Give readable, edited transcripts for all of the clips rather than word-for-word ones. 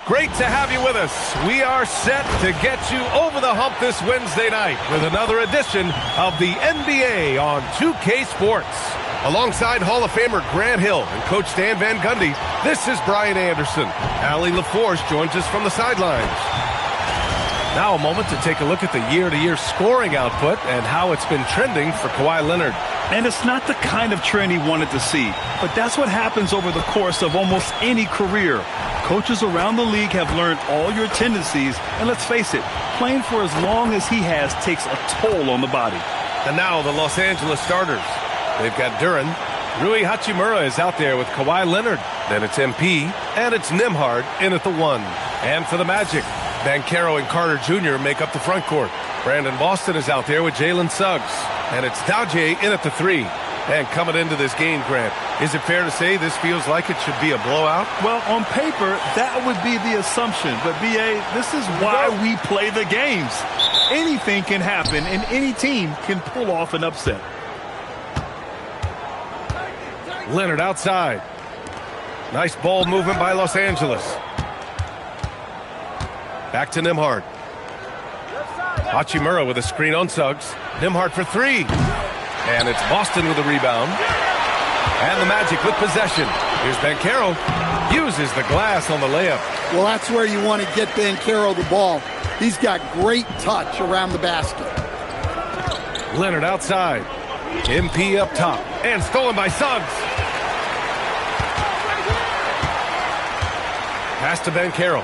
Great to have you with us. We are set to get you over the hump this Wednesday night with another edition of the NBA on 2K Sports. Alongside Hall of Famer Grant Hill and Coach Stan Van Gundy, this is Brian Anderson. Allie LaForce joins us from the sidelines. Now a moment to take a look at the year-to-year scoring output and how it's been trending for Kawhi Leonard. And it's not the kind of trend he wanted to see, but that's what happens over the course of almost any career. Coaches around the league have learned all your tendencies, and let's face it, playing for as long as he has takes a toll on the body. And now the Los Angeles starters. They've got Duren. Rui Hachimura is out there with Kawhi Leonard. Then it's MP, and it's Nembhard in at the 1. And for the Magic, Banchero and Carter Jr. make up the front court. Brandon Boston is out there with Jalen Suggs. And it's Daje in at the 3. And coming into this game, Grant, is it fair to say this feels like it should be a blowout? Well, on paper, that would be the assumption. But, B.A., this is why we play the games. Anything can happen, and any team can pull off an upset. Leonard outside. Nice ball movement by Los Angeles. Back to Nembhard. Hachimura with a screen on Suggs. Nembhard for 3. And it's Boston with a rebound. And the Magic with possession. Here's Banchero. Uses the glass on the layup. Well, that's where you want to get Banchero the ball. He's got great touch around the basket. Leonard outside. MP up top. And stolen by Suggs. Pass to Banchero.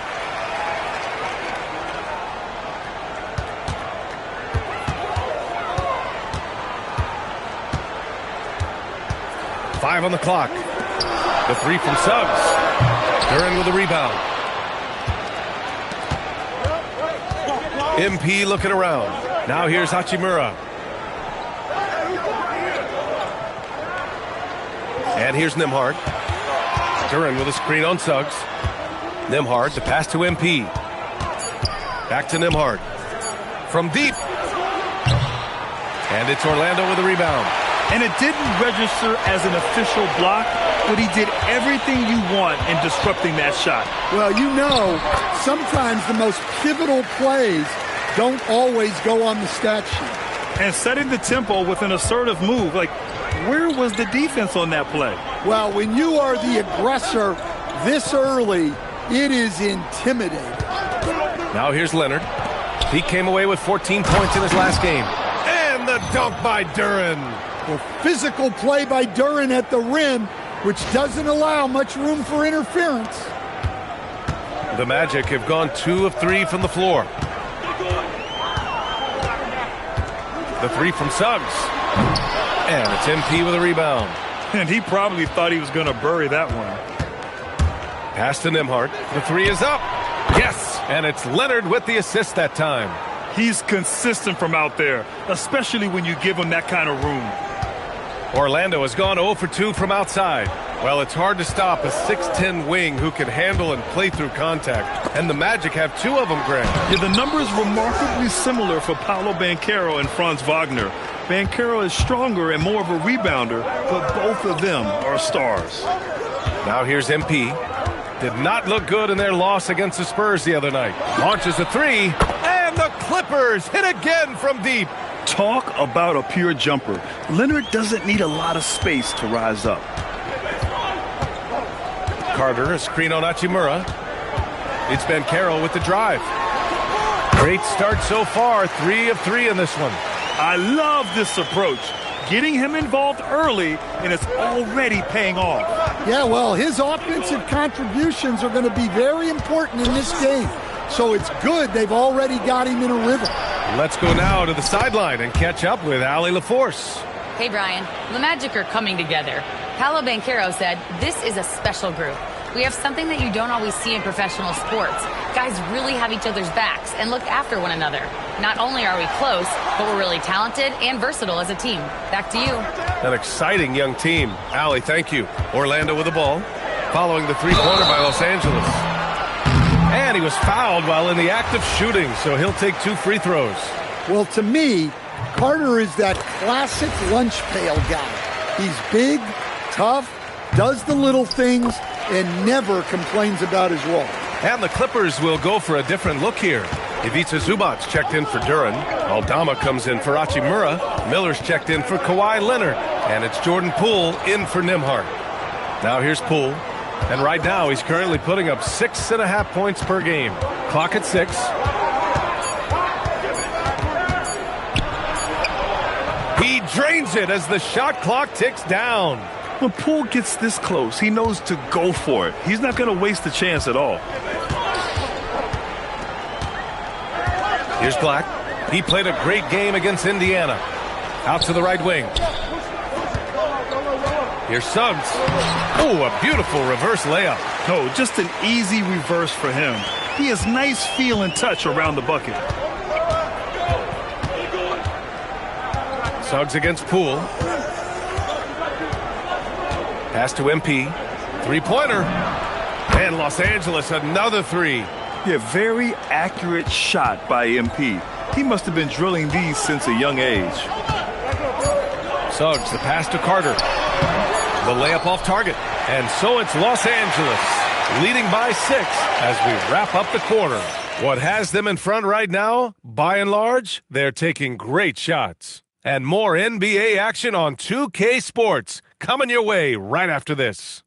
Five on the clock. The 3 from Suggs. Duren with a rebound. MP looking around. Now here's Hachimura. And here's Nembhard. Duren with a screen on Suggs. Nembhard, the pass to MP. Back to Nembhard. From deep. And it's Orlando with a rebound. And it didn't register as an official block, but he did everything you want in disrupting that shot. Well, you know, sometimes the most pivotal plays don't always go on the stat sheet. And setting the tempo with an assertive move, like, where was the defense on that play? Well, when you are the aggressor this early, it is intimidating. Now here's Leonard. He came away with 14 points in his last game. And the dunk by Duren. The physical play by Duren at the rim, which doesn't allow much room for interference. The Magic have gone 2 of 3 from the floor. The 3 from Suggs. And it's MP with a rebound. And he probably thought he was going to bury that one. Pass to Nembhard. The 3 is up. Yes! And it's Leonard with the assist that time. He's consistent from out there, especially when you give him that kind of room. Orlando has gone 0 for 2 from outside. Well, it's hard to stop a 6'10 wing who can handle and play through contact. And the Magic have 2 of them, Grant. Yeah, the numbers remarkably similar for Paolo Banchero and Franz Wagner. Banchero is stronger and more of a rebounder, but both of them are stars. Now here's MP. Did not look good in their loss against the Spurs the other night. Launches a 3, and the Clippers hit again from deep. Talk about a pure jumper. Leonard doesn't need a lot of space to rise up. Carter, a screen on Hachimura. It's Banchero with the drive. Great start so far, 3 of 3 in this one. I love this approach. Getting him involved early, and it's already paying off. Yeah, well, his offensive contributions are going to be very important in this game. So it's good they've already got him in a rhythm. Let's go now to the sideline and catch up with Allie LaForce. Hey, Brian. The Magic are coming together. Paolo Banchero said, this is a special group. We have something that you don't always see in professional sports. Guys really have each other's backs and look after one another. Not only are we close, but we're really talented and versatile as a team. Back to you. An exciting young team. Allie, thank you. Orlando with the ball. Following the three-pointer by Los Angeles. And he was fouled while in the act of shooting, so he'll take 2 free throws. Well, to me, Carter is that classic lunch pail guy. He's big, tough, does the little things, and never complains about his role. And the Clippers will go for a different look here. Ivica Zubac checked in for Duren. Aldama comes in for Hachimura. Miller's checked in for Kawhi Leonard. And it's Jordan Poole in for Nembhard. Now here's Poole. And right now he's currently putting up 6.5 points per game. Clock at 6. He drains it as the shot clock ticks down. When Poole gets this close, he knows to go for it. He's not going to waste the chance at all. Here's Black. He played a great game against Indiana. Out to the right wing. Here's Suggs. Oh, a beautiful reverse layup. No, just an easy reverse for him. He has nice feel and touch around the bucket. Suggs against Poole. Pass to MP. Three-pointer. And Los Angeles, another three. Yeah, very accurate shot by MP. He must have been drilling these since a young age. Suggs, the pass to Carter. The layup off target. And so it's Los Angeles, leading by 6 as we wrap up the quarter. What has them in front right now? By and large, they're taking great shots. And more NBA action on 2K Sports coming your way right after this.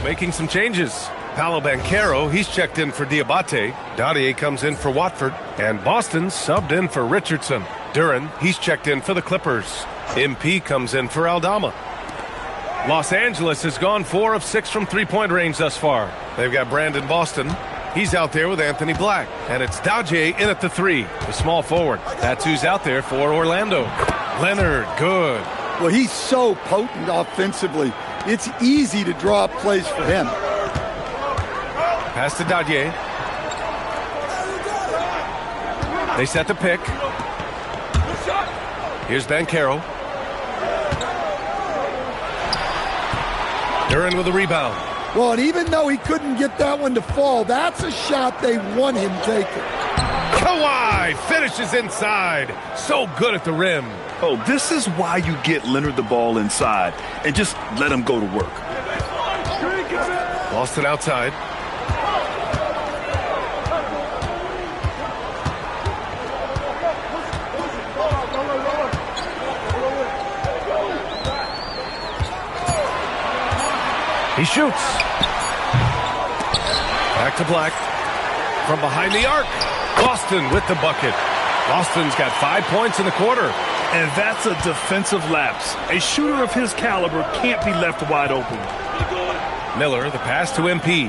Making some changes. Paolo Banchero, he's checked in for Diabate. Dadier comes in for Watford. And Boston subbed in for Richardson. Duren, he's checked in for the Clippers. MP comes in for Aldama. Los Angeles has gone 4 of 6 from three-point range thus far. They've got Brandon Boston. He's out there with Anthony Black. And it's Dadier in at the 3, the small forward. That's who's out there for Orlando. Leonard, good. Well, he's so potent offensively. It's easy to draw up plays for him. Pass to Dadier. They set the pick. Here's Banchero. Duren with a rebound. Well, and even though he couldn't get that one to fall, that's a shot they want him taking. Kawhi finishes inside. So good at the rim. Oh, this is why you get Leonard the ball inside and just let him go to work. Boston outside. He shoots. Back to Black. From behind the arc. Boston with the bucket. Boston's got 5 points in the quarter. And that's a defensive lapse. A shooter of his caliber can't be left wide open. Miller, the pass to MP.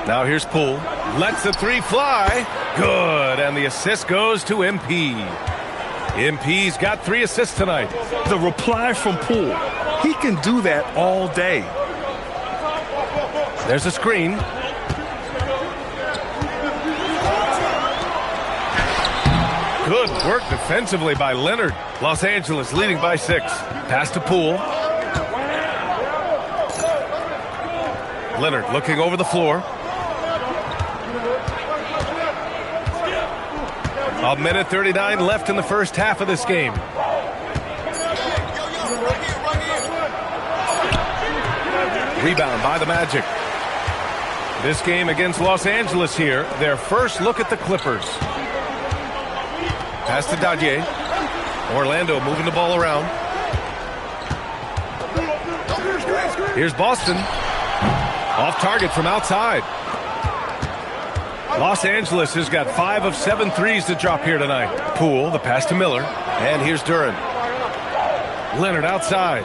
Now here's Poole. Lets the 3 fly. Good. And the assist goes to MP. MP's got 3 assists tonight. The reply from Poole. He can do that all day. There's a screen. Good work defensively by Leonard. Los Angeles leading by 6. Pass to Poole. Leonard looking over the floor. A minute 39 left in the first half of this game. Rebound by the Magic. This game against Los Angeles here, their first look at the Clippers. Pass to Dadier. Orlando moving the ball around. Here's Boston. Off target from outside. Los Angeles has got 5 of 7 threes to drop here tonight. Poole, the pass to Miller. And here's Duren. Leonard outside.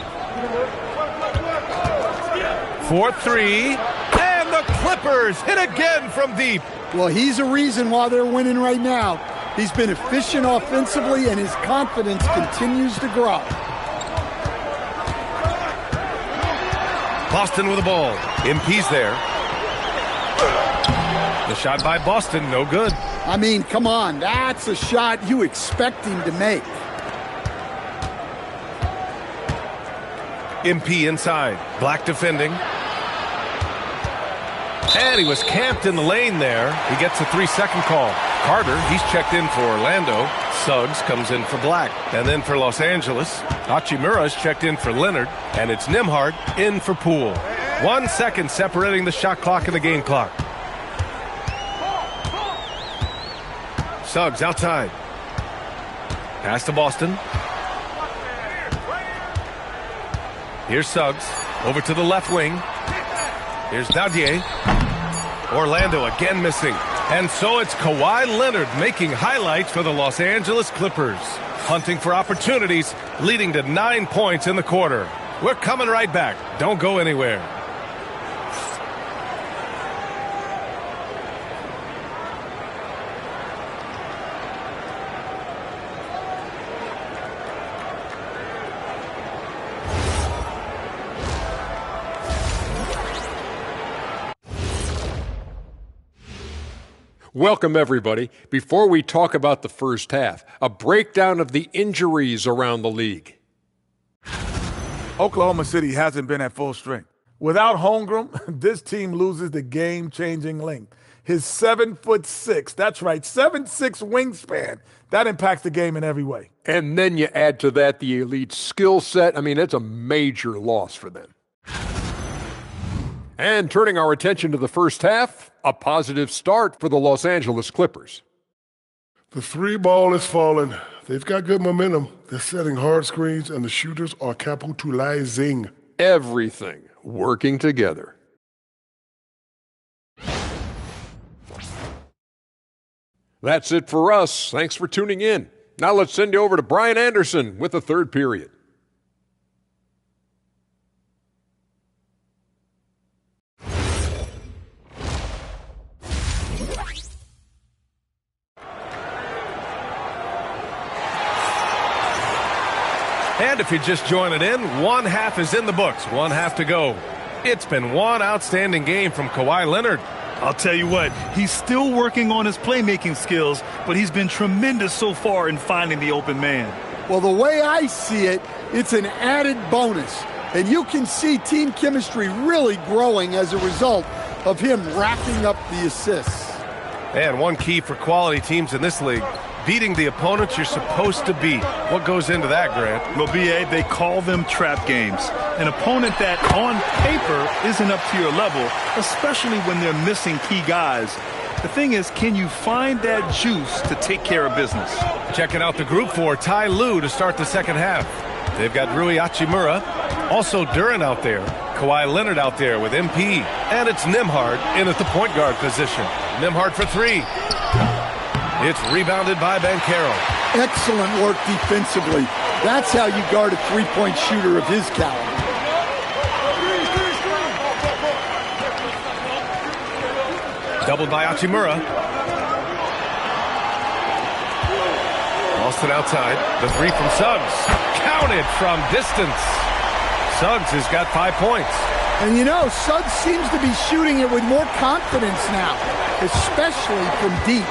4-3. And the Clippers hit again from deep. Well, he's a reason why they're winning right now. He's been efficient offensively, and his confidence continues to grow. Boston with the ball. MP's there. The shot by Boston, no good. I mean, come on. That's a shot you expect him to make. MP inside. Black defending. And he was camped in the lane there. He gets a 3-second call. Carter, he's checked in for Orlando. Suggs comes in for Black. And then for Los Angeles, Hachimura's checked in for Leonard. And it's Nembhard in for Poole. 1 second separating the shot clock and the game clock. Suggs outside. Pass to Boston. Here's Suggs. Over to the left wing. Here's Dadier. Orlando again missing. And so it's Kawhi Leonard making highlights for the Los Angeles Clippers. Hunting for opportunities, leading to 9 points in the quarter. We're coming right back. Don't go anywhere. Welcome, everybody. Before we talk about the first half, a breakdown of the injuries around the league. Oklahoma City hasn't been at full strength. Without Holmgren, this team loses the game-changing length. His 7'6", that's right, 7'6" wingspan, that impacts the game in every way. And then you add to that the elite skill set. I mean, it's a major loss for them. And turning our attention to the first half, a positive start for the Los Angeles Clippers. The three ball is falling. They've got good momentum. They're setting hard screens, and the shooters are capitalizing. Everything working together. That's it for us. Thanks for tuning in. Now let's send you over to Brian Anderson with the third period. And if you're just joining in, one half is in the books, one half to go. It's been one outstanding game from Kawhi Leonard. I'll tell you what, he's still working on his playmaking skills, but he's been tremendous so far in finding the open man. Well, the way I see it, it's an added bonus. And you can see team chemistry really growing as a result of him racking up the assists. And one key for quality teams in this league, beating the opponents you're supposed to beat. What goes into that, Grant? Well, B.A., they call them trap games. An opponent that, on paper, isn't up to your level, especially when they're missing key guys. The thing is, can you find that juice to take care of business? Checking out the group for Ty Lue to start the second half. They've got Rui Hachimura, also Duren out there, Kawhi Leonard out there with MP, and it's Nembhard in at the point guard position. Nembhard for three. It's rebounded by Banchero. Excellent work defensively. That's how you guard a three-point shooter of his caliber. Doubled by Hachimura. Boston outside. The three from Suggs. Counted from distance. Suggs has got 5 points. And you know, Suggs seems to be shooting it with more confidence now, especially from deep.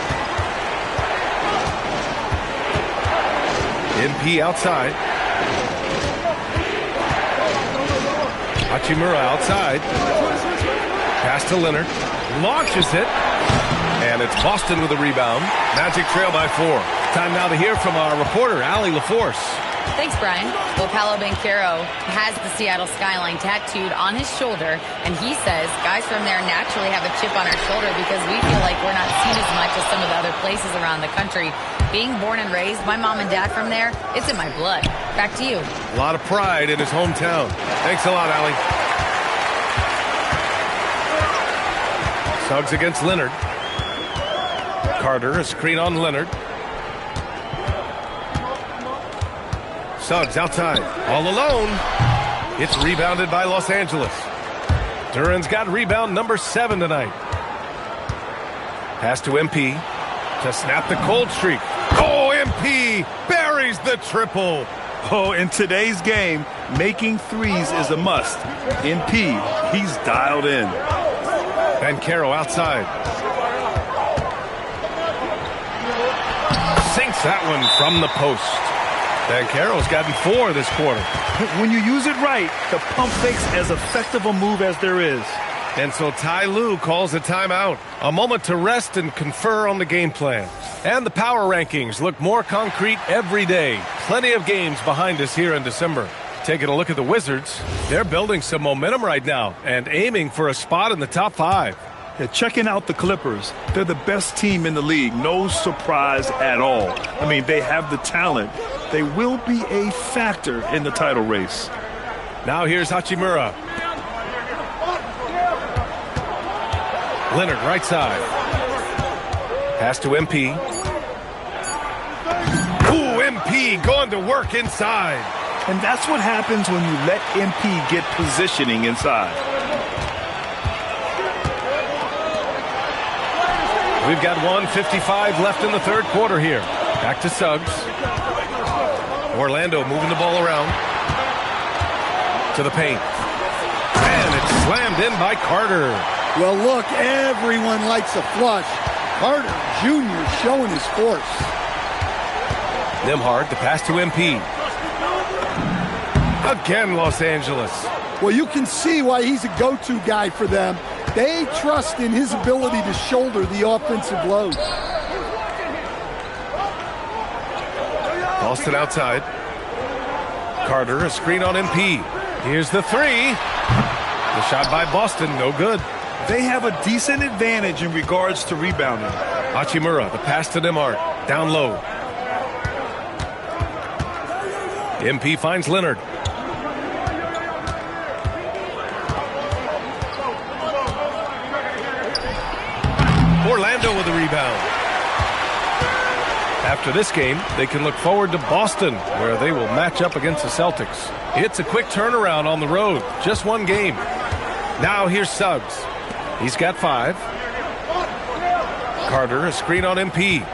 MP outside. Hachimura outside. Pass to Leonard. Launches it. And it's Boston with a rebound. Magic trail by 4. Time now to hear from our reporter, Allie LaForce. Thanks, Brian. Well, Paolo Banchero has the Seattle skyline tattooed on his shoulder, and he says guys from there naturally have a chip on our shoulder because we feel like we're not seen as much as some of the other places around the country. Being born and raised, my mom and dad from there, it's in my blood. Back to you. A lot of pride in his hometown. Thanks a lot, Allie. Suggs against Leonard. Carter, a screen on Leonard. Suggs outside, all alone. It's rebounded by Los Angeles. Duren's got rebound number 7 tonight. Pass to MP to snap the cold streak. Oh, MP buries the triple. Oh, in today's game, making threes is a must. MP, he's dialed in. Banchero outside. Sinks that one from the post. Banchero's gotten 4 this quarter. When you use it right, the pump fake's as effective a move as there is. And so Ty Lue calls a timeout. A moment to rest and confer on the game plan. And the power rankings look more concrete every day. Plenty of games behind us here in December. Taking a look at the Wizards, they're building some momentum right now and aiming for a spot in the top 5. Yeah, checking out the Clippers. They're the best team in the league. No surprise at all. I mean, they have the talent. They will be a factor in the title race. Now here's Hachimura. Leonard right side. Pass to MP. Ooh, MP going to work inside. And that's what happens when you let MP get positioning inside. We've got 1:55 left in the third quarter here. Back to Suggs. Orlando moving the ball around. To the paint. And it's slammed in by Carter. Well, look, everyone likes a flush. Carter Jr. showing his force. Nembhard, the pass to MP. Again, Los Angeles. Well, you can see why he's a go-to guy for them. They trust in his ability to shoulder the offensive load. Boston outside. Carter, a screen on MP. Here's the 3. The shot by Boston, no good. They have a decent advantage in regards to rebounding. Hachimura, the pass to Nembhard. Down low. MP finds Leonard. Orlando with a rebound. After this game, they can look forward to Boston, where they will match up against the Celtics. It's a quick turnaround on the road. Just one game. Now here's Suggs. He's got 5. Carter, a screen on MP.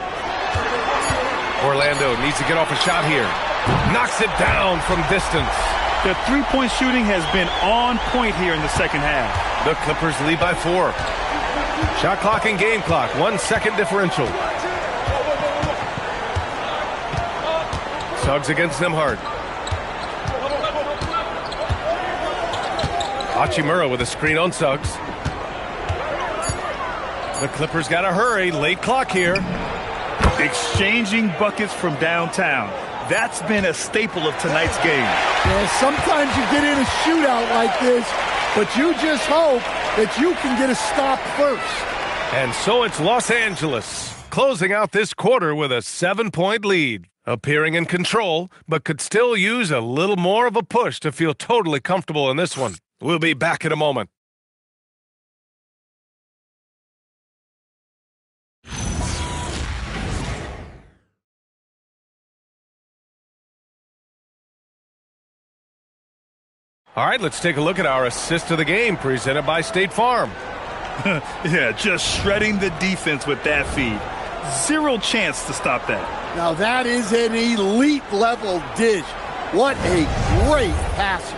Orlando needs to get off a shot here. Knocks it down from distance. Their three-point shooting has been on point here in the second half. The Clippers lead by 4. Shot clock and game clock, 1 second differential. Suggs against Nembhard. Hachimura with a screen on Suggs. The Clippers got to hurry. Late clock here. Exchanging buckets from downtown. That's been a staple of tonight's game. Yeah, sometimes you get in a shootout like this, but you just hope that you can get a stop first. And so it's Los Angeles, closing out this quarter with a 7-point lead. Appearing in control, but could still use a little more of a push to feel totally comfortable in this one. We'll be back in a moment. All right, let's take a look at our assist of the game presented by State Farm. Yeah, just shredding the defense with that feed. Zero chance to stop that. Now that is an elite level dish. What a great passer.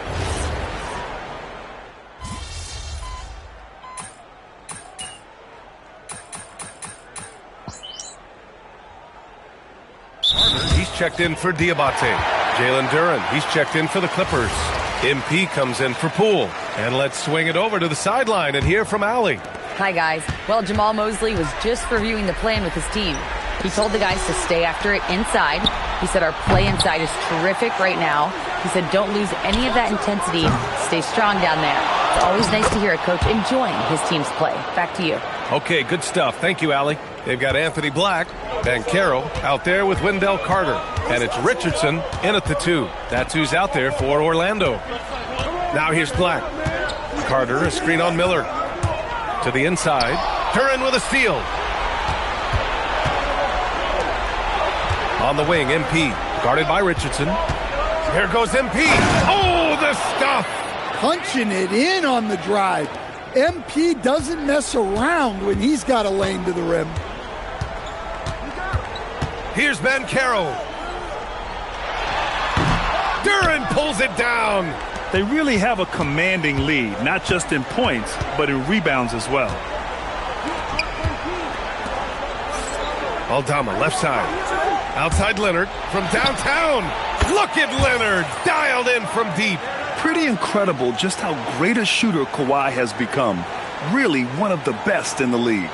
He's checked in for Diabate. Jalen Duren, he's checked in for the Clippers. MP comes in for Poole. And let's swing it over to the sideline and hear from Allie. Hi, guys. Well, Jamal Mosley was just reviewing the plan with his team. He told the guys to stay after it inside. He said our play inside is terrific right now. He said don't lose any of that intensity. Stay strong down there. It's always nice to hear a coach enjoying his team's play. Back to you. Okay, good stuff. Thank you, Allie. They've got Anthony Black, Banchero out there with Wendell Carter. And it's Richardson in at the 2. That's who's out there for Orlando. Now here's Black. Carter, a screen on Miller. To the inside. Duren with a steal. On the wing, MP. Guarded by Richardson. Here goes MP. Oh, the stuff! Punching it in on the drive. MP doesn't mess around when he's got a lane to the rim. Here's Banchero. Duren pulls it down. They really have a commanding lead, not just in points, but in rebounds as well. Aldama, left side. Outside Leonard from downtown. Look at Leonard, dialed in from deep. Pretty incredible just how great a shooter Kawhi has become. Really one of the best in the league.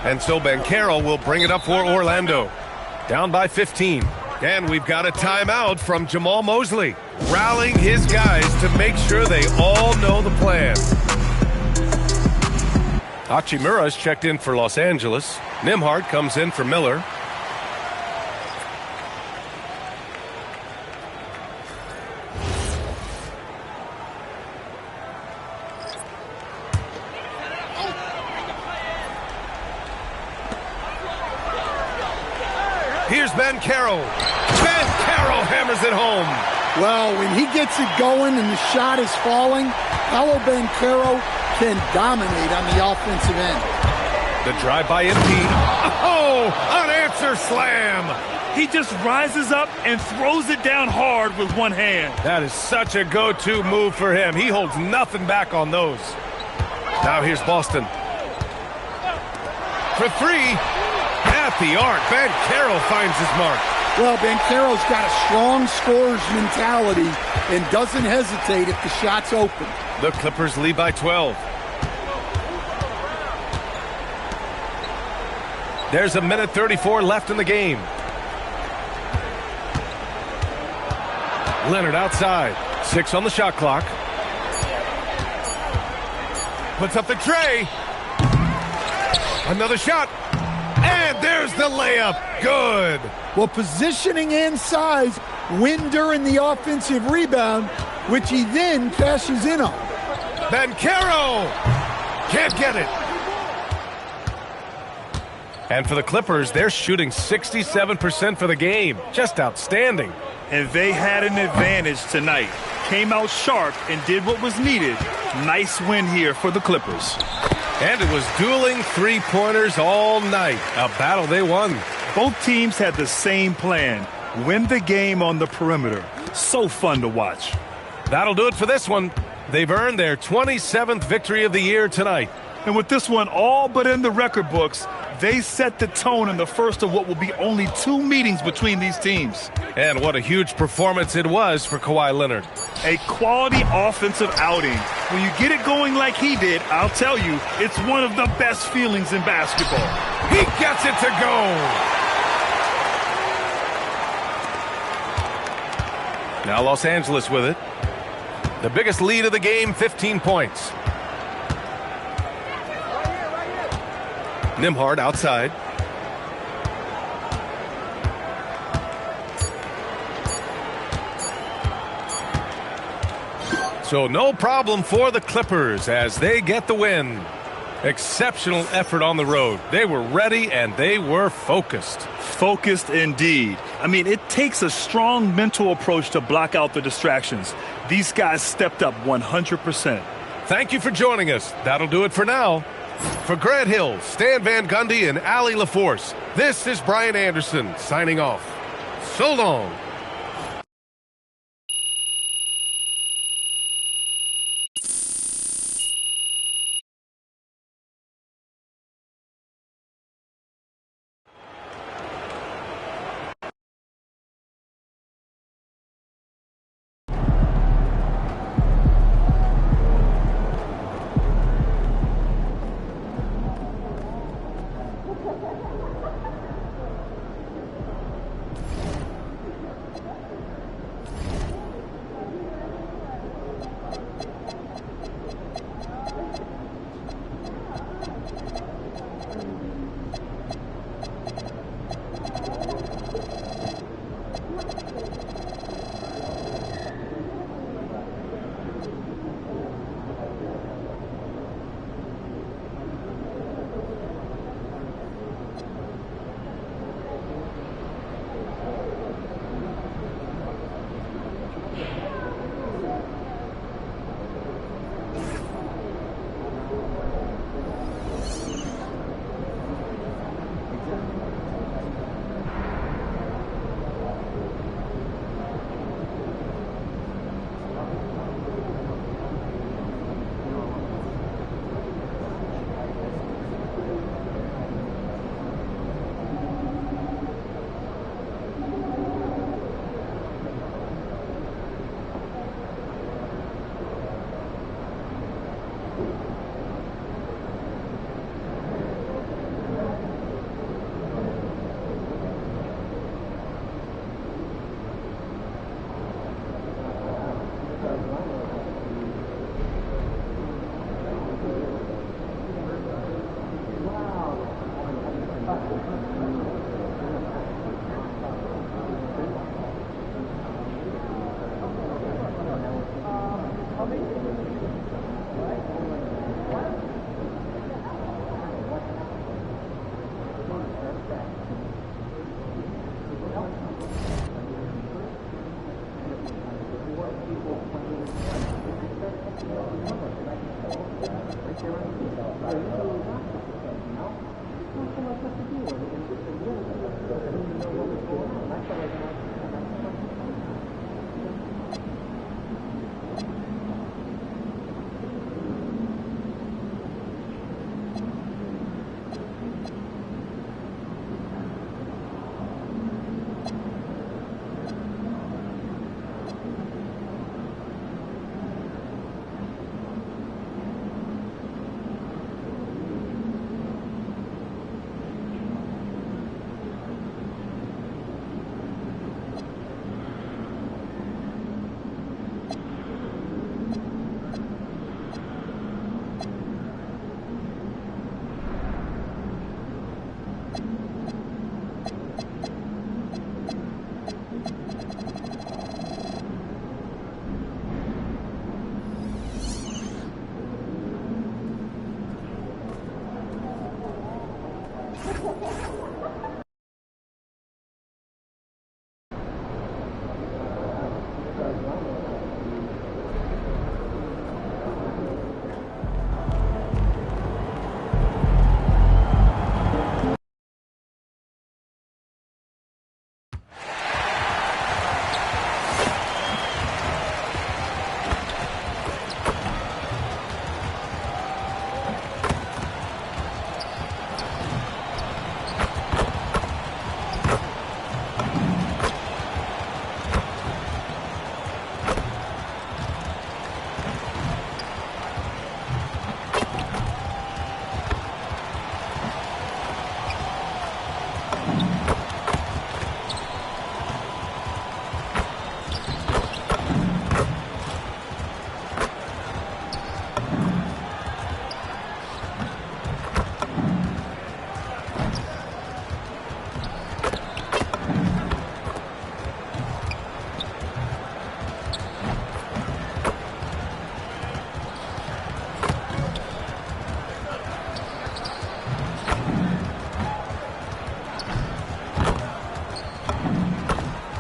And so Banchero will bring it up for Orlando. Down by 15. And we've got a timeout from Jamal Mosley, rallying his guys to make sure they all know the plan. Hachimura's checked in for Los Angeles. Nembhard comes in for Miller. Here's Banchero. Banchero hammers it home. Well, when he gets it going and the shot is falling, Paolo Banchero can dominate on the offensive end. The drive by Embiid. Oh, unanswered slam. He just rises up and throws it down hard with one hand. That is such a go-to move for him. He holds nothing back on those. Now here's Boston. For three. At the arc, Banchero finds his mark. Well, Banchero's got a strong scorer's mentality and doesn't hesitate if the shot's open. The Clippers lead by 12. There's a minute 34 left in the game. Leonard outside. 6 on the shot clock. Puts up the tray. Another shot. And there's the layup. Good. Well, positioning and size win during the offensive rebound, which he then cashes in on. Banchero can't get it. And for the Clippers, they're shooting 67% for the game. Just outstanding. And they had an advantage tonight. Came out sharp and did what was needed. Nice win here for the Clippers. And it was dueling three-pointers all night. A battle they won. Both teams had the same plan. Win the game on the perimeter. So fun to watch. That'll do it for this one. They've earned their 27th victory of the year tonight. And with this one all but in the record books, they set the tone in the first of what will be only 2 meetings between these teams. And what a huge performance it was for Kawhi Leonard. A quality offensive outing. When you get it going like he did, I'll tell you, it's one of the best feelings in basketball. He gets it to go. Now Los Angeles with it. The biggest lead of the game, 15 points. Nembhard outside. So no problem for the Clippers as they get the win. Exceptional effort on the road. They were ready and they were focused. Focused indeed. I mean, it takes a strong mental approach to block out the distractions. These guys stepped up 100%. Thank you for joining us. That'll do it for now. For Grant Hill, Stan Van Gundy, and Allie LaForce, this is Brian Anderson signing off. So long.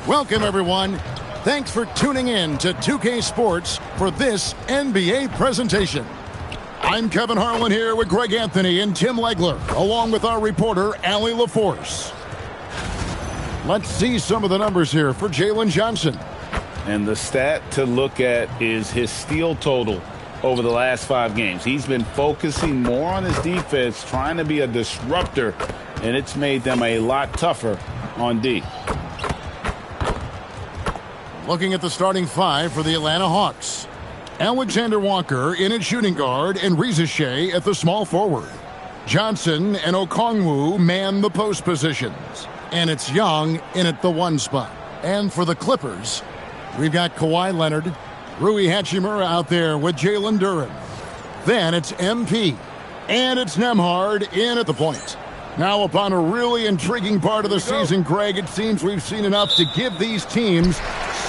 Welcome, everyone. Thanks for tuning in to 2K Sports for this NBA presentation. I'm Kevin Harlan here with Greg Anthony and Tim Legler, along with our reporter, Allie LaForce. Let's see some of the numbers here for Jalen Johnson. And the stat to look at is his steal total over the last 5 games. He's been focusing more on his defense, trying to be a disruptor, and it's made them a lot tougher on D. Looking at the starting 5 for the Atlanta Hawks. Alexander Walker in at shooting guard and Reza Shea at the small forward. Johnson and Okongwu man the post positions. And it's Young in at the 1 spot. And for the Clippers, we've got Kawhi Leonard, Rui Hachimura out there with Jalen Duren. Then it's MP. And it's Nembhard in at the point. Now upon a really intriguing part of the season, Greg, it seems we've seen enough to give these teams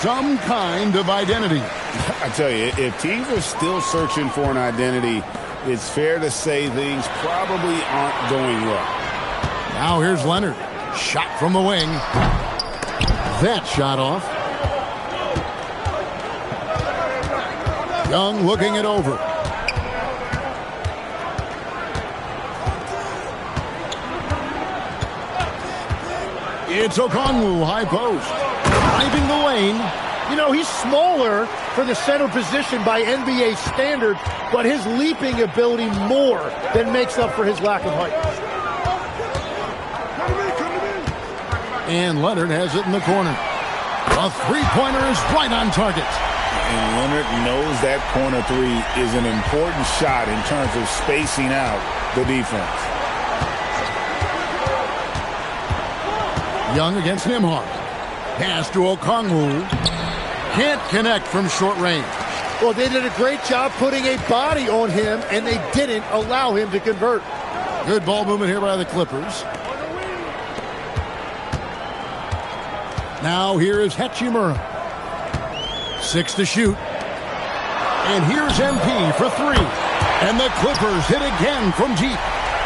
some kind of identity. I tell you, if teams are still searching for an identity, it's fair to say things probably aren't going well. Now here's Leonard. Shot from the wing. That shot off. Young looking it over. It's Okongwu, high post. Driving the lane. You know, he's smaller for the center position by NBA standards, but his leaping ability more than makes up for his lack of height. And Leonard has it in the corner. A three-pointer is right on target. And Leonard knows that corner 3 is an important shot in terms of spacing out the defense. Young against Nembhard. Pass to Okongwu. Can't connect from short range. Well, they did a great job putting a body on him, and they didn't allow him to convert. Good ball movement here by the Clippers. Now here is Hachimura. 6 to shoot. And here's MP for 3. And the Clippers hit again from deep.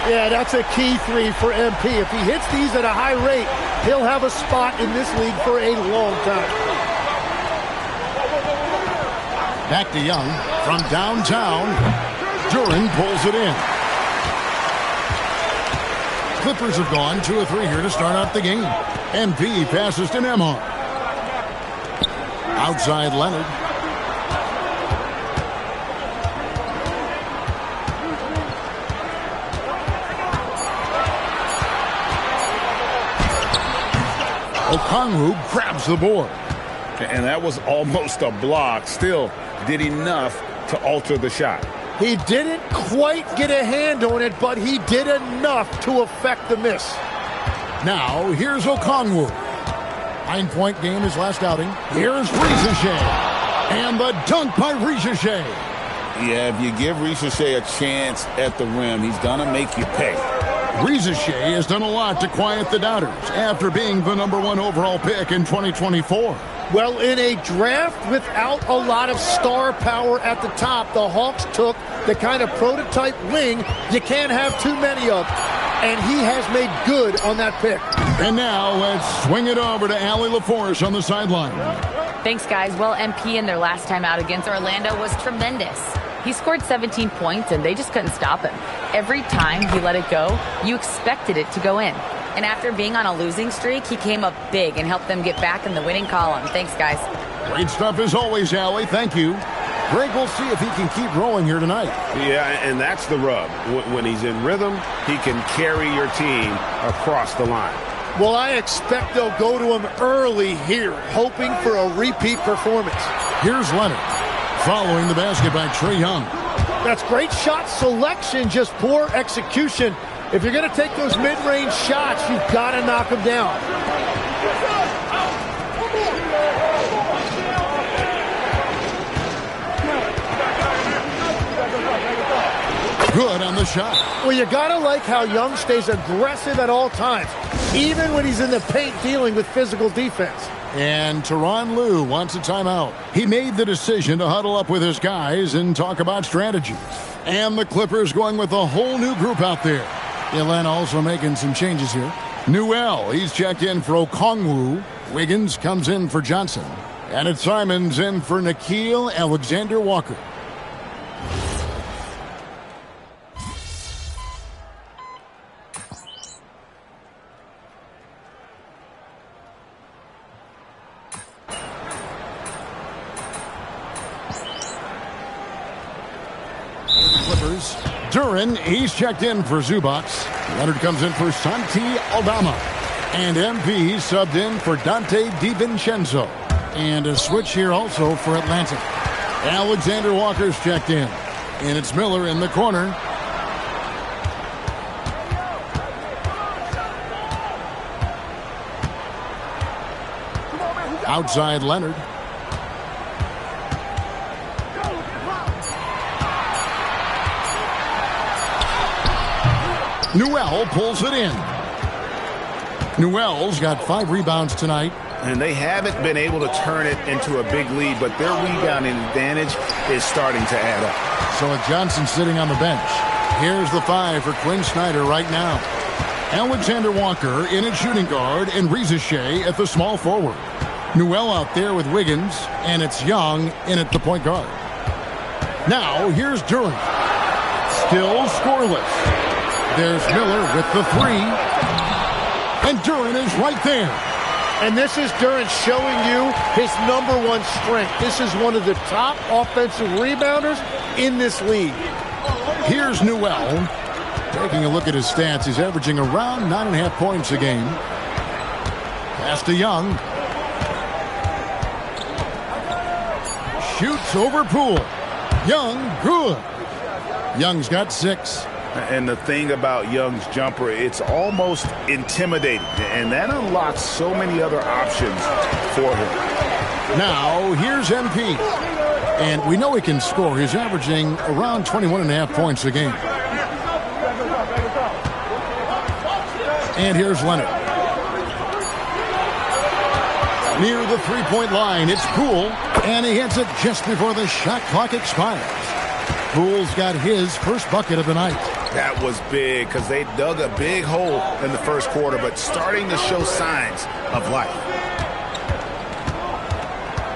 Yeah, that's a key 3 for MP. If he hits these at a high rate, he'll have a spot in this league for a long time. Back to Young from downtown. Duren pulls it in. Clippers have gone 2 of 3 here to start out the game. MP passes to Nembhard. Outside Leonard. Okongwu grabs the board. And that was almost a block. Still did enough to alter the shot. He didn't quite get a hand on it, but he did enough to affect the miss. Now, here's Okongwu. 9-point game his last outing. Here's Risacher. And the dunk by Risacher. Yeah, if you give Risacher a chance at the rim, he's going to make you pay. Risacher has done a lot to quiet the doubters after being the #1 overall pick in 2024. Well, in a draft without a lot of star power at the top, the Hawks took the kind of prototype wing you can't have too many of. And he has made good on that pick. And now let's swing it over to Allie LaForce on the sideline. Thanks, guys. Well, MP in their last time out against Orlando was tremendous. He scored 17 points, and they just couldn't stop him. Every time he let it go, you expected it to go in. And after being on a losing streak, he came up big and helped them get back in the winning column. Thanks, guys. Great stuff as always, Allie. Thank you. Greg, we'll see if he can keep rolling here tonight. Yeah, and that's the rub. When he's in rhythm, he can carry your team across the line. Well, I expect they'll go to him early here, hoping for a repeat performance. Here's Leonard, following the basket by Trae Young. That's great shot selection, just poor execution. If you're going to take those mid-range shots, you've got to knock them down. Good on the shot. Well, you got to like how Young stays aggressive at all times, even when he's in the paint dealing with physical defense. And Tyronn Lue wants a timeout. He made the decision to huddle up with his guys and talk about strategies. And the Clippers going with a whole new group out there. Atlanta also making some changes here. Newell, he's checked in for Okongwu. Wiggins comes in for Johnson. And it's Simons in for Nickeil Alexander-Walker. Clippers. Duren, he's checked in for Zubac. Leonard comes in for Santi Aldama. And MP subbed in for Dante DiVincenzo. And a switch here also for Atlanta. Alexander Walker's checked in. And it's Miller in the corner. Outside Leonard. Newell pulls it in. Newell's got 5 rebounds tonight. And they haven't been able to turn it into a big lead, but their rebounding advantage is starting to add up. So with Johnson sitting on the bench, here's the 5 for Quinn Snyder right now. Alexander Walker in at shooting guard and Risacher at the small forward. Newell out there with Wiggins, and it's Young in at the point guard. Now here's Duren. Still scoreless. There's Miller with the 3. And Duren is right there. And this is Duren showing you his #1 strength. This is one of the top offensive rebounders in this league. Here's Newell. Taking a look at his stats, he's averaging around 9.5 points a game. Pass to Young. Shoots over Poole. Young, good. Young's got 6. And the thing about Young's jumper, it's almost intimidating. And that unlocks so many other options for him. Now, here's MP. And we know he can score. He's averaging around 21.5 points a game. And here's Leonard. Near the three-point line, it's Poole. And he hits it just before the shot clock expires. Poole's got his first bucket of the night. That was big because they dug a big hole in the first quarter, but starting to show signs of life.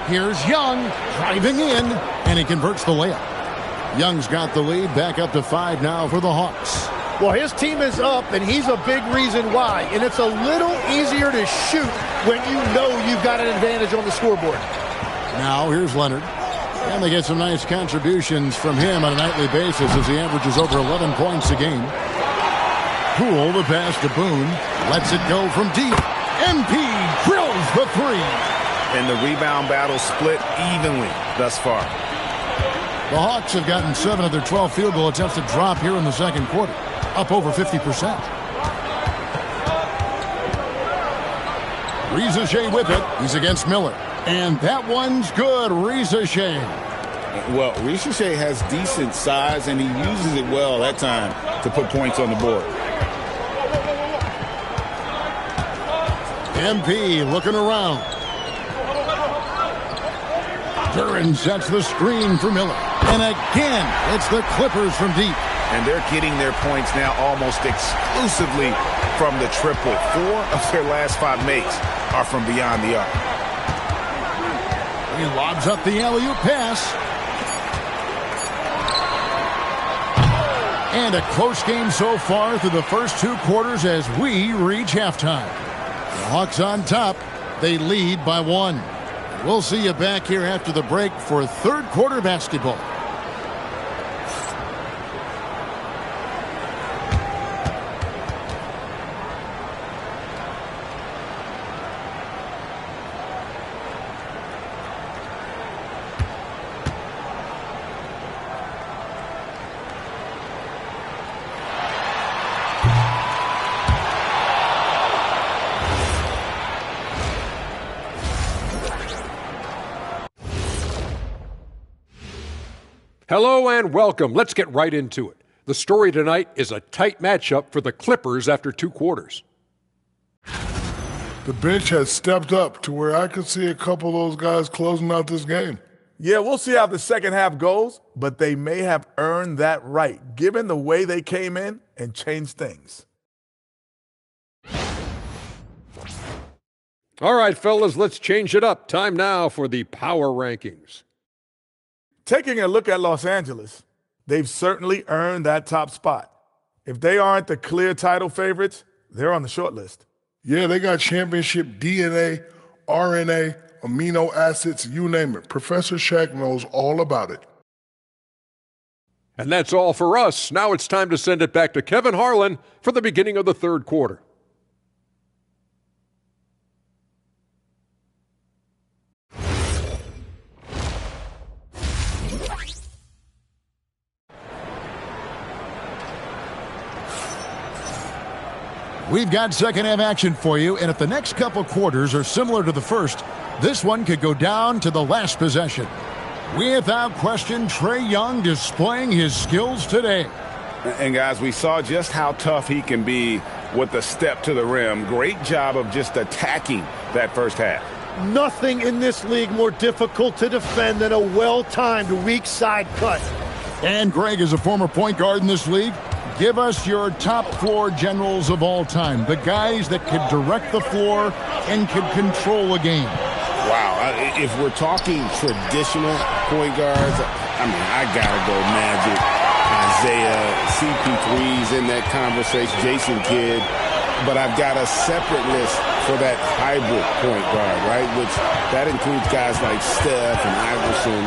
Here's Young driving in, and he converts the layup. Young's got the lead, back up to 5 now for the Hawks. Well, his team is up, and he's a big reason why. And it's a little easier to shoot when you know you've got an advantage on the scoreboard. Now here's Leonard. And they get some nice contributions from him on a nightly basis as he averages over 11 points a game. Poole, the pass to Boone. Lets it go from deep. MP drills the 3. And the rebound battle split evenly thus far. The Hawks have gotten 7 of their 12 field goal attempts to drop here in the second quarter, up over 50%. Reza Shea with it. He's against Miller. And that one's good. Reza Shea. Well, Reza Shea has decent size, and he uses it well that time to put points on the board. MP looking around. Duran sets the screen for Miller. And again, it's the Clippers from deep. And they're getting their points now almost exclusively from the triple. 4 of their last 5 makes are from beyond the arc. He lobs up the alley-oop pass. And a close game so far through the first 2 quarters as we reach halftime. The Hawks on top. They lead by 1. We'll see you back here after the break for third quarter basketball. Hello and welcome. Let's get right into it. The story tonight is a tight matchup for the Clippers after 2 quarters. The bench has stepped up to where I could see a couple of those guys closing out this game. Yeah, we'll see how the second half goes, but they may have earned that right, given the way they came in and changed things. All right, fellas, let's change it up. Time now for the power rankings. Taking a look at Los Angeles, they've certainly earned that top spot. If they aren't the clear title favorites, they're on the short list. Yeah, they got championship DNA, RNA, amino acids, you name it. Professor Shaq knows all about it. And that's all for us. Now it's time to send it back to Kevin Harlan for the beginning of the third quarter. We've got second half action for you, and if the next couple quarters are similar to the first, this one could go down to the last possession. Without question, Trae Young displaying his skills today. And guys, we saw just how tough he can be with the step to the rim. Great job of just attacking that first half. Nothing in this league more difficult to defend than a well-timed weak side cut. And Greg is a former point guard in this league. Give us your top 4 generals of all time, the guys that could direct the floor and could control a game. Wow, if we're talking traditional point guards, I mean, I gotta go Magic, Isaiah, CP3's in that conversation, Jason Kidd, but I've got a separate list for that hybrid point guard, right, which that includes guys like Steph and Iverson,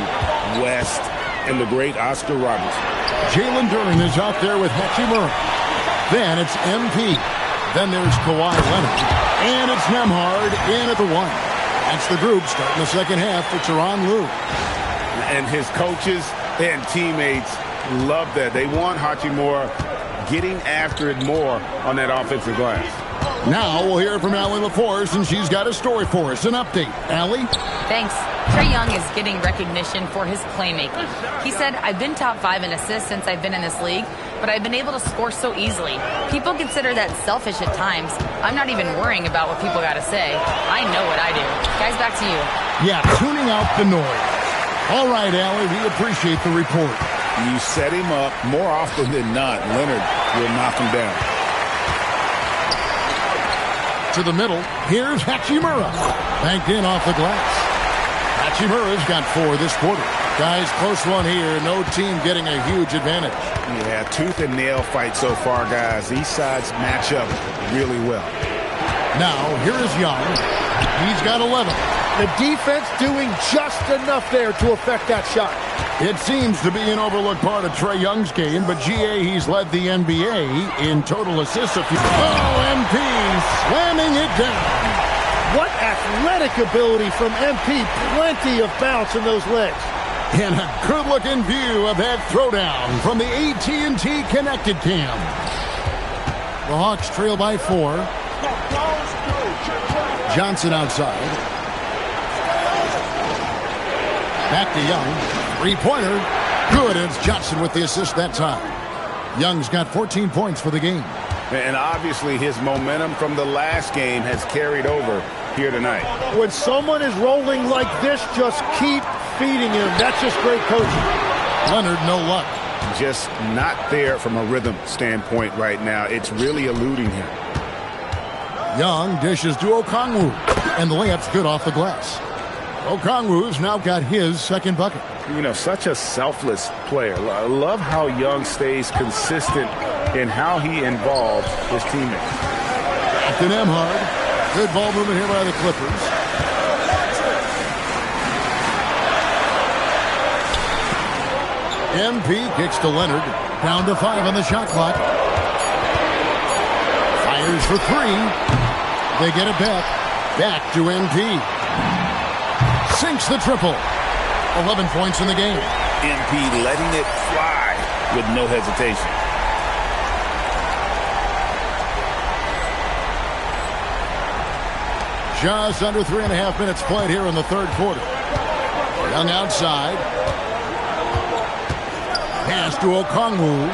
West, and the great Oscar Robertson. Jalen Duren is out there with Hachimura. Then it's MP. Then there's Kawhi Leonard. And it's Nembhard in at the 1. That's the group starting the second half for Tyronn Lue. And his coaches and teammates love that. They want Hachimura getting after it more on that offensive glass. Now we'll hear from Allie LaForce, and she's got a story for us. An update. Allie? Thanks. Trae Young is getting recognition for his playmaking. He said, I've been top 5 in assists since I've been in this league, but I've been able to score so easily. People consider that selfish at times. I'm not even worrying about what people got to say. I know what I do. Guys, back to you. Yeah, tuning out the noise. All right, Allie, we appreciate the report. You set him up more often than not. Leonard will knock him down. To the middle, here's Hachimura. Banked in off the glass. Hachimura's got 4 this quarter. Guys, close one here. No team getting a huge advantage. Yeah, tooth and nail fight so far, guys. These sides match up really well. Now, here is Young. He's got 11. The defense doing just enough there to affect that shot. It seems to be an overlooked part of Trae Young's game, but GA, he's led the NBA in total assists. MP slamming it down. What athletic ability from MP. Plenty of bounce in those legs. And a good-looking view of that throwdown from the AT&T Connected Cam. The Hawks trail by 4. Johnson outside. Back to Young. Three-pointer. Good. It's Johnson with the assist that time. Young's got 14 points for the game. And obviously his momentum from the last game has carried over here tonight. When someone is rolling like this, just keep feeding him. That's just great coaching. Leonard, no luck. Just not there from a rhythm standpoint right now. It's really eluding him. Young dishes to Okongwu, and the layup's good off the glass. Okongwu's now got his second bucket. You know, such a selfless player. I love how Young stays consistent in how he involves his teammates. Captain Emhard. Good ball movement here by the Clippers. MP kicks to Leonard. Down to 5 on the shot clock. Fires for 3. They get it back. Back to MP. Sinks the triple. 11 points in the game. MP letting it fly with no hesitation. Just under 3.5 minutes played here in the third quarter. Young outside. Pass to Okongwu.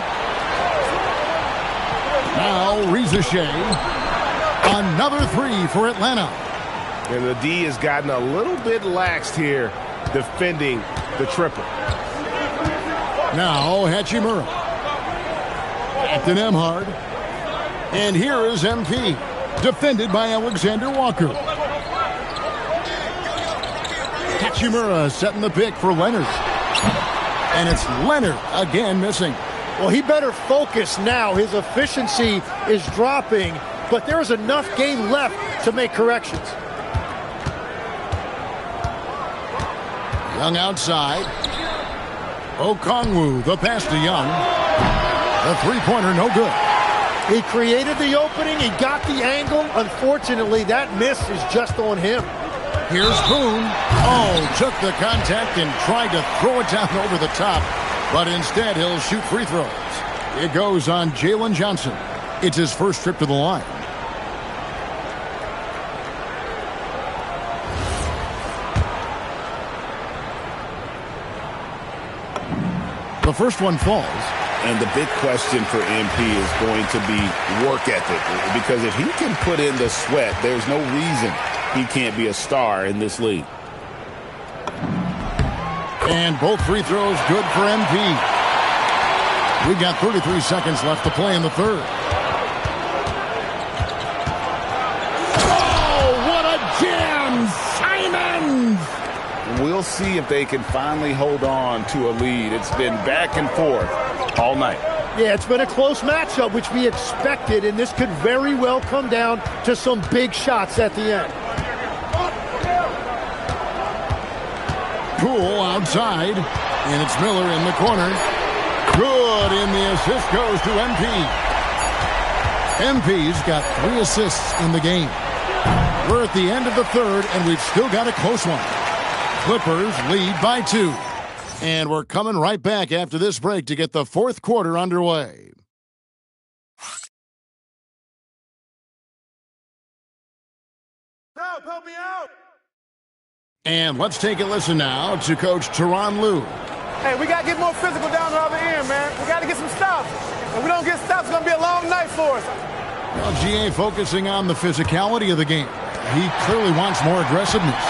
Now Reza Shea. Another 3 for Atlanta. And the D has gotten a little bit laxed here defending the triple. Now Hachimura. Captain Emhard. And here is MP. Defended by Alexander Walker. Hachimura setting the pick for Leonard. And it's Leonard again missing. Well, he better focus now. His efficiency is dropping, but there is enough game left to make corrections. Young outside. Okongwu, the pass to Young. The three-pointer, no good. He created the opening. He got the angle. Unfortunately, that miss is just on him. Here's Boone. Oh, took the contact and tried to throw it down over the top. But instead, he'll shoot free throws. It goes on Jalen Johnson. It's his first trip to the line. The first one falls. And the big question for MP is going to be work ethic. Because if he can put in the sweat, there's no reason he can't be a star in this league. And both free throws good for MP. We got 33 seconds left to play in the third. Oh, what a jam! Simons! We'll see if they can finally hold on to a lead. It's been back and forth all night. Yeah, it's been a close matchup, which we expected, and this could very well come down to some big shots at the end. Poole outside, and it's Miller in the corner. Good, and the assist goes to MP. MP's got 3 assists in the game. We're at the end of the third, and we've still got a close one. Clippers lead by 2. And we're coming right back after this break to get the fourth quarter underway. Help me out! And let's take a listen now to Coach Tyronn Lue. Hey, we got to get more physical down the other end, man. We got to get some stops. If we don't get stops, it's going to be a long night for us. Well, GA focusing on the physicality of the game. He clearly wants more aggressiveness.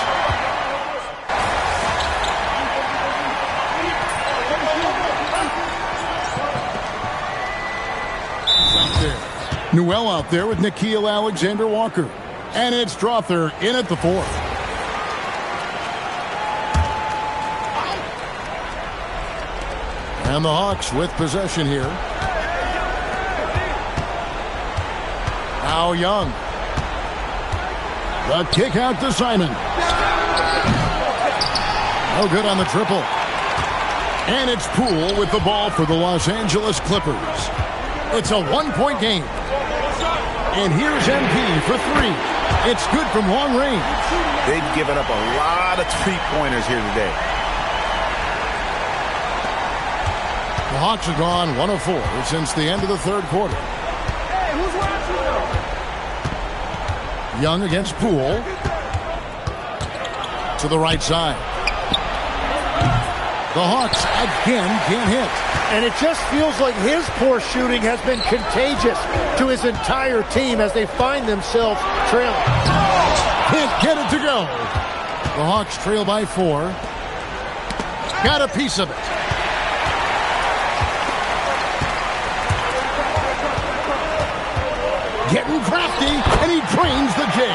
Newell out there with Nickeil Alexander-Walker. And it's Strawther in at the fourth. And the Hawks with possession here. Now Young. The kick out to Simon. No good on the triple. And it's Poole with the ball for the Los Angeles Clippers. It's a one-point game. And here's MP for three. It's good from long range. They've given up a lot of three-pointers here today. The Hawks have gone 1 of 4 since the end of the third quarter. Hey, who's watching though? Young against Poole. To the right side. The Hawks again can't hit. And it just feels like his poor shooting has been contagious to his entire team as they find themselves trailing. Can't get it to go. The Hawks trail by 4. Got a piece of it. Getting crafty, and he drains the J.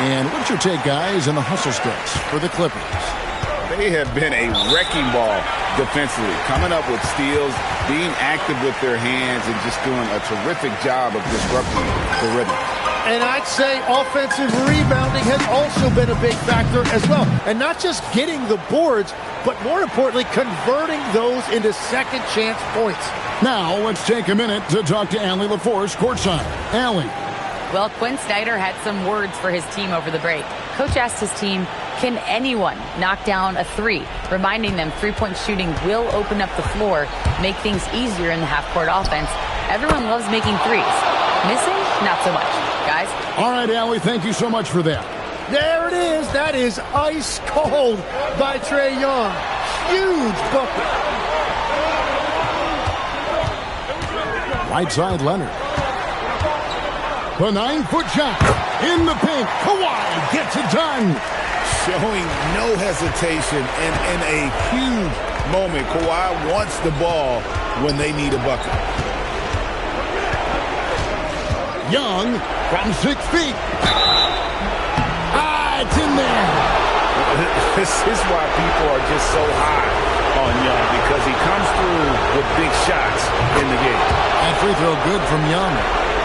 And what's your take, guys, in the hustle stretch for the Clippers? They have been a wrecking ball defensively, coming up with steals, being active with their hands, and just doing a terrific job of disrupting the rhythm. And I'd say offensive rebounding has also been a big factor as well. And not just getting the boards, but more importantly, converting those into second chance points. Now, let's take a minute to talk to Allie LaForce courtside. Allie. Well, Quinn Snyder had some words for his team over the break. Coach asked his team, can anyone knock down a three? Reminding them three-point shooting will open up the floor, make things easier in the half-court offense. Everyone loves making threes. Missing? Not so much. Guys? All right, Allie, thank you so much for that. There it is. That is ice cold by Trae Young. Huge bucket. Right side, Leonard. The 9-foot shot in the paint. Kawhi gets it done. Showing no hesitation and in a huge moment. Kawhi wants the ball when they need a bucket. Young from 6 feet. It's in there. This is why people are just so high on Young, because he comes through with big shots in the game. And free throw good from Young.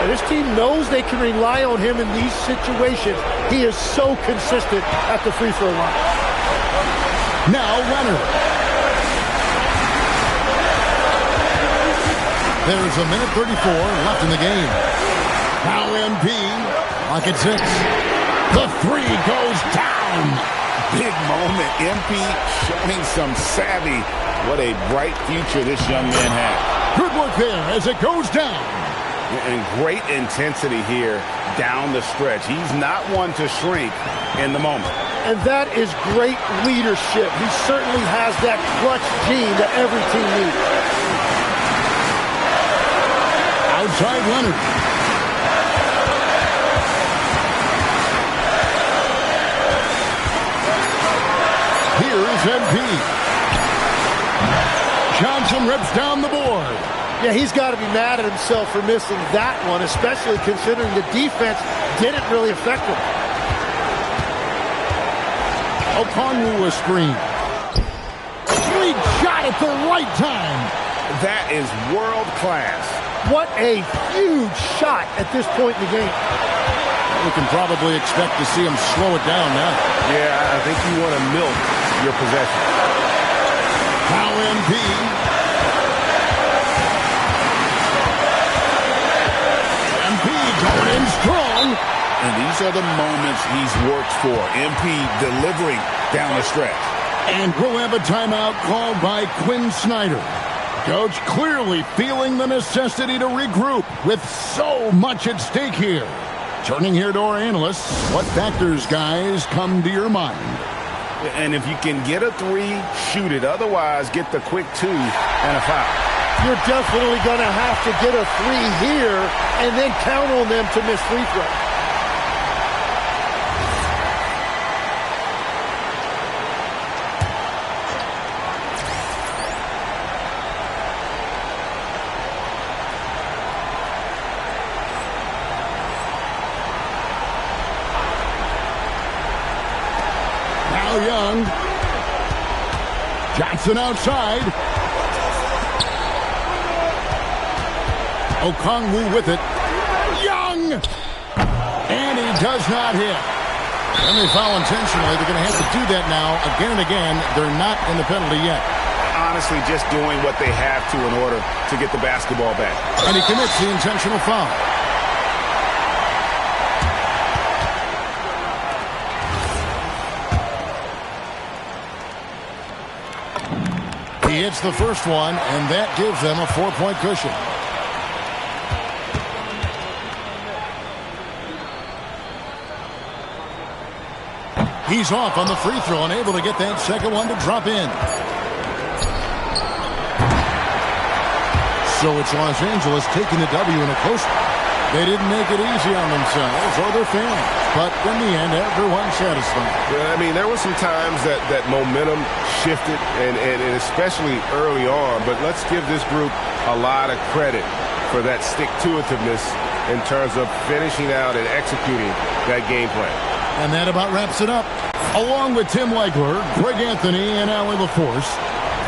And this team knows they can rely on him in these situations. He is so consistent at the free throw line. Now Leonard. There's a minute 34 left in the game. Now MP, lock at 6. The three goes down. Big moment. MP showing some savvy. What a bright future this young man has. Good work there as it goes down. And great intensity here down the stretch. He's not one to shrink in the moment. And that is great leadership. He certainly has that clutch gene that every team needs. Outside Leonard. Here's MP. Johnson rips down the board. Yeah, he's got to be mad at himself for missing that one, especially considering the defense didn't really affect him. Okongwu a screen. Sweet shot at the right time. That is world class. What a huge shot at this point in the game. We can probably expect to see him slow it down now. Yeah, I think you want to milk your possession. Now MP. MP going in strong. And these are the moments he's worked for. MP delivering down the stretch. And we'll have a timeout called by Quinn Snyder. Coach clearly feeling the necessity to regroup with so much at stake here. Turning here to our analysts, what factors, guys, come to your mind? And if you can get a three, shoot it. Otherwise, get the quick 2 and a foul. You're definitely going to have to get a three here and then count on them to miss free throws. Young. Johnson outside. Okongwu with it. Young! And he does not hit. And they foul intentionally. They're going to have to do that now again and again. They're not in the penalty yet. Honestly, just doing what they have to in order to get the basketball back. And he commits the intentional foul. He hits the first one, and that gives them a 4-point cushion. He's off on the free throw and able to get that second one to drop in. So it's Los Angeles taking the W in a close one. They didn't make it easy on themselves or their fans, but in the end, everyone's satisfied. Yeah, I mean, there were some times that momentum shifted, and especially early on, but let's give this group a lot of credit for that stick-to-itiveness in terms of finishing out and executing that game plan. And that about wraps it up. Along with Tim Legler, Greg Anthony, and Allie LaForce,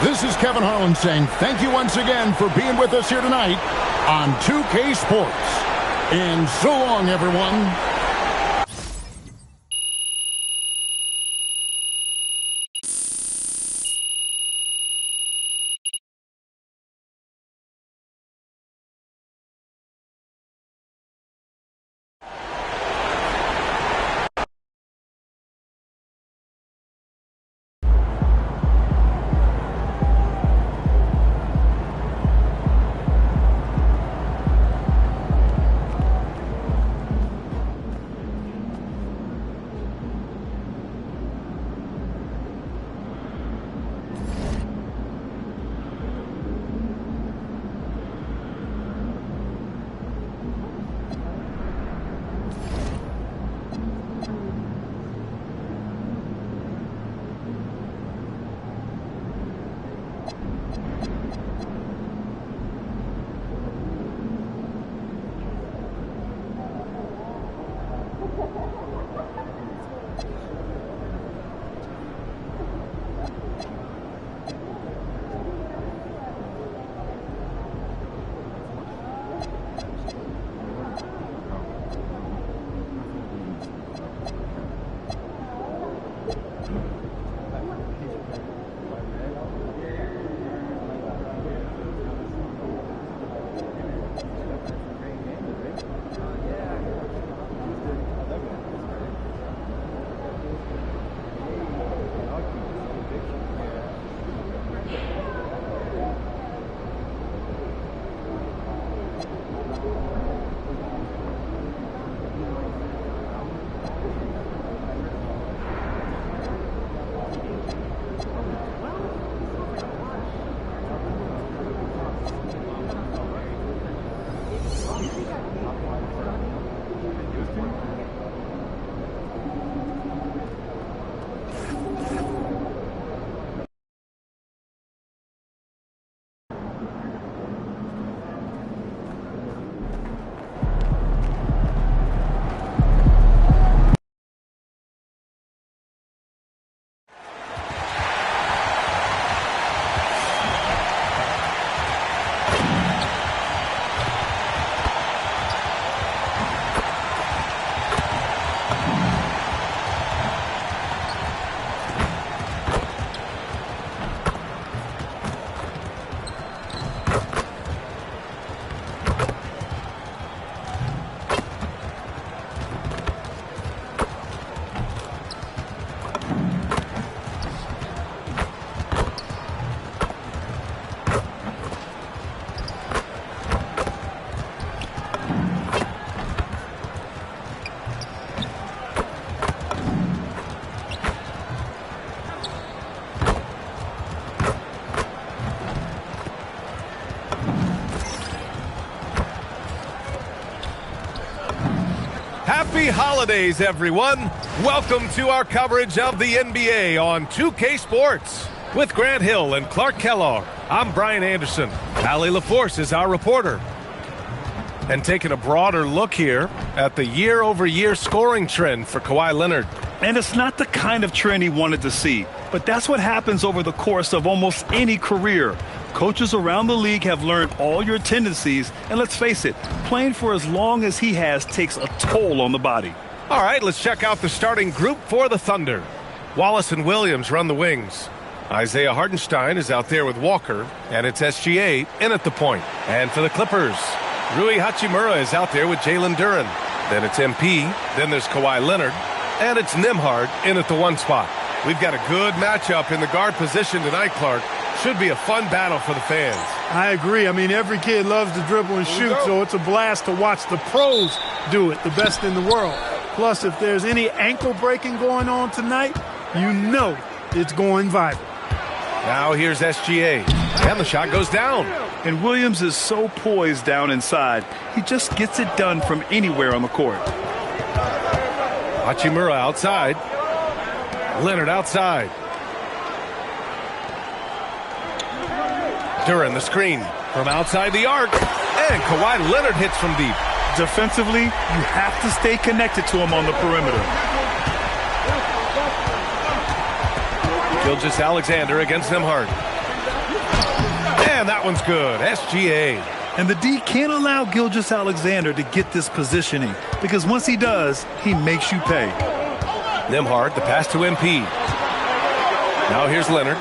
this is Kevin Harlan saying thank you once again for being with us here tonight on 2K Sports. And so long, everyone. Happy holidays, everyone. Welcome to our coverage of the NBA on 2K Sports. With Grant Hill and Clark Kellogg, I'm Brian Anderson. Allie LaForce is our reporter. And taking a broader look here at the year-over-year scoring trend for Kawhi Leonard. And it's not the kind of trend he wanted to see, but that's what happens over the course of almost any career. Coaches around the league have learned all your tendencies, and let's face it, playing for as long as he has takes a toll on the body. All right, let's check out the starting group for the Thunder. Wallace and Williams run the wings. Isaiah Hartenstein is out there with Walker, and it's SGA in at the point. And for the Clippers, Rui Hachimura is out there with Jalen Duren. Then it's MP, then there's Kawhi Leonard, and it's Nembhard in at the 1 spot. We've got a good matchup in the guard position tonight, Clark. Should be a fun battle for the fans. I agree. I mean, every kid loves to dribble and shoot, so it's a blast to watch the pros do it, the best in the world. Plus, if there's any ankle breaking going on tonight, you know it's going viral. Now here's SGA, and the shot goes down. And Williams is so poised down inside. He just gets it done from anywhere on the court. Hachimura outside. Leonard outside. Duren the screen from outside the arc. And Kawhi Leonard hits from deep. Defensively, you have to stay connected to him on the perimeter. Gilgeous-Alexander against Nembhard. And that one's good. SGA. And the D can't allow Gilgeous-Alexander to get this positioning, because once he does, he makes you pay. Nembhard, the pass to MP. Now here's Leonard.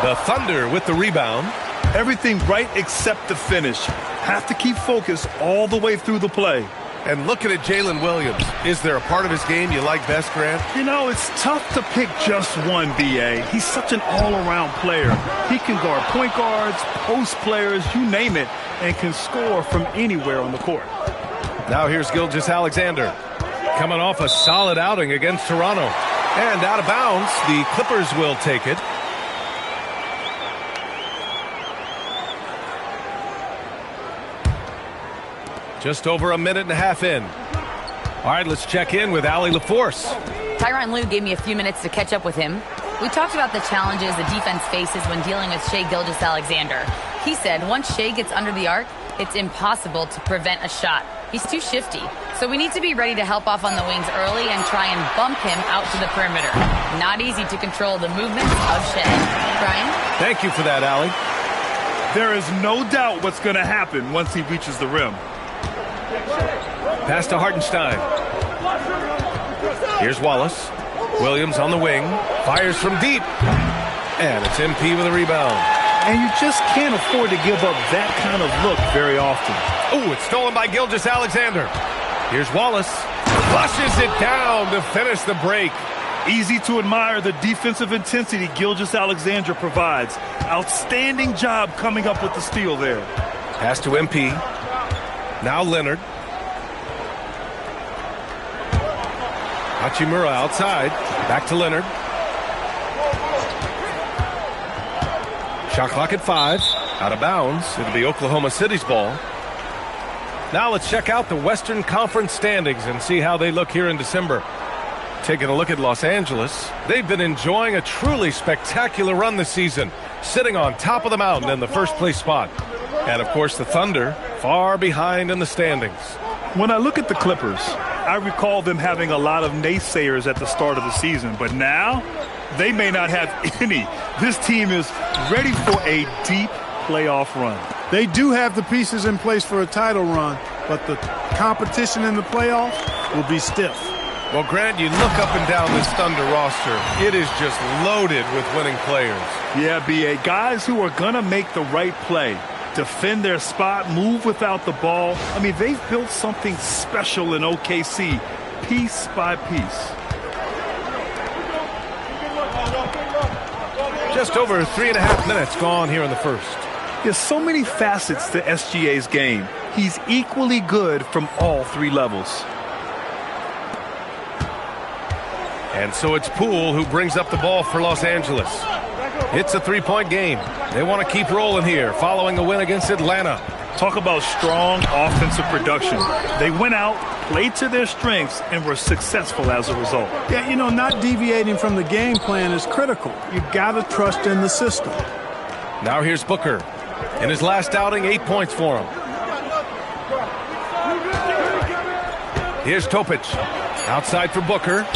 The Thunder with the rebound. Everything right except the finish. Have to keep focused all the way through the play. And looking at Jalen Williams, is there a part of his game you like best, Grant? You know, it's tough to pick just one, B.A. He's such an all-around player. He can guard point guards, post players, you name it, and can score from anywhere on the court. Now here's Gilgeous-Alexander, coming off a solid outing against Toronto. And out of bounds, the Clippers will take it. Just over a minute and a half in. All right, let's check in with Allie LaForce. Tyronn Lue gave me a few minutes to catch up with him. We talked about the challenges the defense faces when dealing with Shai Gilgeous-Alexander. He said once Shai gets under the arc, it's impossible to prevent a shot. He's too shifty. So we need to be ready to help off on the wings early and try and bump him out to the perimeter. Not easy to control the movements of Shai. Brian? Thank you for that, Allie. There is no doubt what's going to happen once he reaches the rim. Pass to Hartenstein. Here's Wallace. Williams on the wing. Fires from deep. And it's MP with a rebound. And you just can't afford to give up that kind of look very often. Oh, it's stolen by Gilgeous-Alexander. Here's Wallace. Flushes it down to finish the break. Easy to admire the defensive intensity Gilgeous-Alexander provides. Outstanding job coming up with the steal there. Pass to MP. Now Leonard. Hachimura outside. Back to Leonard. Shot clock at 5. Out of bounds. It'll be Oklahoma City's ball. Now let's check out the Western Conference standings and see how they look here in December. Taking a look at Los Angeles, they've been enjoying a truly spectacular run this season, sitting on top of the mountain in the first place spot. And of course the Thunder far behind in the standings. When I look at the Clippers, I recall them having a lot of naysayers at the start of the season, but now they may not have any. This team is ready for a deep playoff run. They do have the pieces in place for a title run, but the competition in the playoffs will be stiff. Well, Grant, you look up and down this Thunder roster. It is just loaded with winning players. Yeah, B.A. Guys who are going to make the right play, defend their spot, move without the ball. I mean, they've built something special in OKC, piece by piece. Just over 3.5 minutes gone here in the first. There's so many facets to SGA's game. He's equally good from all three levels. And so it's Poole who brings up the ball for Los Angeles. It's a three-point game. They want to keep rolling here following a win against Atlanta. Talk about strong offensive production. They went out, played to their strengths, and were successful as a result. Yeah, you know, not deviating from the game plan is critical. You got to trust in the system. Now here's Booker. In his last outing, 8 points for him. Here's Topic. Outside for Booker.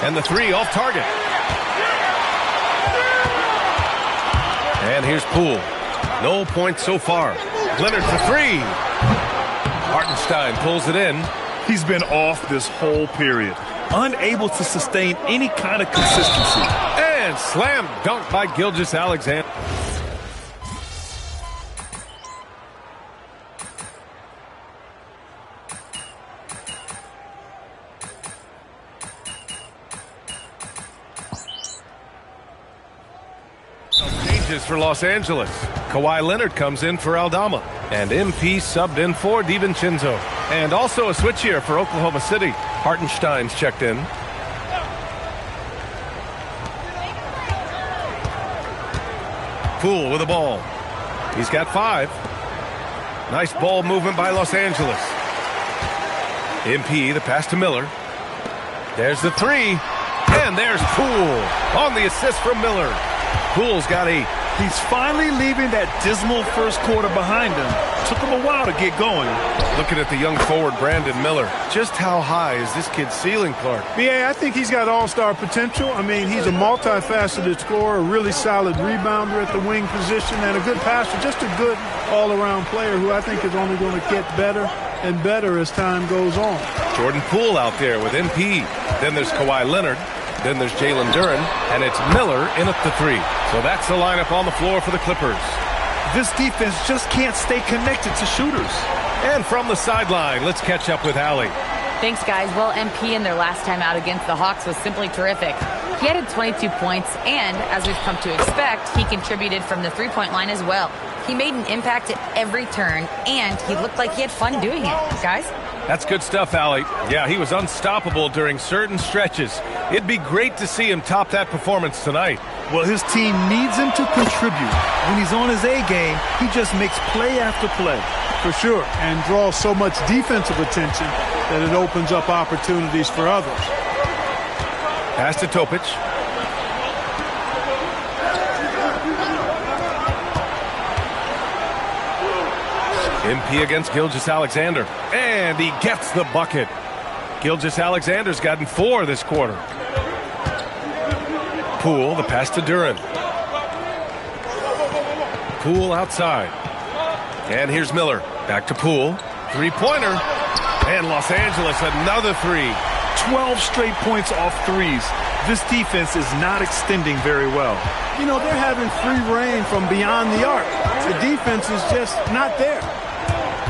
And the three off target. And here's Poole. No points so far. Leonard for three. Hartenstein pulls it in. He's been off this whole period. Unable to sustain any kind of consistency. And slam dunk by Gilgeous-Alexander. Changes for Los Angeles. Kawhi Leonard comes in for Aldama. And MP subbed in for DiVincenzo. And also a switch here for Oklahoma City. Hartenstein's checked in. Poole with the ball. He's got 5. Nice ball movement by Los Angeles. MP, the pass to Miller. There's the three. And there's Poole on the assist from Miller. Poole's got 8. He's finally leaving that dismal first quarter behind him. Took him a while to get going. Looking at the young forward, Brandon Miller. Just how high is this kid's ceiling, Clark? BA, I think he's got all-star potential. I mean, he's a multifaceted scorer, a really solid rebounder at the wing position, and a good passer. Just a good all-around player who I think is only going to get better and better as time goes on. Jordan Poole out there with MP. Then there's Kawhi Leonard. Then there's Jalen Duren, and it's Miller in at the 3. So that's the lineup on the floor for the Clippers. This defense just can't stay connected to shooters. And from the sideline, let's catch up with Allie. Thanks, guys. Well, MP in their last time out against the Hawks was simply terrific. He added 22 points, and as we've come to expect, he contributed from the three-point line as well. He made an impact at every turn, and he looked like he had fun doing it. Guys? That's good stuff, Allie. Yeah, he was unstoppable during certain stretches. It'd be great to see him top that performance tonight. Well, his team needs him to contribute. When he's on his A game, he just makes play after play. For sure, and draws so much defensive attention that it opens up opportunities for others. Pass to Topic. MP against Gilgeous-Alexander. And he gets the bucket. Gilgeous-Alexander's gotten 4 this quarter. Poole, the pass to Duren. Poole outside. And here's Miller. Back to Poole. Three-pointer. And Los Angeles, another 3. 12 straight points off threes. This defense is not extending very well. You know, they're having free reign from beyond the arc. The defense is just not there.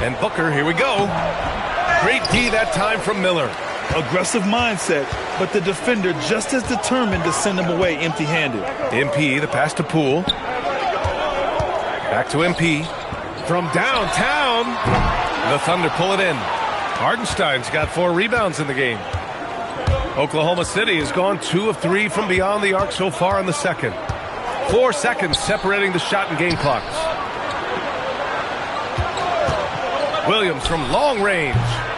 And Booker, here we go. Great D that time from Miller. Aggressive mindset, but the defender just as determined to send him away empty-handed. MP, the pass to Poole. Back to MP. From downtown, the Thunder pull it in. Hartenstein's got 4 rebounds in the game. Oklahoma City has gone 2 of 3 from beyond the arc so far in the second. 4 seconds separating the shot and game clocks. Williams from long range.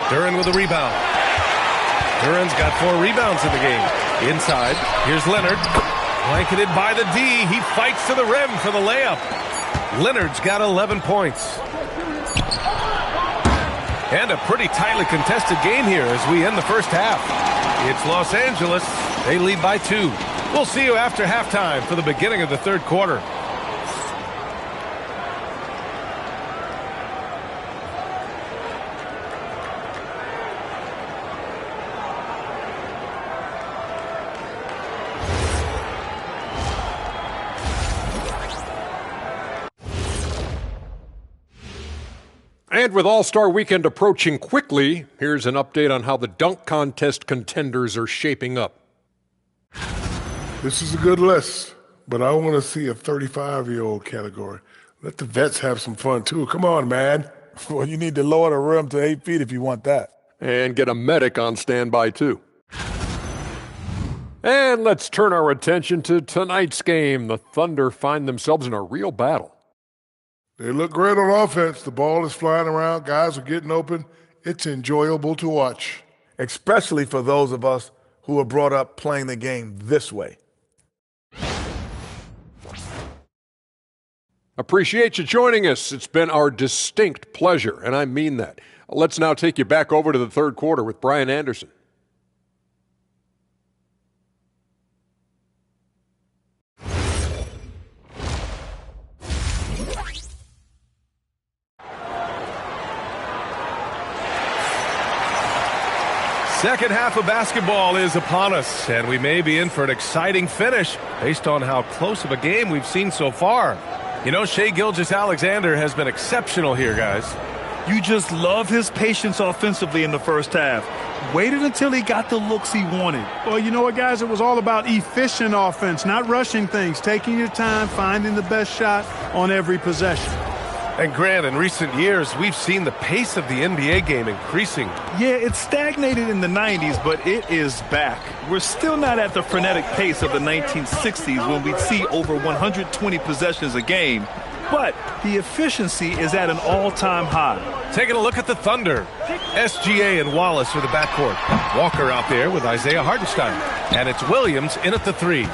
Duren with a rebound. Duren's got 4 rebounds in the game. Inside, here's Leonard. Blanketed by the D. He fights to the rim for the layup. Leonard's got 11 points. And a pretty tightly contested game here as we end the first half. It's Los Angeles. They lead by 2. We'll see you after halftime for the beginning of the third quarter. And with All-Star Weekend approaching quickly, here's an update on how the dunk contest contenders are shaping up. This is a good list, but I want to see a 35-year-old category. Let the vets have some fun, too. Come on, man. Well, you need to lower the rim to 8 feet if you want that. And get a medic on standby, too. And let's turn our attention to tonight's game. The Thunder find themselves in a real battle. They look great on offense. The ball is flying around. Guys are getting open. It's enjoyable to watch. Especially for those of us who are brought up playing the game this way. Appreciate you joining us. It's been our distinct pleasure, and I mean that. Let's now take you back over to the third quarter with Brian Anderson. Second half of basketball is upon us, and we may be in for an exciting finish based on how close of a game we've seen so far. You know, Shai Gilgeous-Alexander has been exceptional here, guys. You just love his patience offensively in the first half. Waited until he got the looks he wanted. Well, you know what, guys? It was all about efficient offense, not rushing things, taking your time, finding the best shot on every possession. And Grant, in recent years, we've seen the pace of the NBA game increasing. Yeah, it stagnated in the 90s, but it is back. We're still not at the frenetic pace of the 1960s when we'd see over 120 possessions a game. But the efficiency is at an all-time high. Taking a look at the Thunder. SGA and Wallace are the backcourt. Walker out there with Isaiah Hartenstein. And it's Williams in at the three. Get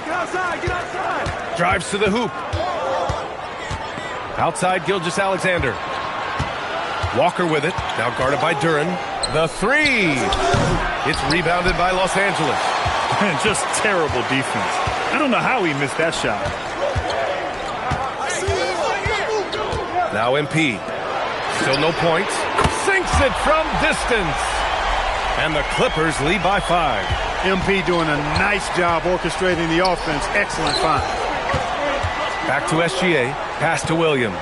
outside, get outside. Drives to the hoop. Outside Gilgeous-Alexander. Walker with it. Now guarded by Duren. The three. It's rebounded by Los Angeles. And just terrible defense. I don't know how he missed that shot. Now MP. Still no points. Sinks it from distance. And the Clippers lead by 5. MP doing a nice job orchestrating the offense. Excellent find. Back to SGA. Pass to Williams.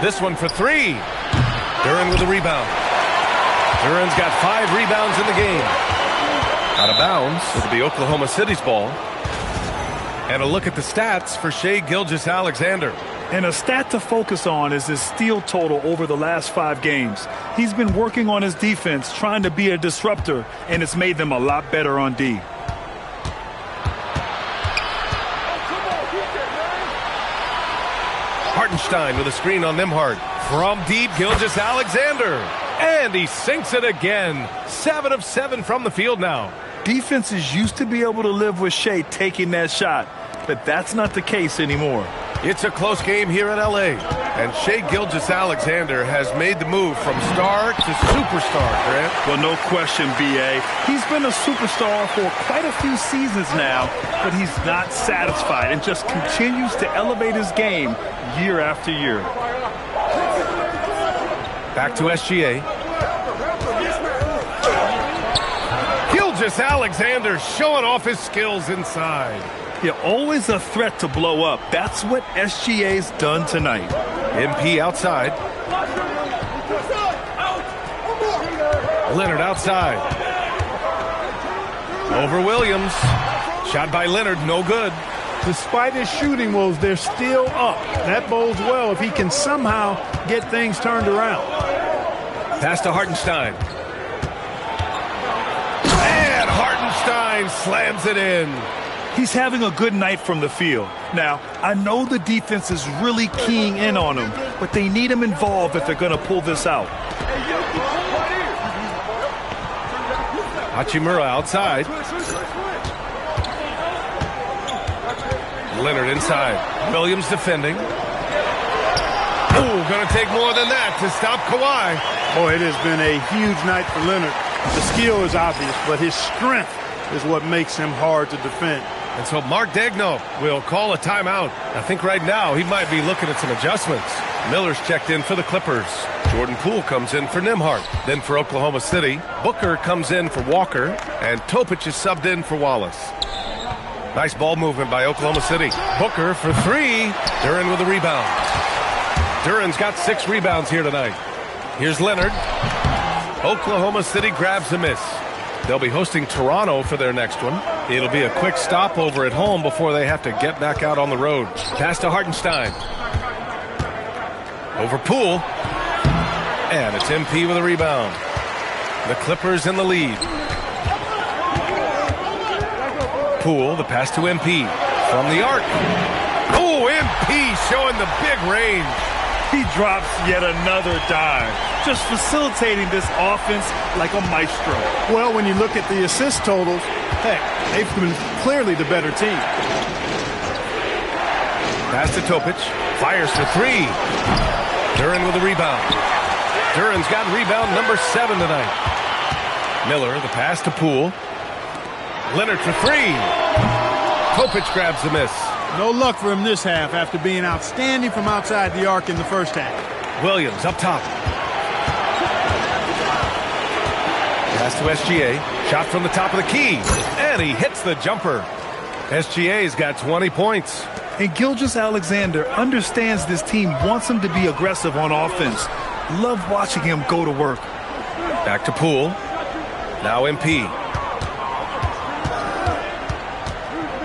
This one for three. Duren with the rebound. Duren's got 5 rebounds in the game. Out of bounds. It'll be Oklahoma City's ball. And a look at the stats for Shai Gilgeous-Alexander. And a stat to focus on is his steal total over the last 5 games. He's been working on his defense, trying to be a disruptor, and it's made them a lot better on D. Hartenstein with a screen on Nembhard. From deep, Gilgeous-Alexander. And he sinks it again. 7 of 7 from the field now. Defenses used to be able to live with Shai taking that shot, but that's not the case anymore. It's a close game here in L.A., and Shai Gilgeous-Alexander has made the move from star to superstar, Grant. Well, no question, B.A. He's been a superstar for quite a few seasons now, but he's not satisfied and just continues to elevate his game year after year. Back to SGA. Gilgeous-Alexander showing off his skills inside. Yeah, always a threat to blow up. That's what SGA's done tonight. MP outside. Leonard outside. Over Williams. Shot by Leonard, no good. Despite his shooting woes, they're still up. That bodes well if he can somehow get things turned around. Pass to Hartenstein. And Hartenstein slams it in. He's having a good night from the field. Now, I know the defense is really keying in on him, but they need him involved if they're going to pull this out. Hachimura outside. Leonard inside. Williams defending. Ooh, going to take more than that to stop Kawhi. Boy, it has been a huge night for Leonard. The skill is obvious, but his strength is what makes him hard to defend. And so Mark Daigneault will call a timeout. I think right now he might be looking at some adjustments. Miller's checked in for the Clippers. Jordan Poole comes in for Nembhard. Then for Oklahoma City, Booker comes in for Walker. And Topic is subbed in for Wallace. Nice ball movement by Oklahoma City. Booker for 3. Duren with a rebound. Duren's got 6 rebounds here tonight. Here's Leonard. Oklahoma City grabs a miss. They'll be hosting Toronto for their next one. It'll be a quick stopover at home before they have to get back out on the road. Pass to Hartenstein. Over Poole. And it's MP with a rebound. The Clippers in the lead. Poole, the pass to MP. From the arc. Oh, MP showing the big range. He drops yet another dime, just facilitating this offense like a maestro. Well, when you look at the assist totals, heck, they've been clearly the better team. Pass to Topic. Fires for 3. Duren with a rebound. Duren's got rebound number 7 tonight. Miller, the pass to Poole. Leonard for 3. Topic grabs the miss. No luck for him this half after being outstanding from outside the arc in the first half. Williams up top. Pass to SGA. Shot from the top of the key. And he hits the jumper. SGA's got 20 points. And Gilgeous-Alexander understands this team wants him to be aggressive on offense. Love watching him go to work. Back to Poole. Now MP.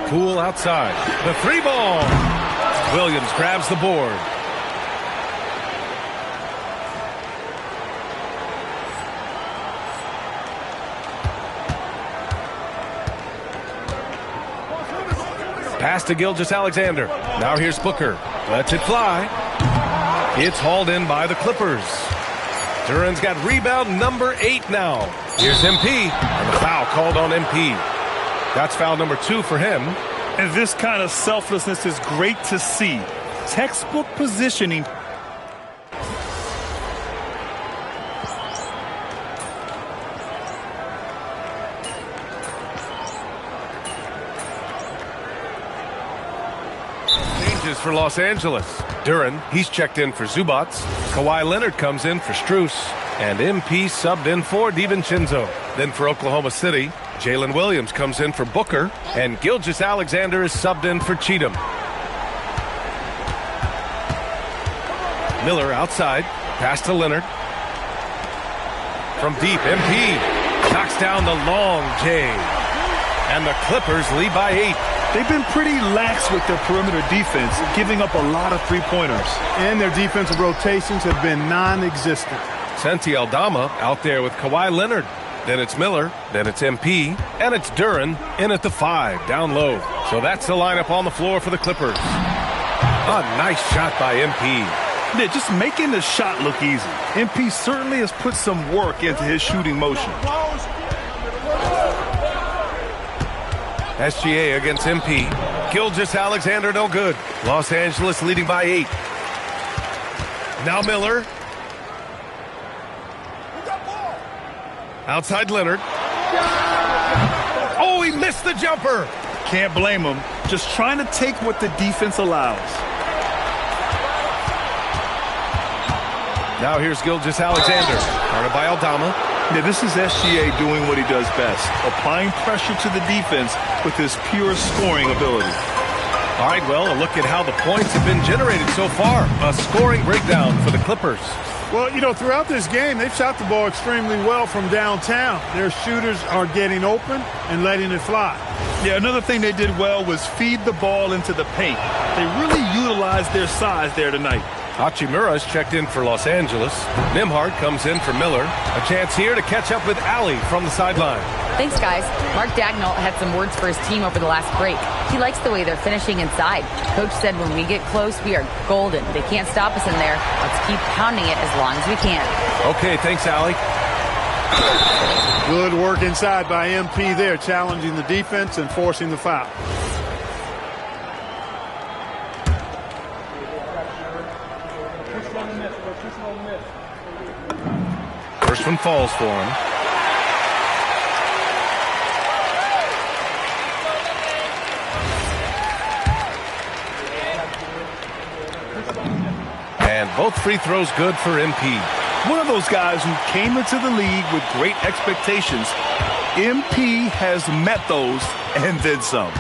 Poole outside. The 3 ball. Williams grabs the board. Pass to Gilgeous-Alexander. Now here's Booker. Lets it fly. It's hauled in by the Clippers. Duren's got rebound number 8 now. Here's MP. And the foul called on MP. That's foul number 2 for him. And this kind of selflessness is great to see. Textbook positioning. Changes for Los Angeles. Duren, he's checked in for Zubac. Kawhi Leonard comes in for Strus. And MP subbed in for DiVincenzo. Then for Oklahoma City, Jalen Williams comes in for Booker. And Gilgeous-Alexander is subbed in for Cheatham. Miller outside. Pass to Leonard. From deep, MP knocks down the long J. And the Clippers lead by 8. They've been pretty lax with their perimeter defense, giving up a lot of three-pointers. And their defensive rotations have been non-existent. Santi Aldama out there with Kawhi Leonard. Then it's Miller, then it's MP, and it's Duren in at the 5, down low. So that's the lineup on the floor for the Clippers. A nice shot by MP. Yeah, just making the shot look easy. MP certainly has put some work into his shooting motion. SGA against MP. Gilgeous-Alexander no good. Los Angeles leading by 8. Now Miller. Outside Leonard. Oh, he missed the jumper. Can't blame him. Just trying to take what the defense allows. Now here's Gilgeous-Alexander. Guarded by Aldama. Yeah, this is SGA doing what he does best, applying pressure to the defense with his pure scoring ability. All right, well, a look at how the points have been generated so far. A scoring breakdown for the Clippers. Well, you know, throughout this game, they've shot the ball extremely well from downtown. Their shooters are getting open and letting it fly. Yeah, another thing they did well was feed the ball into the paint. They really utilized their size there tonight. Hachimura's checked in for Los Angeles. Nembhard comes in for Miller. A chance here to catch up with Allie from the sideline. Thanks, guys. Mark Dagnall had some words for his team over the last break. He likes the way they're finishing inside. Coach said when we get close, we are golden. They can't stop us in there. Let's keep pounding it as long as we can. Okay, thanks, Allie. Good work inside by MP there, challenging the defense and forcing the foul. First one falls for him. And both free throws good for MP. One of those guys who came into the league with great expectations. MP has met those and then some.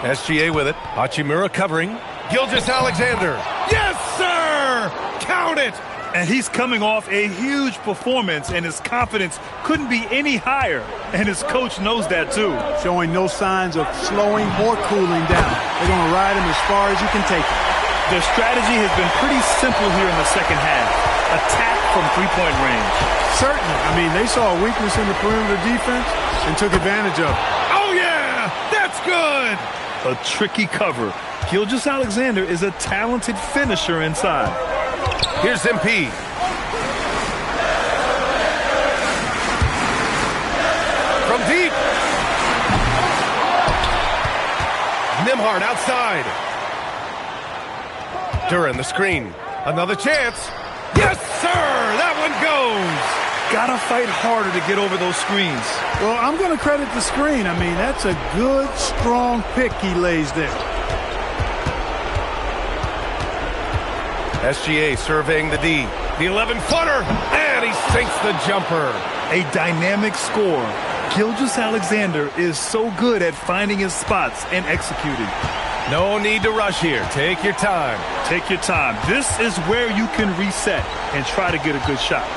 SGA with it. Hachimura covering. Gilgeous-Alexander. Yes, sir! Count it! And he's coming off a huge performance, and his confidence couldn't be any higher. And his coach knows that, too. Showing no signs of slowing or cooling down. They're going to ride him as far as you can take him. Their strategy has been pretty simple here in the second half. Attack from three-point range. Certainly. I mean, they saw a weakness in the perimeter defense and took advantage of it. Oh, yeah! That's good! A tricky cover. Gilgeous-Alexander is a talented finisher inside. Here's MP. From deep. Nembhard outside. Duren the screen. Another chance. Yes, sir! That one goes! Gotta fight harder to get over those screens. Well, I'm going to credit the screen. I mean, that's a good, strong pick he lays there. SGA surveying the D. The 11-footer, and he sinks the jumper. A dynamic score. Gilgeous-Alexander is so good at finding his spots and executing. No need to rush here. Take your time. Take your time. This is where you can reset and try to get a good shot.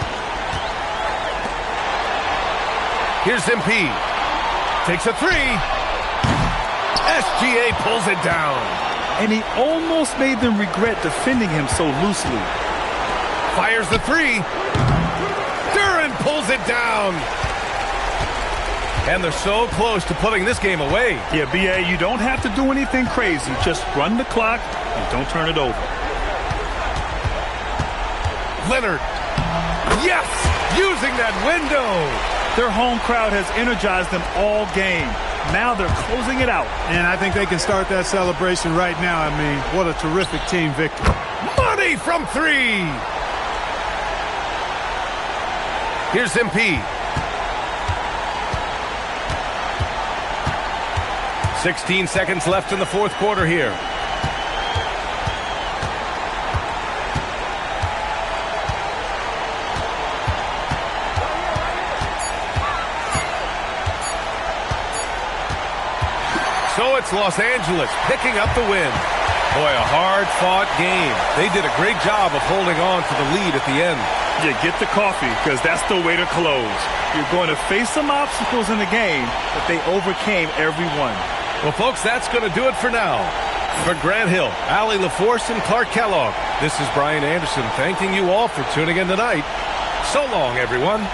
Here's MP. Takes a three. SGA pulls it down. And he almost made them regret defending him so loosely. Fires the three. Duren pulls it down. And they're so close to putting this game away. Yeah, B.A., you don't have to do anything crazy. Just run the clock and don't turn it over. Leonard. Yes! Using that window. Their home crowd has energized them all game. Now they're closing it out. And I think they can start that celebration right now. I mean, what a terrific team victory. Money from three. Here's MP. 16 seconds left in the fourth quarter here. So it's Los Angeles picking up the win. Boy, a hard-fought game. They did a great job of holding on to the lead at the end. Yeah, get the coffee, because that's the way to close. You're going to face some obstacles in the game, but they overcame every one. Well, folks, that's going to do it for now. For Grant Hill, Allie LaForce, and Clark Kellogg, this is Brian Anderson thanking you all for tuning in tonight. So long, everyone.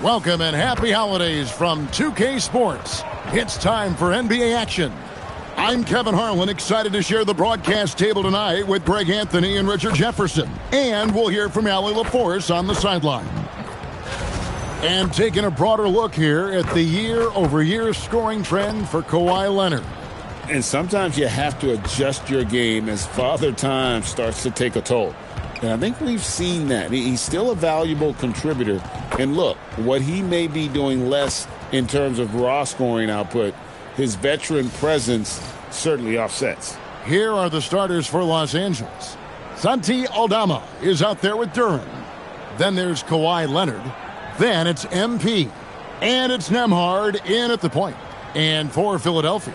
Welcome and happy holidays from 2K Sports. It's time for NBA action. I'm Kevin Harlan, excited to share the broadcast table tonight with Greg Anthony and Richard Jefferson. And we'll hear from Allie LaForce on the sideline. And taking a broader look here at the year-over-year scoring trend for Kawhi Leonard. And sometimes you have to adjust your game as Father Time starts to take a toll. And I think we've seen that. He's still a valuable contributor. And look, what he may be doing less in terms of raw scoring output, his veteran presence certainly offsets. Here are the starters for Los Angeles. Santi Aldama is out there with Duren. Then there's Kawhi Leonard. Then it's MP. And it's Nembhard in at the point. And for Philadelphia,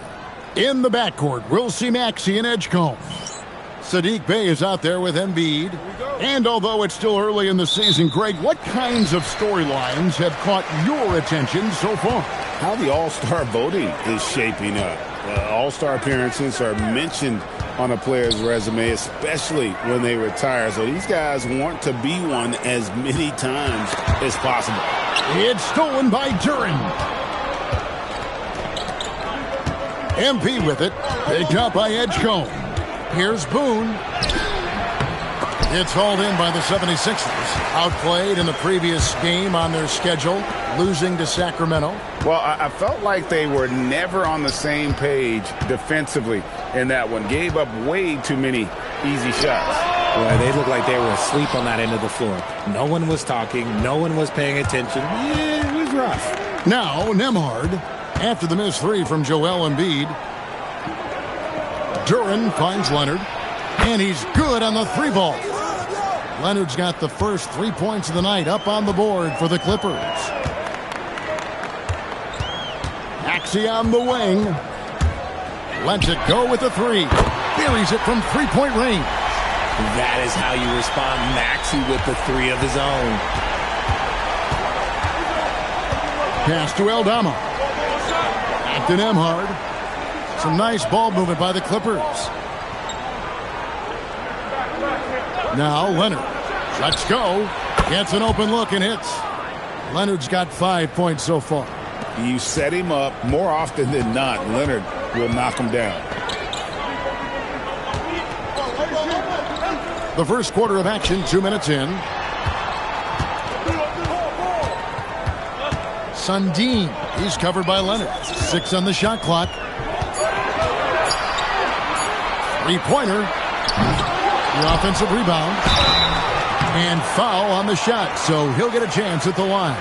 in the backcourt, we'll see Maxey and Edgecombe. Saddiq Bey is out there with Embiid. And although it's still early in the season, Greg, what kinds of storylines have caught your attention so far? How the All-Star voting is shaping up. All-Star appearances are mentioned on a player's resume, especially when they retire. So these guys want to be one as many times as possible. It's stolen by Duren. MP with it. Picked up by Edgecombe. Here's Boone. It's hauled in by the 76ers. Outplayed in the previous game on their schedule, losing to Sacramento. Well, I felt like they were never on the same page defensively in that one. Gave up way too many easy shots. Well, they looked like they were asleep on that end of the floor. No one was talking. No one was paying attention. Yeah, it was rough. Now, Nembhard, after the missed three from Joel Embiid. Duren finds Leonard, and he's good on the three ball. Leonard's got the first 3 points of the night up on the board for the Clippers. Maxey on the wing. Lets it go with the three. Buries it from three-point range. That is how you respond. Maxey with the three of his own. Pass to Aldama. Back to Nembhard. Some nice ball movement by the Clippers. Now Leonard. Let's go. Gets an open look and hits. Leonard's got 5 points so far. You set him up more often than not. Leonard will knock him down. The first quarter of action, 2 minutes in. Sundin. He's covered by Leonard. 6 on the shot clock. Three-pointer. The offensive rebound. And foul on the shot, so he'll get a chance at the line.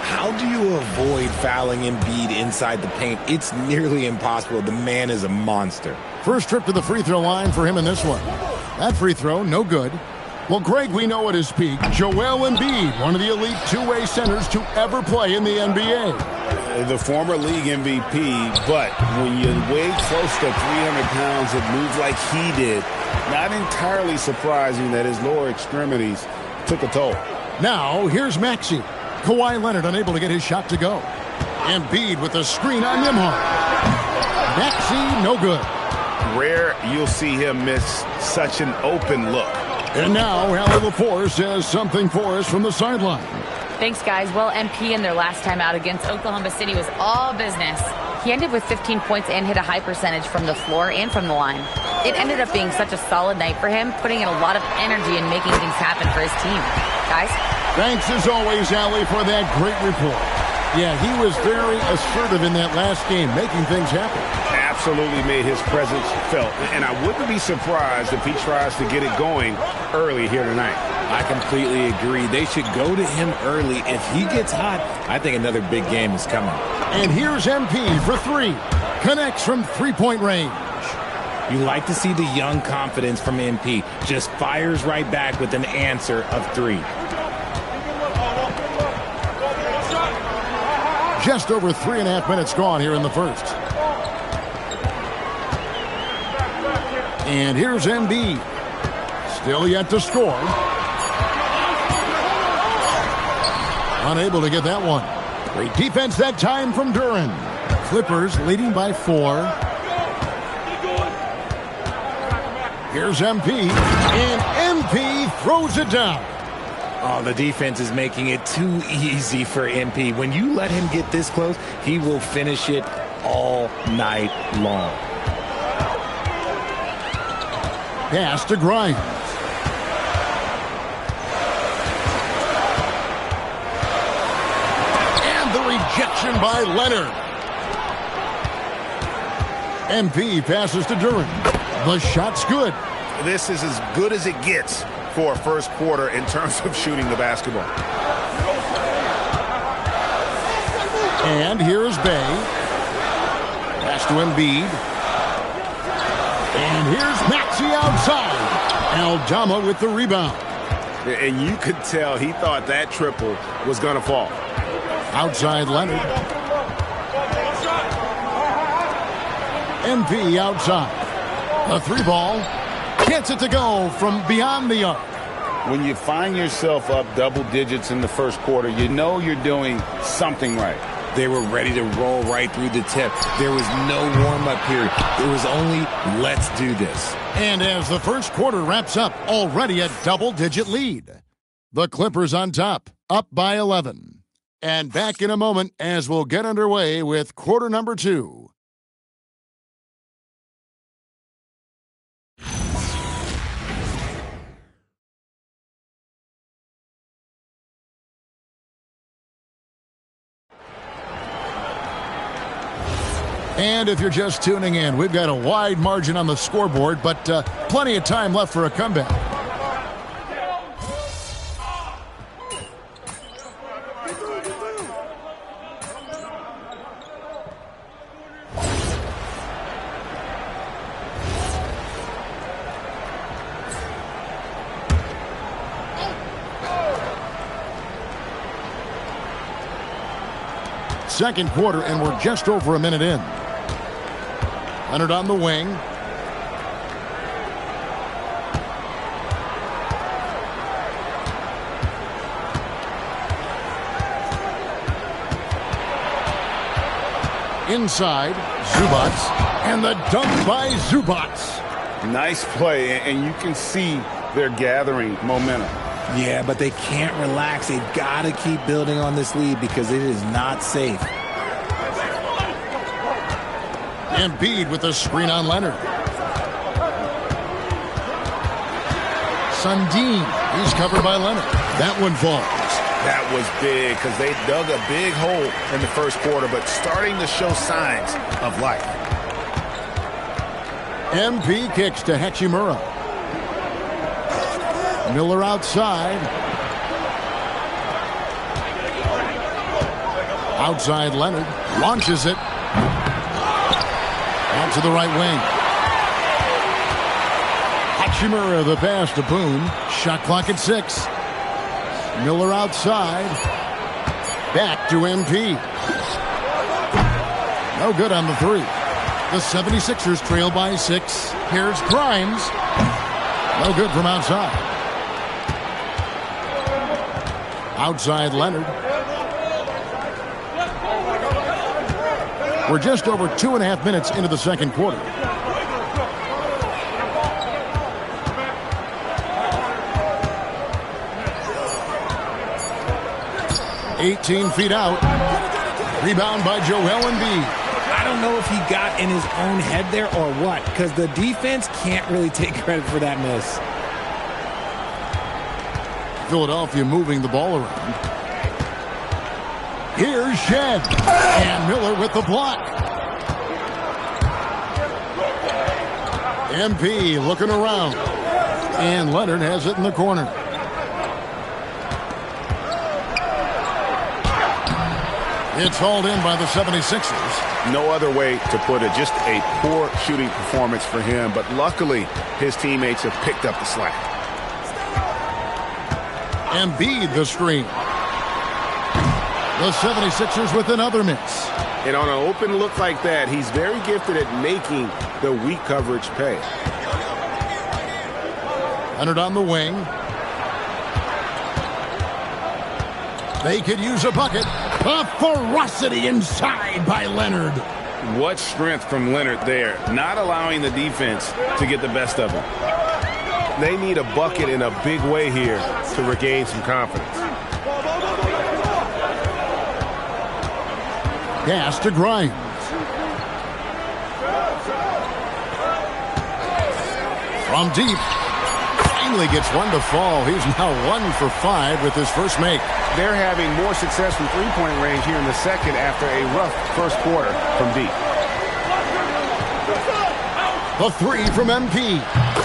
How do you avoid fouling Embiid inside the paint? It's nearly impossible. The man is a monster. First trip to the free throw line for him in this one. That free throw, no good. Well, Greg, we know at his peak, Joel Embiid, one of the elite two-way centers to ever play in the NBA. The former league MVP, but when you weigh close to 300 pounds and move like he did, not entirely surprising that his lower extremities took a toll. Now, here's Maxey. Kawhi Leonard unable to get his shot to go. Embiid with a screen on Nembhard. Maxey, no good. Rare you'll see him miss such an open look. And now, Allie LaForce has something for us from the sideline. Thanks, guys. Well, MP in their last time out against Oklahoma City was all business. He ended with 15 points and hit a high percentage from the floor and from the line. It ended up being such a solid night for him, putting in a lot of energy and making things happen for his team. Guys? Thanks as always, Allie, for that great report. Yeah, he was very assertive in that last game, making things happen. Absolutely made his presence felt. And I wouldn't be surprised if he tries to get it going early here tonight. I completely agree. They should go to him early. If he gets hot, I think another big game is coming. And here's MP for three. Connects from three-point range. You like to see the young confidence from MP. Just fires right back with an answer of three. Just over 3.5 minutes gone here in the first. And here's Embiid. Still yet to score. Unable to get that one. Great defense that time from Duren. Clippers leading by 4. Here's MP. And MP throws it down. Oh, the defense is making it too easy for MP. When you let him get this close, he will finish it all night long. Pass to Grimes. And the rejection by Leonard. MP passes to Duren. The shot's good. This is as good as it gets for a first quarter in terms of shooting the basketball. And here's Bay. Pass to Embiid. And here's Maxey outside. Aldama with the rebound. And you could tell he thought that triple was going to fall. Outside Leonard. MP outside. A 3-ball. Gets it to go from beyond the arc. When you find yourself up double digits in the first quarter, you know you're doing something right. They were ready to roll right through the tip. There was no warm-up period. It was only, let's do this. And as the first quarter wraps up, already a double-digit lead. The Clippers on top, up by 11. And back in a moment as we'll get underway with quarter number 2. And if you're just tuning in, we've got a wide margin on the scoreboard, but plenty of time left for a comeback. Second quarter, and we're just over a minute in. Leonard on the wing. Inside, Zubats, and the dunk by Zubats. Nice play, and you can see they're gathering momentum. Yeah, but they can't relax. They've got to keep building on this lead because it is not safe. Embiid with a screen on Leonard. Sundin, he's covered by Leonard. That one falls. That was big because they dug a big hole in the first quarter, but starting to show signs of life. MP kicks to Hachimura. Miller outside. Outside Leonard. Launches it. Out to the right wing. Hachimura the pass to Boone. Shot clock at 6. Miller outside. Back to MP. No good on the 3. The 76ers trail by 6. Here's Grimes. No good from outside. Outside Leonard. We're just over 2.5 minutes into the second quarter. $18 feet out. Rebound by Joel Embiid. I don't know if he got in his own head there or what, because the defense can't really take credit for that miss. Philadelphia moving the ball around. Here's Shed. And Miller with the block. MP looking around. And Leonard has it in the corner. It's hauled in by the 76ers. No other way to put it. Just a poor shooting performance for him. But luckily, his teammates have picked up the slack. Embiid the screen. The 76ers with another miss. And on an open look like that, he's very gifted at making the weak coverage pay. Leonard on the wing. They could use a bucket. A ferocity inside by Leonard. What strength from Leonard there, not allowing the defense to get the best of him. They need a bucket in a big way here to regain some confidence. Pass to Grimes. From deep. Finally gets one to fall. He's now 1 for 5 with his first make. They're having more success from three-point range here in the second after a rough first quarter from deep. The three from MP.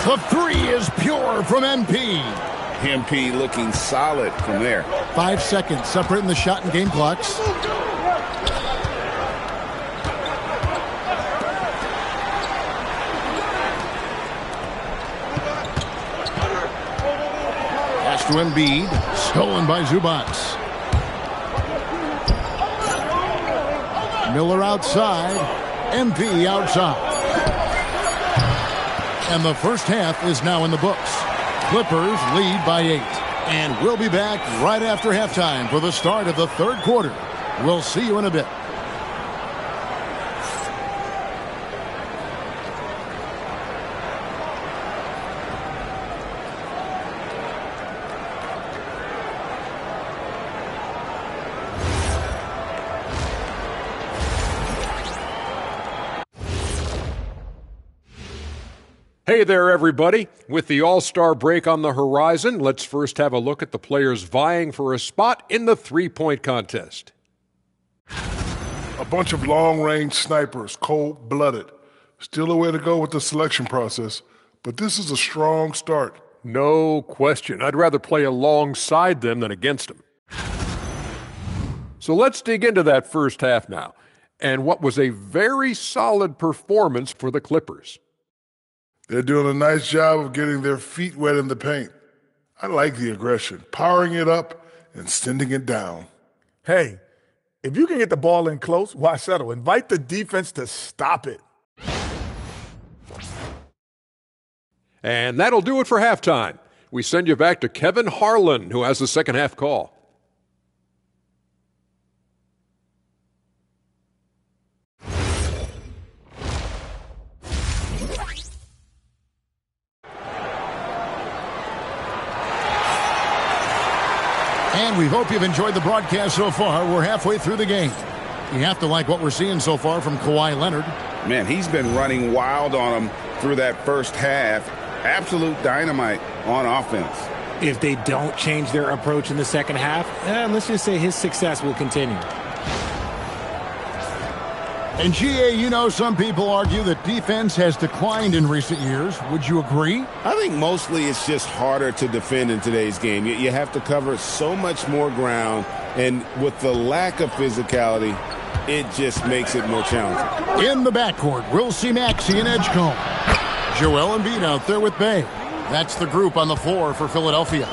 The three is pure from MP. MP looking solid from there. 5 seconds separating the shot and game clocks. Pass to Embiid. Stolen by Zubac. Miller outside. MP outside. And the first half is now in the books. Clippers lead by 8. And we'll be back right after halftime for the start of the third quarter. We'll see you in a bit. Hey there, everybody. With the All-Star break on the horizon, let's first have a look at the players vying for a spot in the three-point contest. A bunch of long-range snipers, cold-blooded. Still a way to go with the selection process, but this is a strong start. No question. I'd rather play alongside them than against them. So let's dig into that first half now, and what was a very solid performance for the Clippers. They're doing a nice job of getting their feet wet in the paint. I like the aggression, powering it up and sending it down. Hey, if you can get the ball in close, why settle? Invite the defense to stop it. And that'll do it for halftime. We send you back to Kevin Harlan, who has the second half call. And we hope you've enjoyed the broadcast so far. We're halfway through the game. You have to like what we're seeing so far from Kawhi Leonard. Man, he's been running wild on them through that first half. Absolute dynamite on offense. If they don't change their approach in the second half, let's just say his success will continue. And GA, you know, some people argue that defense has declined in recent years. Would you agree? I think mostly it's just harder to defend in today's game. You have to cover so much more ground, and with the lack of physicality, it just makes it more challenging. In the backcourt, we'll see Maxey and Edgecombe. Joel Embiid out there with Bay. That's the group on the floor for Philadelphia.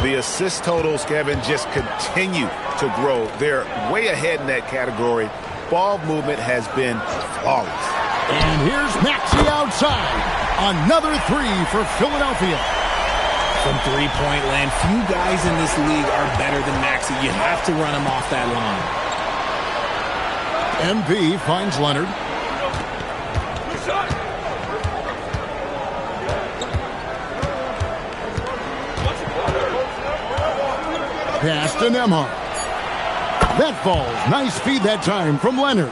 The assist totals, Kevin, just continue to grow. They're way ahead in that category. Ball movement has been flawless. And here's Maxey outside. Another three for Philadelphia. From three-point land, few guys in this league are better than Maxey. You have to run him off that line. MP finds Leonard. Pass to Nembhard. That falls. Nice feed that time from Leonard.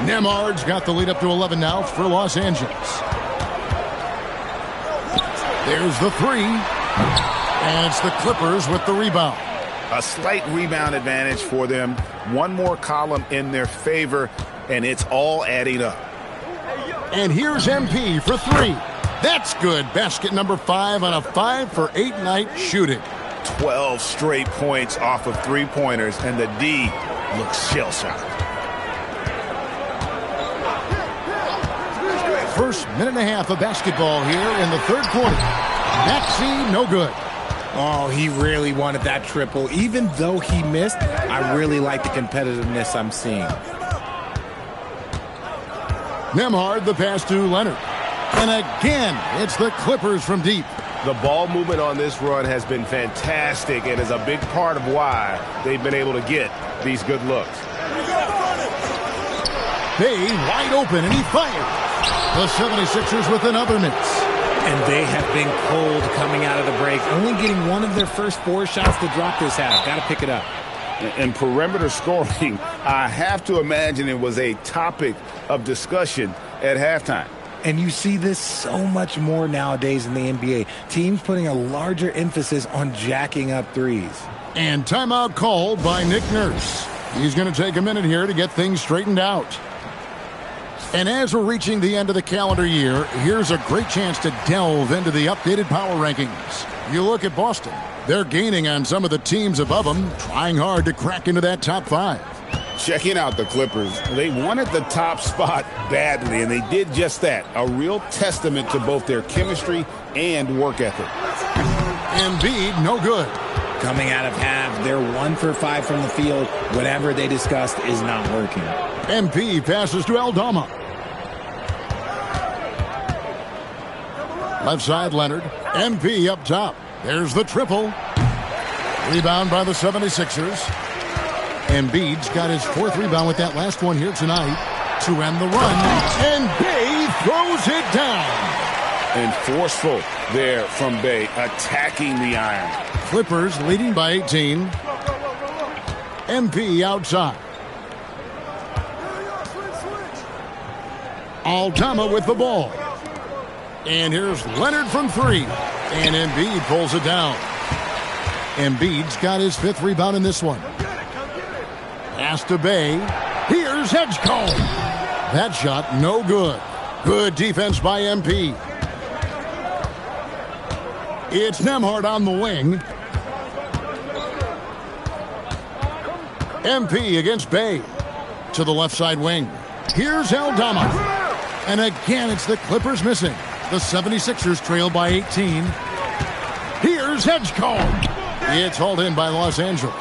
Nembhard's got the lead up to 11 now for Los Angeles. There's the three. And it's the Clippers with the rebound. A slight rebound advantage for them. One more column in their favor, and it's all adding up. And here's MP for three. That's good. Basket number 5 on a 5 for 8 night shooting. 12 straight points off of three-pointers, and the D looks shell-shocked. First minute and a half of basketball here in the third quarter. Maxey, no good. Oh, he really wanted that triple. Even though he missed, I really like the competitiveness I'm seeing. Nembhard, the pass to Leonard. And again, it's the Clippers from deep. The ball movement on this run has been fantastic and is a big part of why they've been able to get these good looks. Bay wide open, and he fires. The 76ers with another miss. And they have been cold coming out of the break, only getting one of their first 4 shots to drop this half. Got to pick it up. And perimeter scoring, I have to imagine it was a topic of discussion at halftime. And you see this so much more nowadays in the NBA. Teams putting a larger emphasis on jacking up threes. And timeout called by Nick Nurse. He's going to take a minute here to get things straightened out. And as we're reaching the end of the calendar year, here's a great chance to delve into the updated power rankings. You look at Boston. They're gaining on some of the teams above them, trying hard to crack into that top 5. Checking out the Clippers. They wanted the top spot badly, and they did just that. A real testament to both their chemistry and work ethic. Embiid, no good. Coming out of half, they're 1 for 5 from the field. Whatever they discussed is not working. MP passes to Aldama. Left side, Leonard. MP up top. There's the triple. Rebound by the 76ers. Embiid's got his 4th rebound with that last one here tonight to end the run. And Bey throws it down. And forceful there from Bey, attacking the iron. Clippers leading by 18. MP outside. Aldama with the ball. And here's Leonard from 3. And Embiid pulls it down. Embiid's got his 5th rebound in this one. Pass to Bey. Here's Edgecombe. That shot no good. Good defense by MP. It's Nembhard on the wing. MP against Bey. To the left side wing. Here's Aldama. And again, it's the Clippers missing. The 76ers trail by 18. Here's Edgecombe. It's hauled in by Los Angeles.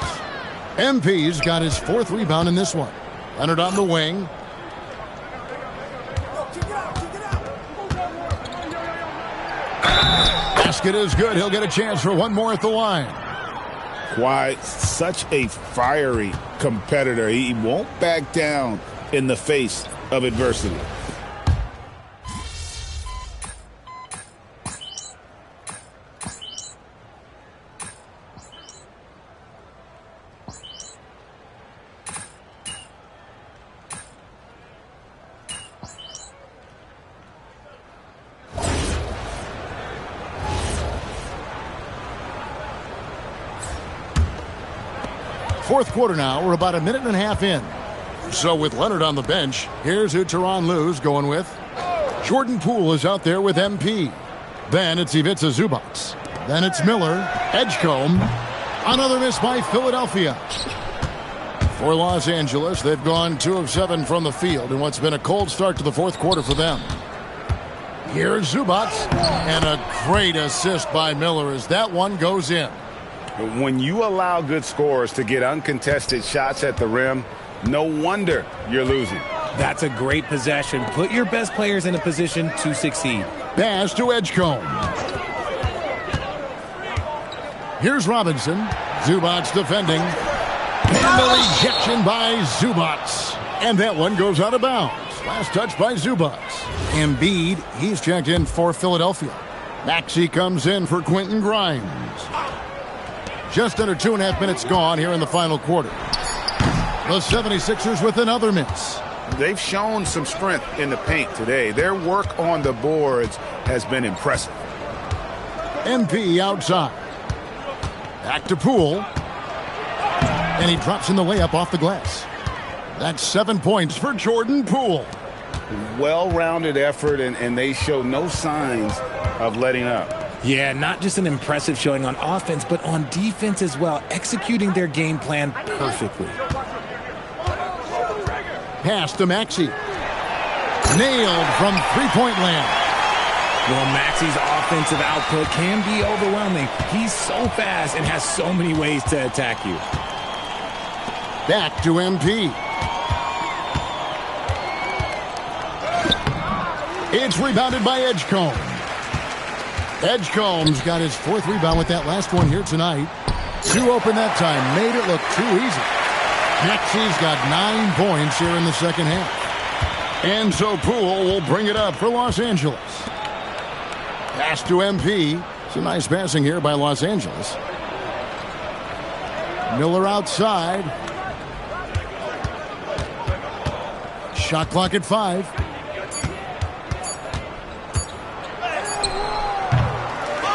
MP's got his 4th rebound in this one. Leonard on the wing. Basket is good. He'll get a chance for one more at the line. Kawhi, such a fiery competitor. He won't back down in the face of adversity. Fourth quarter now. We're about a minute and a half in. So with Leonard on the bench, here's who Tyronn Lue's going with. Jordan Poole is out there with MP. Then it's Ivica Zubac. Then it's Miller. Edgecombe. Another miss by Philadelphia. For Los Angeles, they've gone 2 of 7 from the field in what's been a cold start to the fourth quarter for them. Here's Zubac. And a great assist by Miller as that one goes in. When you allow good scorers to get uncontested shots at the rim, no wonder you're losing. That's a great possession. Put your best players in a position to succeed. Pass to Edgecombe. Here's Robinson. Zubac defending. And the rejection by Zubac. And that one goes out of bounds. Last touch by Zubac. Embiid, he's checked in for Philadelphia. Maxey comes in for Quentin Grimes. Just under 2.5 minutes gone here in the final quarter. The 76ers with another miss. They've shown some strength in the paint today. Their work on the boards has been impressive. MP outside. Back to Poole. And he drops in the layup off the glass. That's 7 points for Jordan Poole. Well-rounded effort, and they show no signs of letting up. Yeah, not just an impressive showing on offense, but on defense as well, executing their game plan perfectly. Pass to Maxey. Nailed from three-point land. Well, Maxey's offensive output can be overwhelming. He's so fast and has so many ways to attack you. Back to MP. It's rebounded by Edgecombe. Edgecombe's got his 4th rebound with that last one here tonight. 2 open that time. Made it look too easy. Maxey's got 9 points here in the second half. And so Poole will bring it up for Los Angeles. Pass to MP. It's a nice passing here by Los Angeles. Miller outside. Shot clock at 5.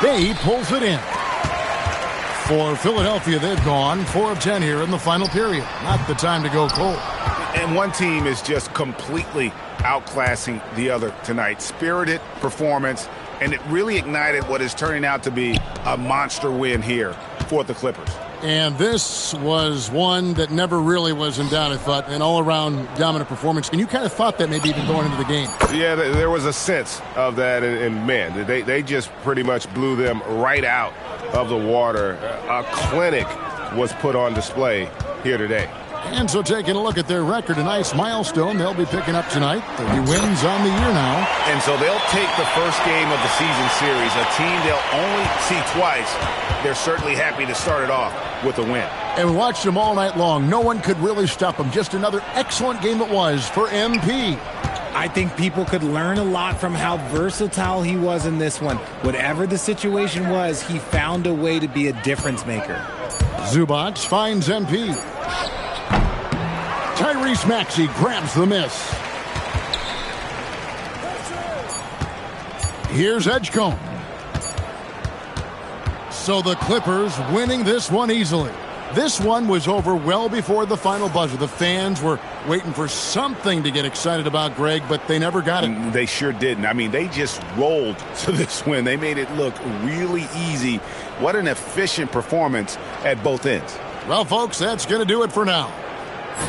Bay pulls it in. For Philadelphia, they've gone 4 of 10 here in the final period. Not the time to go cold. And one team is just completely outclassing the other tonight. Spirited performance, and it really ignited what is turning out to be a monster win here for the Clippers. And this was one that never really was in doubt, I thought, an all-around dominant performance. And you kind of thought that maybe even going into the game. Yeah, there was a sense of that, and man, they just pretty much blew them right out of the water. A clinic was put on display here today. And so taking a look at their record, a nice milestone they'll be picking up tonight. 30 wins on the year now. And so they'll take the first game of the season series, a team they'll only see twice. They're certainly happy to start it off with a win. And we watched them all night long. No one could really stop them. Just another excellent game it was for MP. I think people could learn a lot from how versatile he was in this one. Whatever the situation was, he found a way to be a difference maker. Zubac finds MP. Tyrese Maxey grabs the miss. Here's Edgecombe. So the Clippers winning this one easily. This one was over well before the final buzzer. The fans were waiting for something to get excited about, Greg, but they never got it. They sure didn't. I mean, they just rolled to this win. They made it look really easy. What an efficient performance at both ends. Well, folks, that's going to do it for now.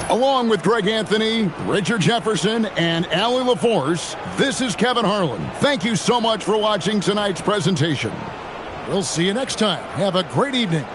Along with Greg Anthony, Richard Jefferson, and Allie LaForce, this is Kevin Harlan. Thank you so much for watching tonight's presentation. We'll see you next time. Have a great evening.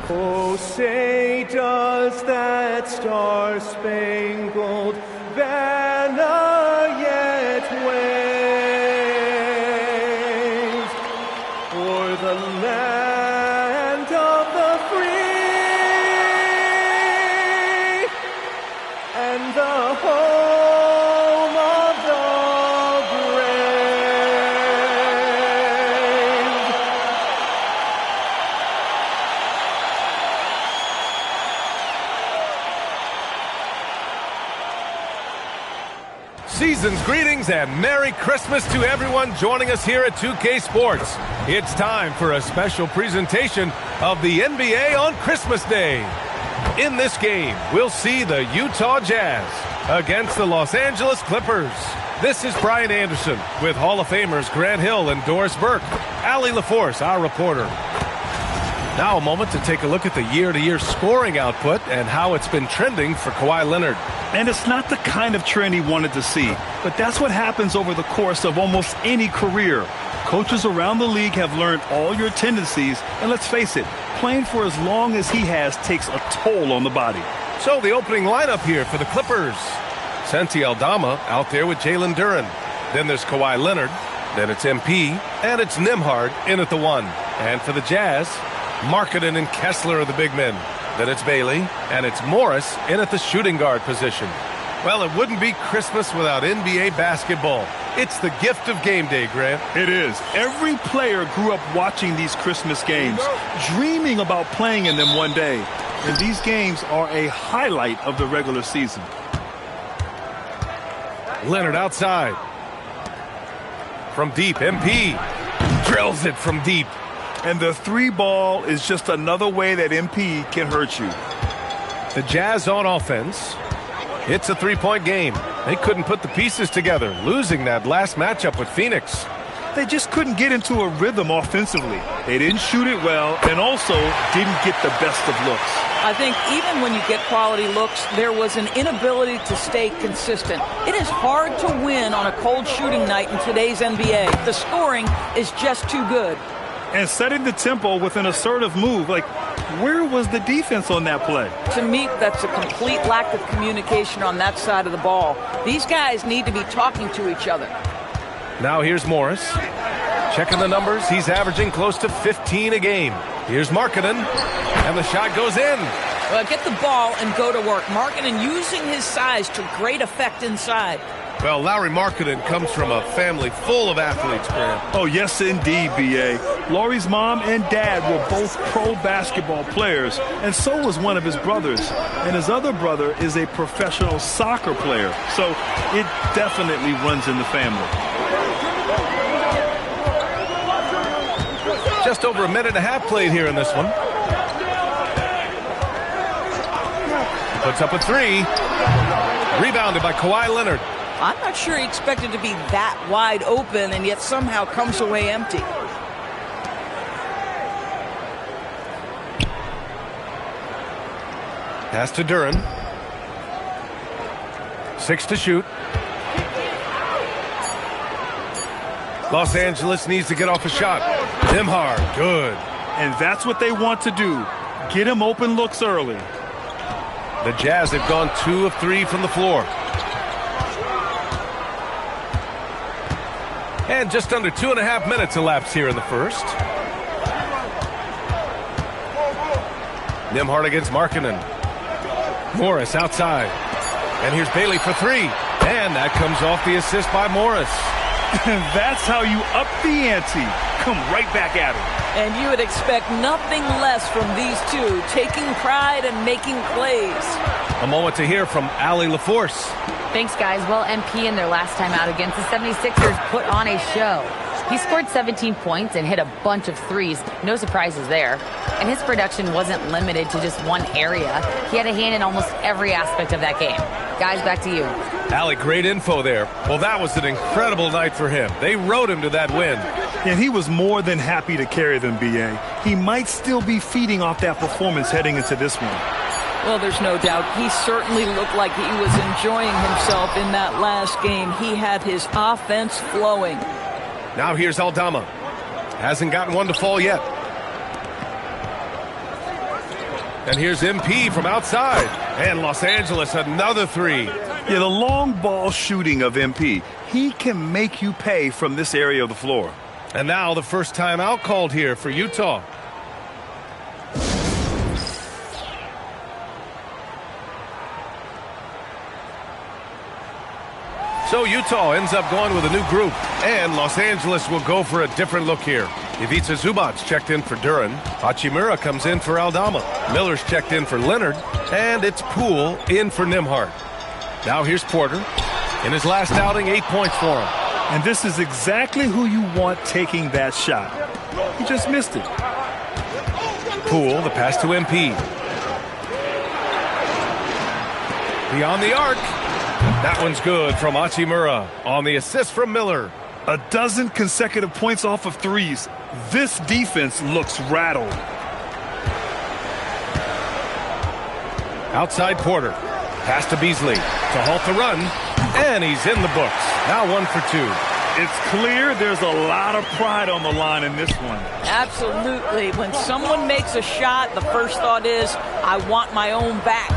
Oh, say does that star-spangled banner yet wave o'er the land of the free and the home of the Season's greetings and Merry Christmas to everyone joining us here at 2K Sports. It's time for a special presentation of the NBA on Christmas Day. In this game, we'll see the Utah Jazz against the Los Angeles Clippers. This is Brian Anderson with Hall of Famers Grant Hill and Doris Burke. Allie LaForce, our reporter. Now a moment to take a look at the year-to-year scoring output and how it's been trending for Kawhi Leonard. And it's not the kind of trend he wanted to see, but that's what happens over the course of almost any career. Coaches around the league have learned all your tendencies, and let's face it, playing for as long as he has takes a toll on the body. So the opening lineup here for the Clippers. Santi Aldama out there with Jalen Duren. Then there's Kawhi Leonard. Then it's MP. And it's Nembhard in at the 1. And for the Jazz, Markkanen and Kessler are the big men. Then it's Bailey. And it's Morris in at the shooting guard position. Well, it wouldn't be Christmas without NBA basketball. It's the gift of game day, Grant. It is. Every player grew up watching these Christmas games, dreaming about playing in them one day. And these games are a highlight of the regular season. Leonard outside. From deep, MP drills it from deep. And the 3-ball is just another way that MP can hurt you. The Jazz on offense. It's a 3-point game. They couldn't put the pieces together, losing that last matchup with Phoenix. They just couldn't get into a rhythm offensively. They didn't shoot it well and also didn't get the best of looks. I think even when you get quality looks, there was an inability to stay consistent. It is hard to win on a cold shooting night in today's NBA. The scoring is just too good. And setting the tempo with an assertive move, like, where was the defense on that play? To me, that's a complete lack of communication on that side of the ball. These guys need to be talking to each other. Now here's Morris. Checking the numbers, he's averaging close to 15 a game. Here's Markkanen, and the shot goes in. Get the ball and go to work. Markkanen using his size to great effect inside. Well, Lauri Markkanen comes from a family full of athletes, Graham. Oh, yes, indeed, B.A. Lauri's mom and dad were both pro basketball players, and so was one of his brothers. And his other brother is a professional soccer player, so it definitely runs in the family. Just over a minute and a half played here in this one. Puts up a 3. Rebounded by Kawhi Leonard. I'm not sure he expected to be that wide open and yet somehow comes away empty. Pass to Duren. 6 to shoot. Los Angeles needs to get off a shot. Nembhard, good. And that's what they want to do. Get him open looks early. The Jazz have gone 2 of 3 from the floor. And just under 2.5 minutes elapsed here in the first. Nembhard against Markkanen. Morris outside. And here's Bailey for 3. And that comes off the assist by Morris. That's how you up the ante. Come right back at him. And you would expect nothing less from these two, taking pride and making plays. A moment to hear from Allie LaForce. Thanks, guys. Well, MP in their last time out against the 76ers put on a show. He scored 17 points and hit a bunch of threes. No surprises there. And his production wasn't limited to just one area. He had a hand in almost every aspect of that game. Guys, back to you. Allie, great info there. Well, that was an incredible night for him. They rode him to that win. And he was more than happy to carry them, B.A. He might still be feeding off that performance heading into this one. Well, there's no doubt. He certainly looked like he was enjoying himself in that last game. He had his offense flowing. Now here's Aldama. Hasn't gotten one to fall yet. And here's MP from outside. And Los Angeles, another 3. Yeah, the long ball shooting of MP. He can make you pay from this area of the floor. And now the first timeout called here for Utah. So Utah ends up going with a new group, and Los Angeles will go for a different look here. Ivica Zubac checked in for Duren. Hachimura comes in for Aldama. Miller's checked in for Leonard, and it's Poole in for Nembhard. Now here's Porter. In his last outing, 8 points for him. And this is exactly who you want taking that shot. He just missed it. Poole, the pass to MP. Beyond the arc. That one's good from Hachimura on the assist from Miller. A dozen consecutive points off of threes. This defense looks rattled. Outside Porter. Pass to Beasley to halt the run. And he's in the books. Now 1 for 2. It's clear there's a lot of pride on the line in this one. Absolutely. When someone makes a shot, the first thought is, I want my own back.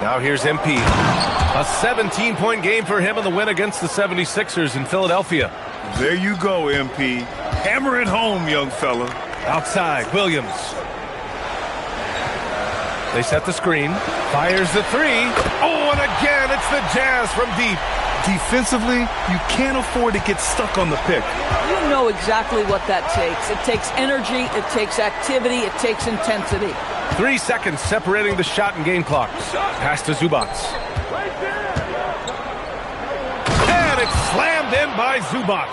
Now here's MP. A 17-point game for him in the win against the 76ers in Philadelphia. There you go, MP. Hammer it home, young fella. Outside, Williams. They set the screen. Fires the three. Oh, and again, it's the Jazz from deep. Defensively, you can't afford to get stuck on the pick. You know exactly what that takes. It takes energy, it takes activity, it takes intensity. 3 seconds separating the shot and game clocks. Pass to Zubac. And it's slammed in by Zubac.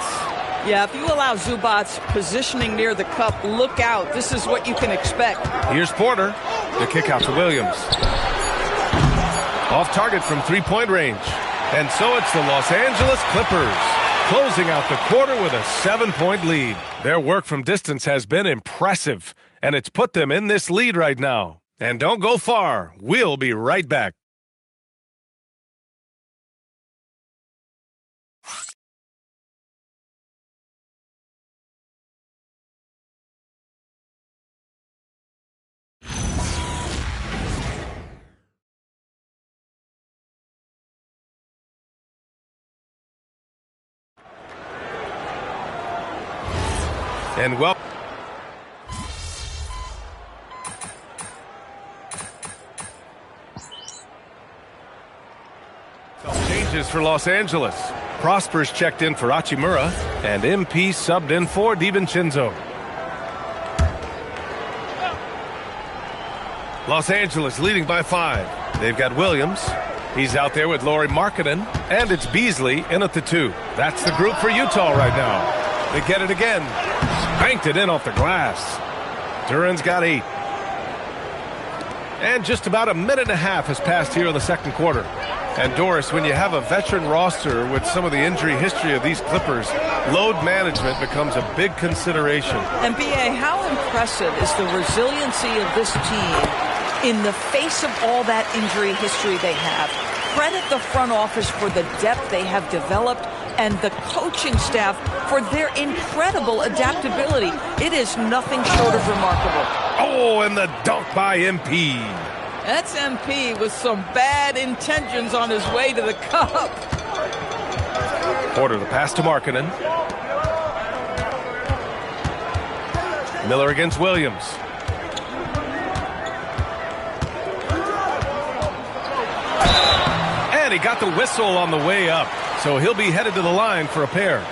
Yeah, if you allow Zubac positioning near the cup, look out. This is what you can expect. Here's Porter. The kick out to Williams. Off target from three-point range. And so it's the Los Angeles Clippers closing out the quarter with a 7-point lead. Their work from distance has been impressive, and it's put them in this lead right now. And don't go far. We'll be right back. And well, changes for Los Angeles. Prosper's checked in for Hachimura, and MP subbed in for DiVincenzo. Los Angeles leading by 5. They've got Williams. He's out there with Lauri Markkanen, and it's Beasley in at the 2. That's the group for Utah right now. They get it again. Banked it in off the glass. Duran's got 8. And just about a minute and a half has passed here in the second quarter. And Doris, when you have a veteran roster with some of the injury history of these Clippers, load management becomes a big consideration. And B.A., how impressive is the resiliency of this team in the face of all that injury history they have? Credit the front office for the depth they have developed and the coaching staff for their incredible adaptability. It is nothing short of remarkable. Oh, and the dunk by MP. That's MP with some bad intentions on his way to the cup. Porter, the pass to Markkanen. Miller against Williams. And he got the whistle on the way up. So he'll be headed to the line for a pair.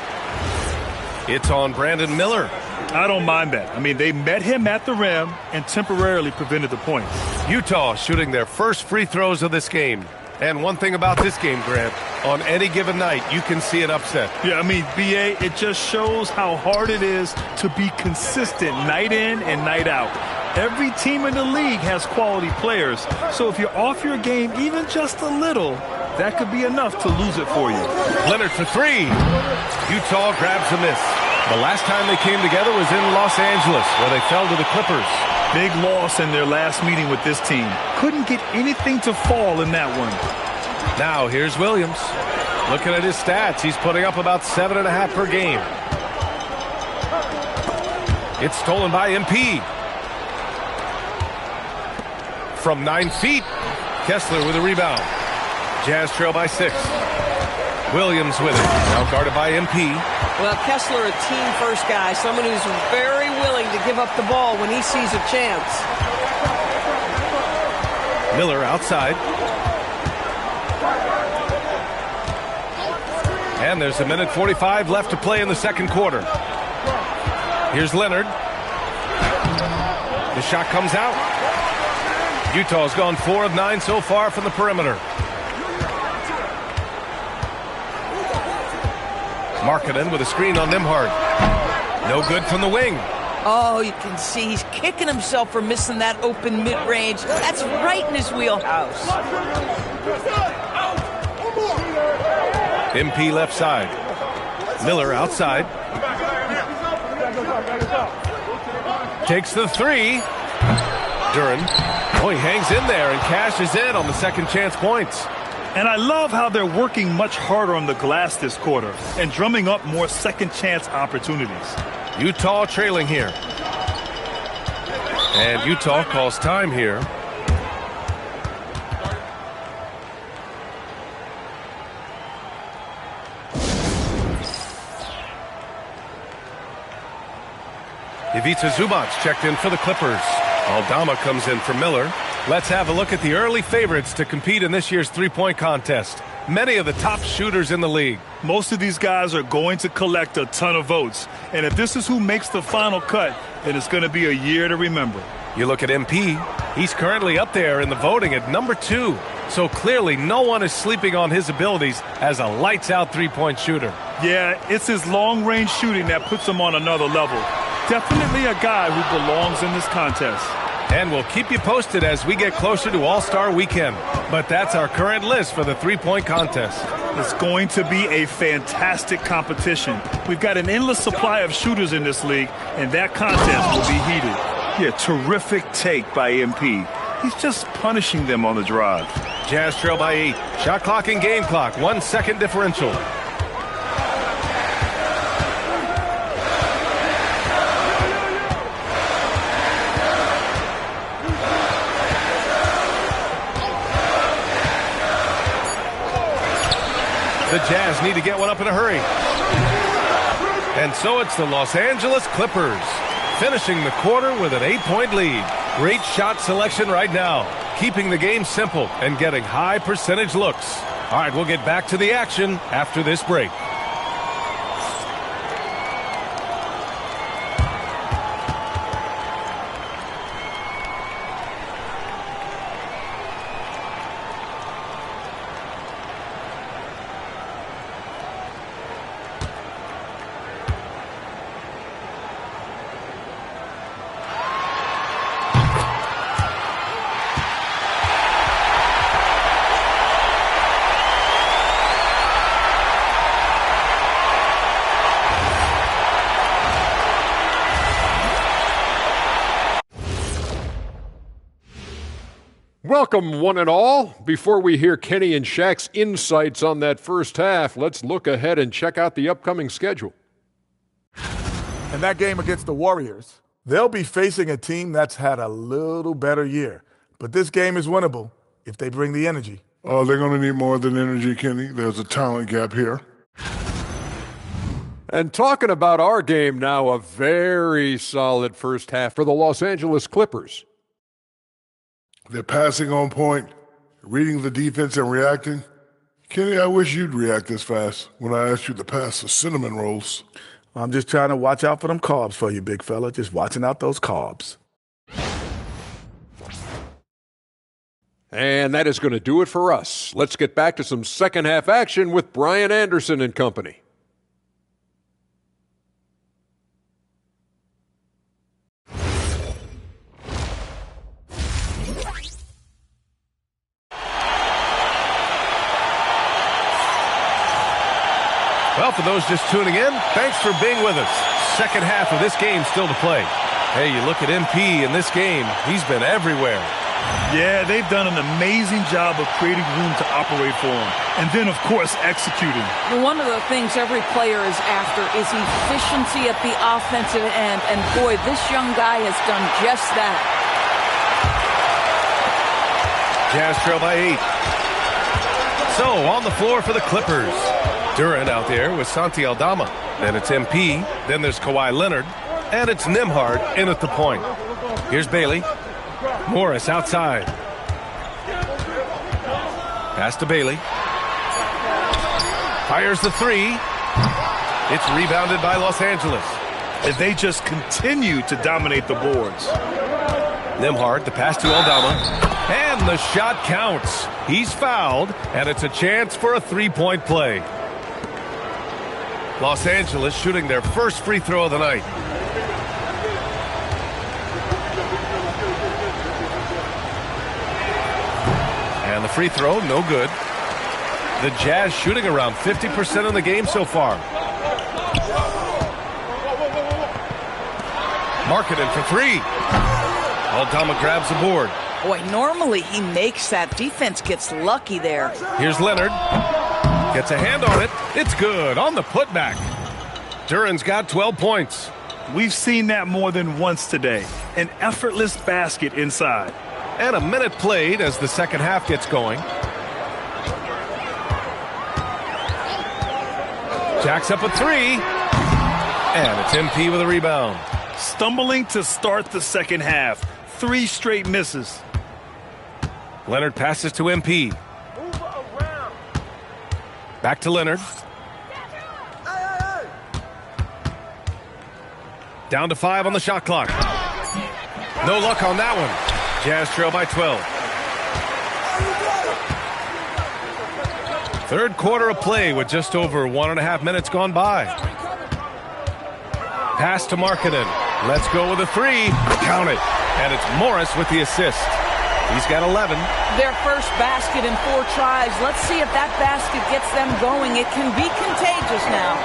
It's on Brandon Miller. I don't mind that. I mean, they met him at the rim and temporarily prevented the points. Utah shooting their first free throws of this game. And one thing about this game, Grant, on any given night, you can see an upset. Yeah, I mean, B.A., it just shows how hard it is to be consistent night in and night out. Every team in the league has quality players. So if you're off your game even just a little, that could be enough to lose it for you. Leonard for 3. Utah grabs a miss. The last time they came together was in Los Angeles, where they fell to the Clippers. Big loss in their last meeting with this team. Couldn't get anything to fall in that one. Now here's Williams. Looking at his stats, he's putting up about 7.5 per game. It's stolen by MP. From 9 feet, Kessler with a rebound. Jazz trail by 6. Williams with it. Now guarded by MP. Well, Kessler, a team-first guy, someone who's very willing to give up the ball when he sees a chance. Miller outside. And there's 1:45 left to play in the second quarter. Here's Leonard. The shot comes out. Utah's gone 4 of 9 so far from the perimeter. Markkanen with a screen on Nembhard. No good from the wing. Oh, you can see he's kicking himself for missing that open mid-range. That's right in his wheelhouse. MP left side. Miller outside. Takes the three. Duren. Oh, he hangs in there and cashes in on the second chance points. And I love how they're working much harder on the glass this quarter and drumming up more second chance opportunities. Utah trailing here. And Utah calls time here. Ivica Zubac checked in for the Clippers. Aldama comes in for Miller. Let's have a look at the early favorites to compete in this year's three-point contest. Many of the top shooters in the league. Most of these guys are going to collect a ton of votes. And if this is who makes the final cut, then it's going to be a year to remember. You look at MP. He's currently up there in the voting at number 2. So clearly no one is sleeping on his abilities as a lights-out three-point shooter. Yeah, it's his long-range shooting that puts him on another level. Definitely a guy who belongs in this contest. And we'll keep you posted as we get closer to All-Star Weekend. But that's our current list for the three-point contest. It's going to be a fantastic competition. We've got an endless supply of shooters in this league, and that contest will be heated. Yeah, terrific take by MP. He's just punishing them on the drive. Jazz trail by 8. Shot clock and game clock. 1 second differential. The Jazz need to get one up in a hurry. And so it's the Los Angeles Clippers finishing the quarter with an 8-point lead. Great shot selection right now, keeping the game simple and getting high percentage looks. All right, we'll get back to the action after this break. Welcome, one and all. Before we hear Kenny and Shaq's insights on that first half, let's look ahead and check out the upcoming schedule. In that game against the Warriors, they'll be facing a team that's had a little better year. But this game is winnable if they bring the energy. Oh, they're going to need more than energy, Kenny. There's a talent gap here. And talking about our game now, a very solid first half for the Los Angeles Clippers. They're passing on point, reading the defense and reacting. Kenny, I wish you'd react this fast when I asked you to pass the cinnamon rolls. I'm just trying to watch out for them carbs for you, big fella. Just watching out those carbs. And that is going to do it for us. Let's get back to some second half action with Brian Anderson and company. Well, for those just tuning in, thanks for being with us. Second half of this game still to play. Hey, you look at MP in this game, he's been everywhere. Yeah, they've done an amazing job of creating room to operate for him. And then, of course, executing. One of the things every player is after is efficiency at the offensive end. And boy, this young guy has done just that. Jazz trail by 8. So, on the floor for the Clippers. Duren out there with Santi Aldama. Then it's MP. Then there's Kawhi Leonard. And it's Nembhard in at the point. Here's Bailey. Morris outside. Pass to Bailey. Fires the three. It's rebounded by Los Angeles. And they just continue to dominate the boards. Nembhard, the pass to Aldama. And the shot counts. He's fouled, and it's a chance for a three-point play. Los Angeles shooting their first free throw of the night. And the free throw, no good. The Jazz shooting around 50% in the game so far. Markkanen for three. Aldama grabs the board. Boy, normally he makes that. Defense gets lucky there. Here's Leonard. Gets a hand on it. It's good on the putback. Duren's got 12 points. We've seen that more than once today. An effortless basket inside. And a minute played as the second half gets going. Jacks up a three. And it's MP with a rebound. Stumbling to start the second half. 3 straight misses. Leonard passes to MP. Back to Leonard. Down to 5 on the shot clock. No luck on that one. Jazz trail by 12. Third quarter of play with just over 1.5 minutes gone by. Pass to Markkanen. Let's go with a three. Count it. And it's Morris with the assist. He's got 11. Their first basket in 4 tries. Let's see if that basket gets them going. It can be contagious now.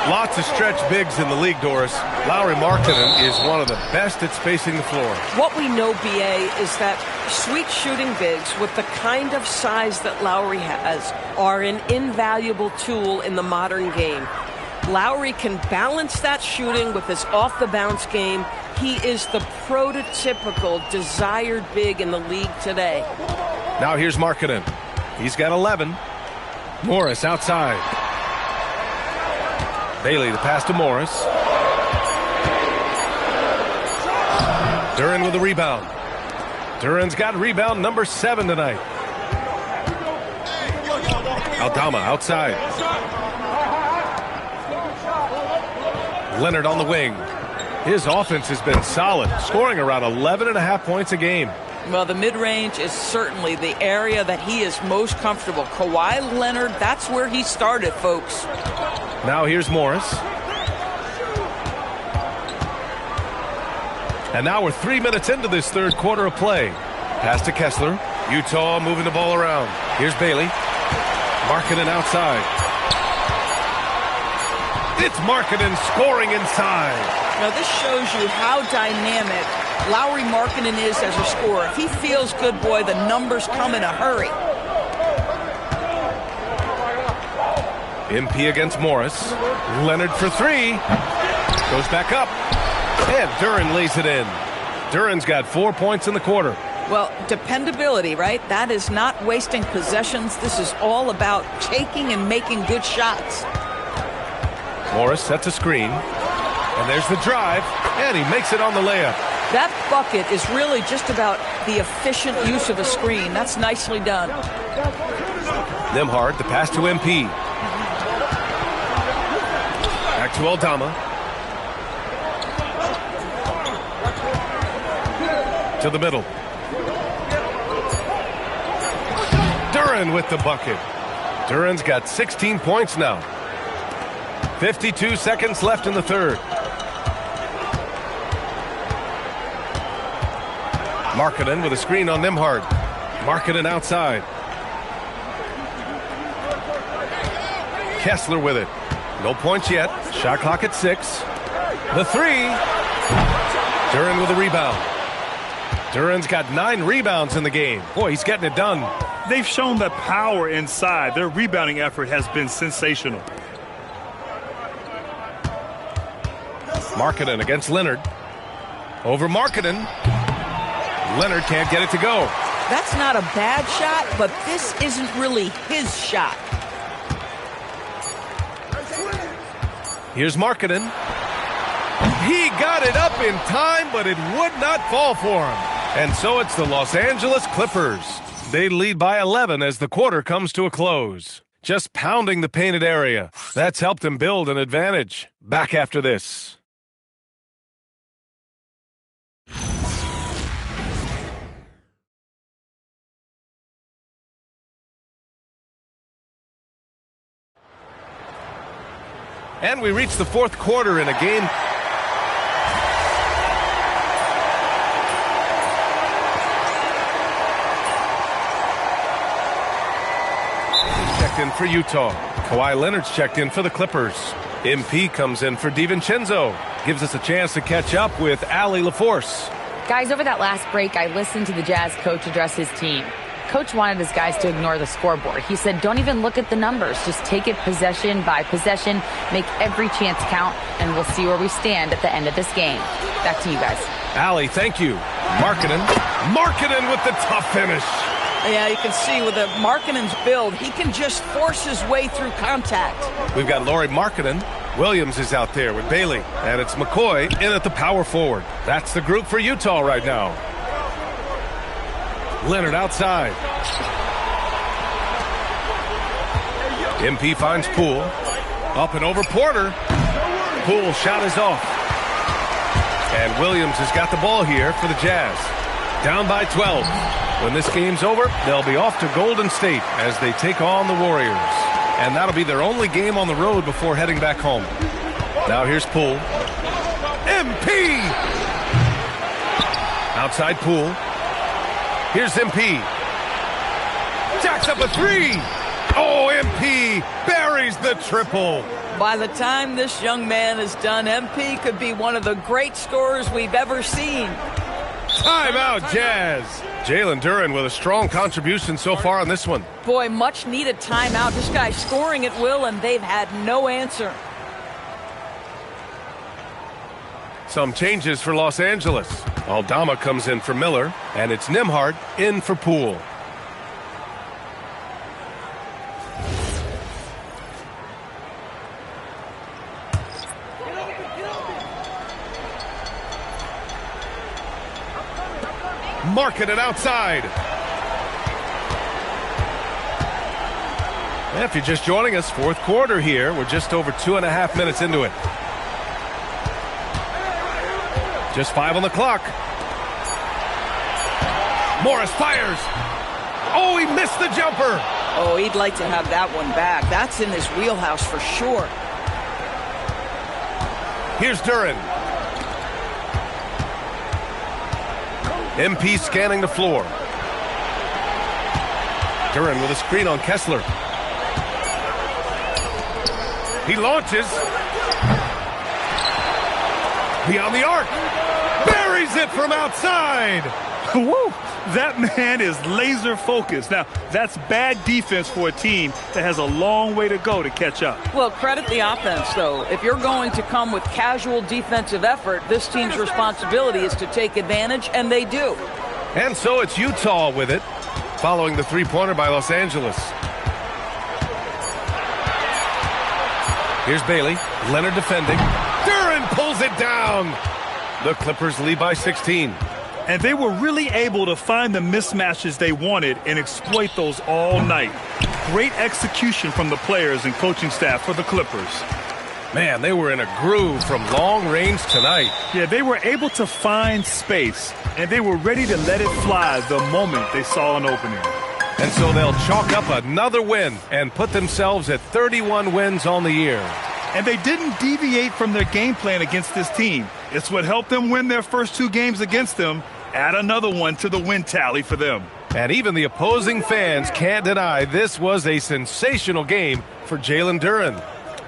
Lots of stretch bigs in the league, Doris. Lauri Markkanen is one of the best at spacing the floor. What we know, BA, is that sweet shooting bigs with the kind of size that Lauri has are an invaluable tool in the modern game. Lauri can balance that shooting with his off-the-bounce game. He is the prototypical desired big in the league today. Now here's Markkanen. He's got 11. Morris outside. Bailey, the pass to Morris. Duren with the rebound. Duren's got rebound number 7 tonight. Aldama outside. Leonard on the wing. His offense has been solid, scoring around 11.5 points a game. Well, the mid-range is certainly the area that he is most comfortable. Kawhi Leonard, that's where he started, folks. Now here's Morris. And now we're 3 minutes into this third quarter of play. Pass to Kessler. Utah moving the ball around. Here's Bailey. Markkanen outside. It's Markkanen scoring inside. Now, this shows you how dynamic Lauri Markkanen is as a scorer. If he feels good, boy, the numbers come in a hurry. MP against Morris. Leonard for three. Goes back up. And Duren lays it in. Duren's got 4 points in the quarter. Well, dependability, right? That is not wasting possessions. This is all about taking and making good shots. Morris sets a screen. And there's the drive. And he makes it on the layup. That bucket is really just about the efficient use of a screen. That's nicely done. Nembhard, the pass to MP. Back to Aldama. To the middle. Duren with the bucket. Duren's got 16 points now. 52 seconds left in the third. Markkanen with a screen on Nembhard. Markkanen outside. Kessler with it. No points yet. Shot clock at 6. The three. Duren with a rebound. Duren's got 9 rebounds in the game. Boy, he's getting it done. They've shown the power inside. Their rebounding effort has been sensational. Markkanen against Leonard. Over Markkanen. Leonard can't get it to go. That's not a bad shot, but this isn't really his shot. Here's Markkanen. He got it up in time, but it would not fall for him. And so it's the Los Angeles Clippers. They lead by 11 as the quarter comes to a close. Just pounding the painted area. That's helped them build an advantage. Back after this. And we reach the fourth quarter in a game. in for Utah. Kawhi Leonard's checked in for the Clippers. MP comes in for DiVincenzo. Gives us a chance to catch up with Allie LaForce. Guys, over that last break, I listened to the Jazz coach address his team. Coach wanted his guys to ignore the scoreboard. He said, don't even look at the numbers. Just take it possession by possession, make every chance count, and we'll see where we stand at the end of this game. Back to you guys. Allie, thank you. Markkanen with the tough finish. Yeah, you can see with the Markkanen's build, he can just force his way through contact. We've got Lauri Markkanen. Williams is out there with Bailey. And it's McCoy in at the power forward. That's the group for Utah right now. Leonard outside. MP finds Poole. Up and over Porter. Poole shot is off. And Williams has got the ball here for the Jazz. Down by 12. When this game's over, they'll be off to Golden State as they take on the Warriors. And that'll be their only game on the road before heading back home. Now here's Poole. MP! Outside Poole. Here's MP. Jacks up a three. Oh, MP buries the triple. By the time this young man is done, MP could be one of the great scorers we've ever seen. Timeout, Jazz. Jalen Duren with a strong contribution so far on this one. Boy, much needed timeout. This guy's scoring at will, and they've had no answer. Some changes for Los Angeles. Aldama comes in for Miller, and it's Nembhard in for Poole. Markkanen outside. And if you're just joining us, fourth quarter here. We're just over 2.5 minutes into it. Just 5 on the clock. Morris fires. Oh, he missed the jumper. Oh, he'd like to have that one back. That's in his wheelhouse for sure. Here's Duren. MP scanning the floor. Duren with a screen on Kessler. He launches. Beyond the arc. Buries it from outside. Woo! That man is laser focused. Now, that's bad defense for a team that has a long way to go to catch up. Well, credit the offense, though. If you're going to come with casual defensive effort, this team's responsibility is to take advantage, and they do. And so it's Utah with it, following the three-pointer by Los Angeles. Here's Bailey. Leonard defending. Duren pulls it down. The Clippers lead by 16. And they were really able to find the mismatches they wanted and exploit those all night. Great execution from the players and coaching staff for the Clippers. Man, they were in a groove from long range tonight. Yeah, they were able to find space, and they were ready to let it fly the moment they saw an opening. And so they'll chalk up another win and put themselves at 31 wins on the year. And they didn't deviate from their game plan against this team. It's what helped them win their first 2 games against them. Add another one to the win tally for them. And even the opposing fans can't deny this was a sensational game for Jalen Duren.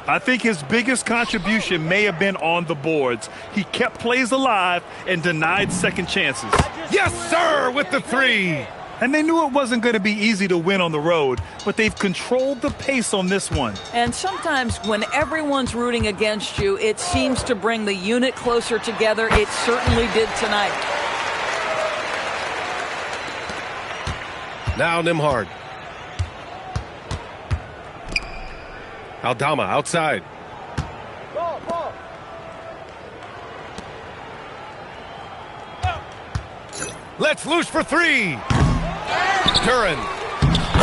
I think his biggest contribution may have been on the boards. He kept plays alive and denied second chances. Yes, sir, with the three. And they knew it wasn't going to be easy to win on the road, but they've controlled the pace on this one. And sometimes when everyone's rooting against you, it seems to bring the unit closer together. It certainly did tonight. Now Nembhard. Aldama outside. Let's loose for three. Duren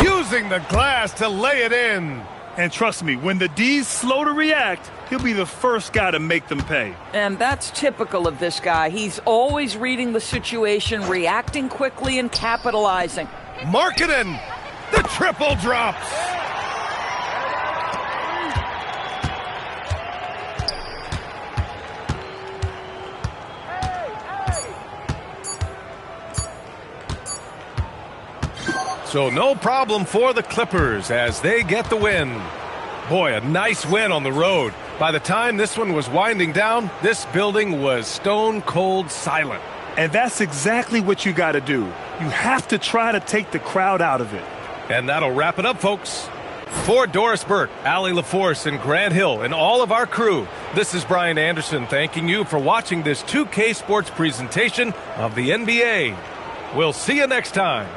using the glass to lay it in. And trust me, when the D's slow to react, he'll be the first guy to make them pay. And that's typical of this guy. He's always reading the situation, reacting quickly and capitalizing. Markkanen, the triple drops. So no problem for the Clippers as they get the win. Boy, a nice win on the road. By the time this one was winding down, this building was stone cold silent. And that's exactly what you got to do. You have to try to take the crowd out of it. And that'll wrap it up, folks. For Doris Burke, Allie LaForce, and Grant Hill, and all of our crew, this is Brian Anderson thanking you for watching this 2K Sports presentation of the NBA. We'll see you next time.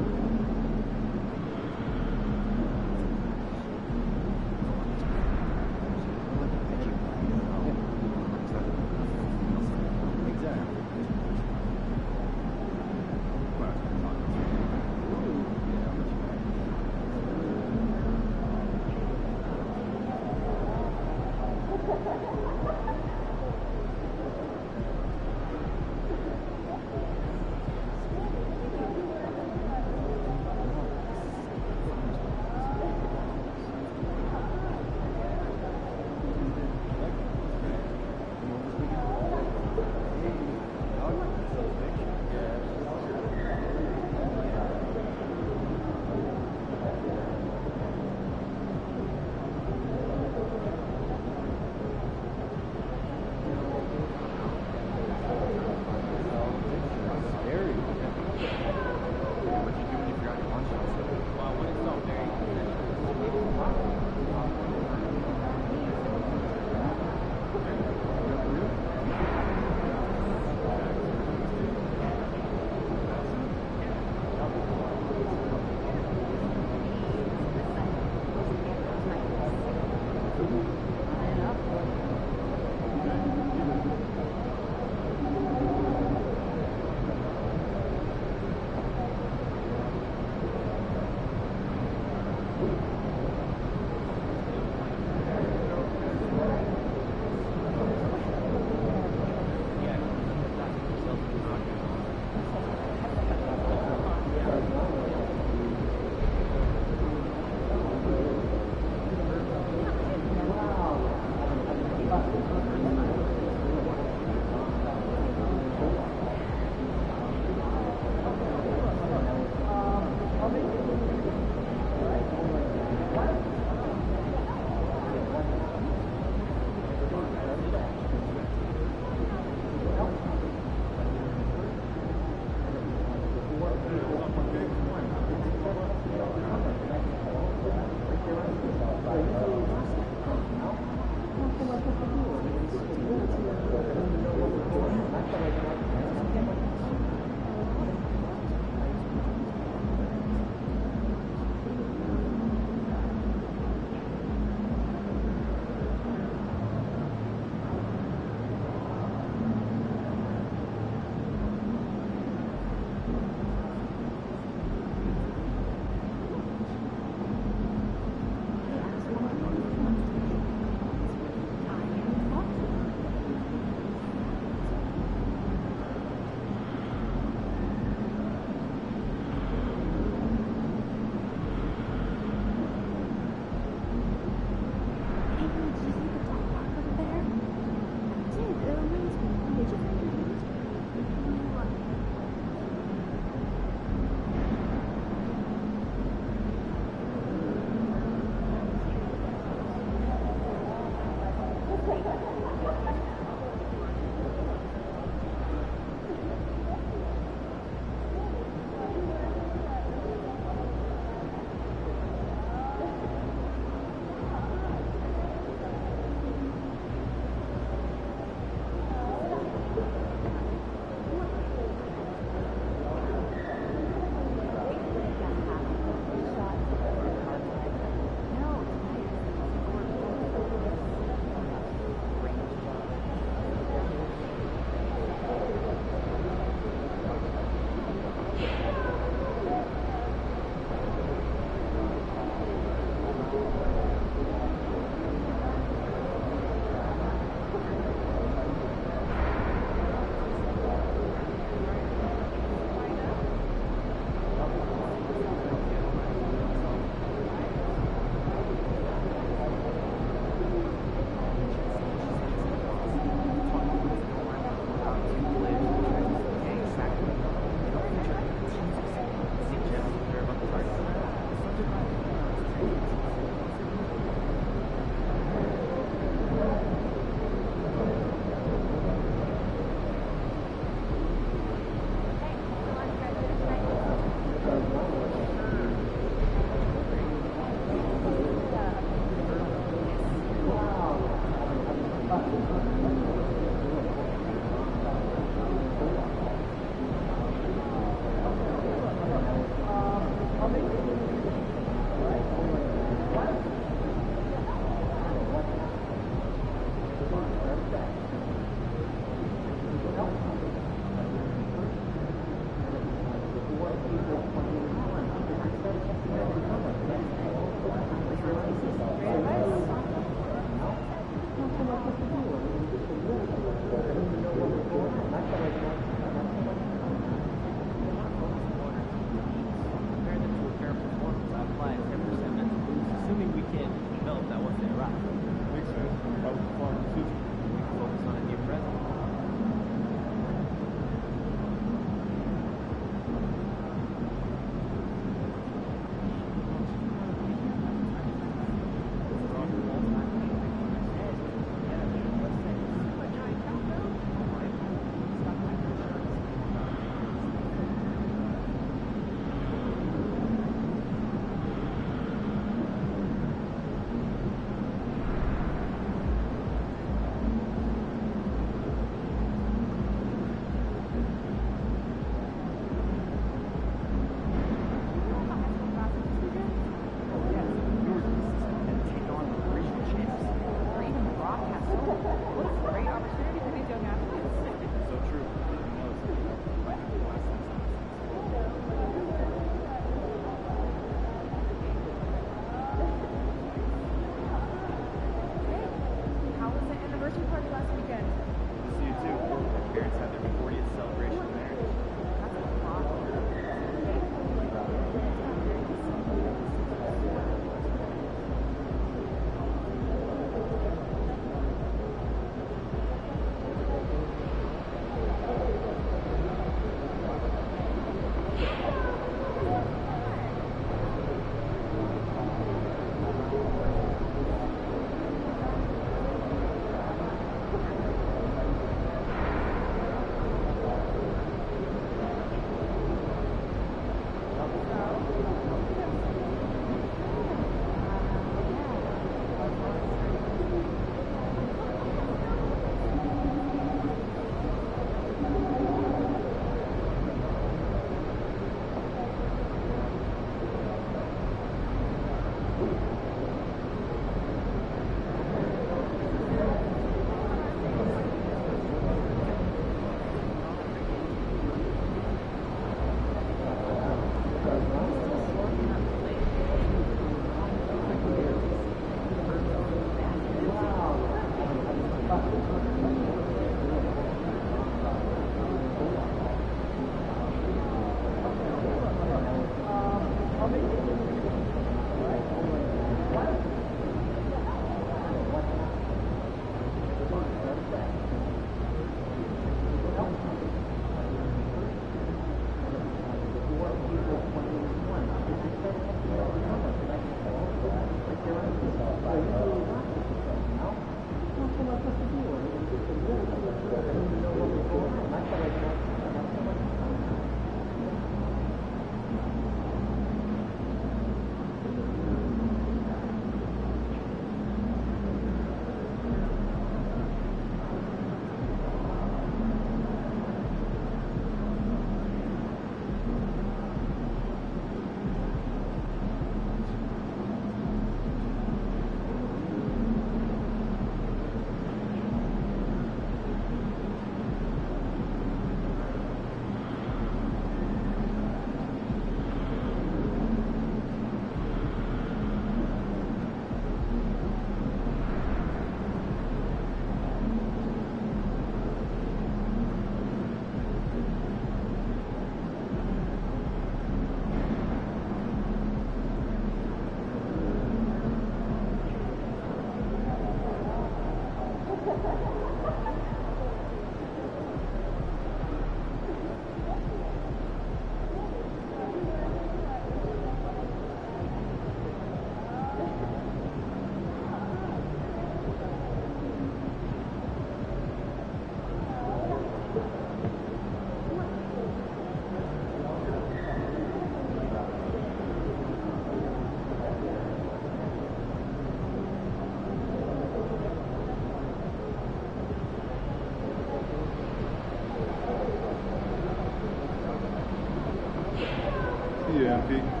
See you, MP.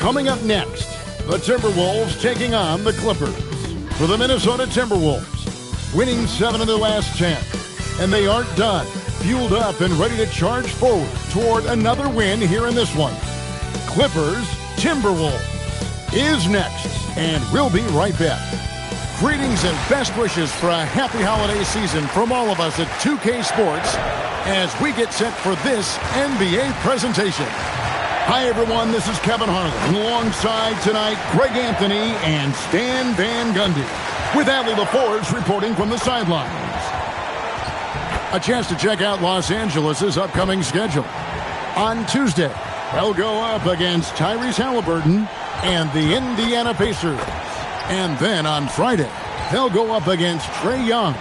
Coming up next, the Timberwolves taking on the Clippers. For the Minnesota Timberwolves, winning 7 of their last 10. And they aren't done. Fueled up and ready to charge forward toward another win here in this one. Clippers Timberwolves is next, and we'll be right back. Greetings and best wishes for a happy holiday season from all of us at 2K Sports as we get set for this NBA presentation. Hi, everyone. This is Kevin Harlan. Alongside tonight, Greg Anthony and Stan Van Gundy. With Adley LaForge reporting from the sidelines. A chance to check out Los Angeles' upcoming schedule. On Tuesday, they'll go up against Tyrese Halliburton and the Indiana Pacers. And then on Friday, they'll go up against Trae Young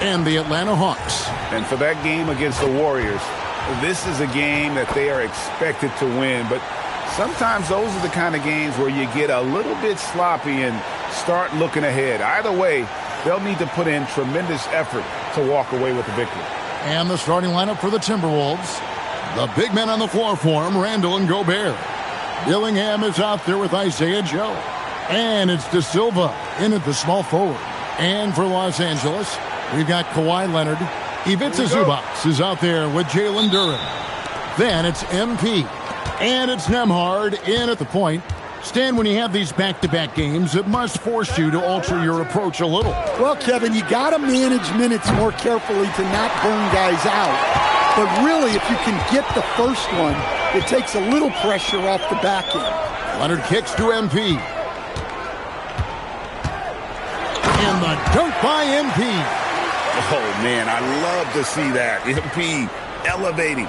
and the Atlanta Hawks. And for that game against the Warriors, this is a game that they are expected to win. But sometimes those are the kind of games where you get a little bit sloppy and start looking ahead. Either way, they'll need to put in tremendous effort to walk away with the victory. And the starting lineup for the Timberwolves. The big men on the floor for him, Randall and Gobert. Dillingham is out there with Isaiah Joe. And it's De Silva in at the small forward. And for Los Angeles, we've got Kawhi Leonard. Ivica Zubac is out there with Jalen Duren. Then it's MP. And it's Nembhard in at the point. Stan, when you have these back-to-back games, it must force you to alter your approach a little. Well, Kevin, you got to manage minutes more carefully to not burn guys out. But really, if you can get the first one, it takes a little pressure off the back end. Leonard kicks to MP. And the dunk by MP. Oh, man, I love to see that. MP elevating.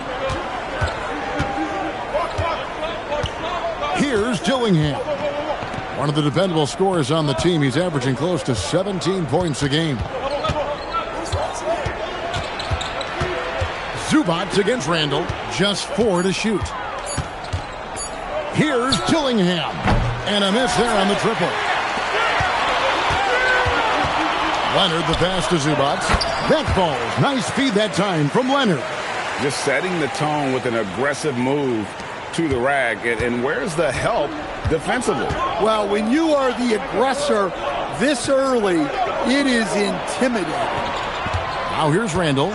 Here's Dillingham. One of the dependable scorers on the team. He's averaging close to 17 points a game. Zubac against Randall. Just 4 to shoot. Here's Dillingham. And a miss there on the triple. Leonard, the pass to Zubac. That falls. Nice feed that time from Leonard. Just setting the tone with an aggressive move to the rack. And where's the help defensively? Well, when you are the aggressor this early, it is intimidating. Now here's Randall.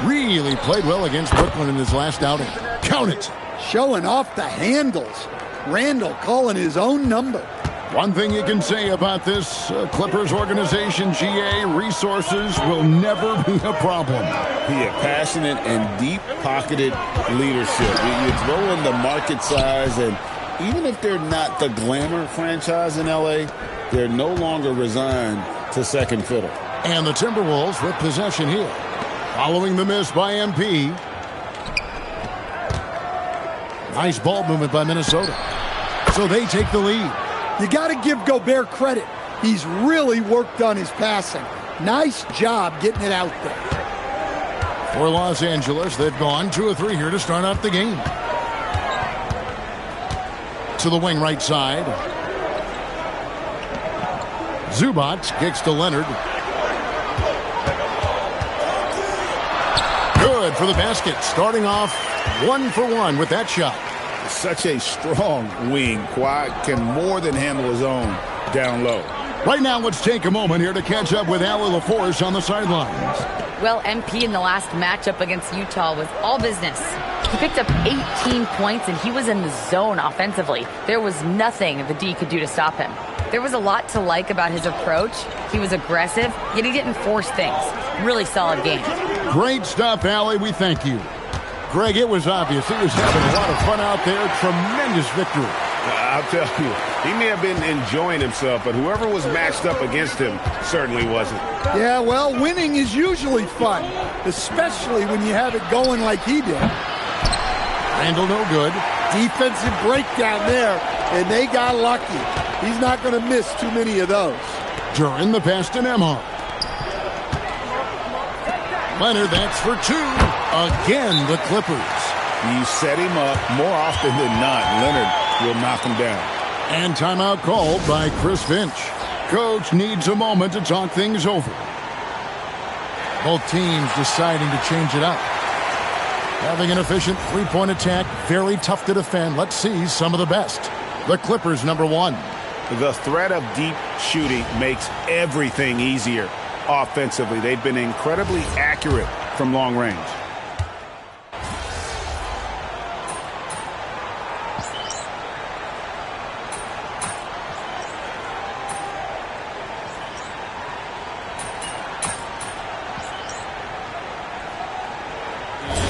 Really played well against Brooklyn in his last outing. Count it. Showing off the handles. Randall calling his own number. One thing you can say about this Clippers organization, GA, resources will never be a problem. Yeah, passionate and deep-pocketed leadership. You throw in the market size, and even if they're not the glamour franchise in L.A., they're no longer resigned to second fiddle. And the Timberwolves with possession here. Following the miss by MP. Nice ball movement by Minnesota. So they take the lead. You got to give Gobert credit. He's really worked on his passing. Nice job getting it out there. For Los Angeles, they've gone 2 of 3 here to start out the game. To the wing right side. Zubac kicks to Leonard. Good for the basket. Starting off 1 for 1 with that shot. Such a strong wing. Kawhi can more than handle his own down low. Right now, let's take a moment here to catch up with Allie LaForce on the sidelines. Well, MP in the last matchup against Utah was all business. He picked up 18 points, and he was in the zone offensively. There was nothing the D could do to stop him. There was a lot to like about his approach. He was aggressive, yet he didn't force things. Really solid game. Great stuff, Allie. We thank you. Greg, it was obvious. He was having a lot of fun out there. Tremendous victory. I'll tell you, he may have been enjoying himself, but whoever was matched up against him certainly wasn't. Yeah, well, winning is usually fun, especially when you have it going like he did. Randall no good. Defensive breakdown there, and they got lucky. He's not going to miss too many of those. Duren the pass to Nembhard. Leonard, that's for 2. Again, the Clippers. You set him up more often than not. Leonard will knock him down. And timeout called by Chris Finch. Coach needs a moment to talk things over. Both teams deciding to change it up. Having an efficient three-point attack, very tough to defend. Let's see some of the best. The Clippers, number 1. The threat of deep shooting makes everything easier offensively. They've been incredibly accurate from long range.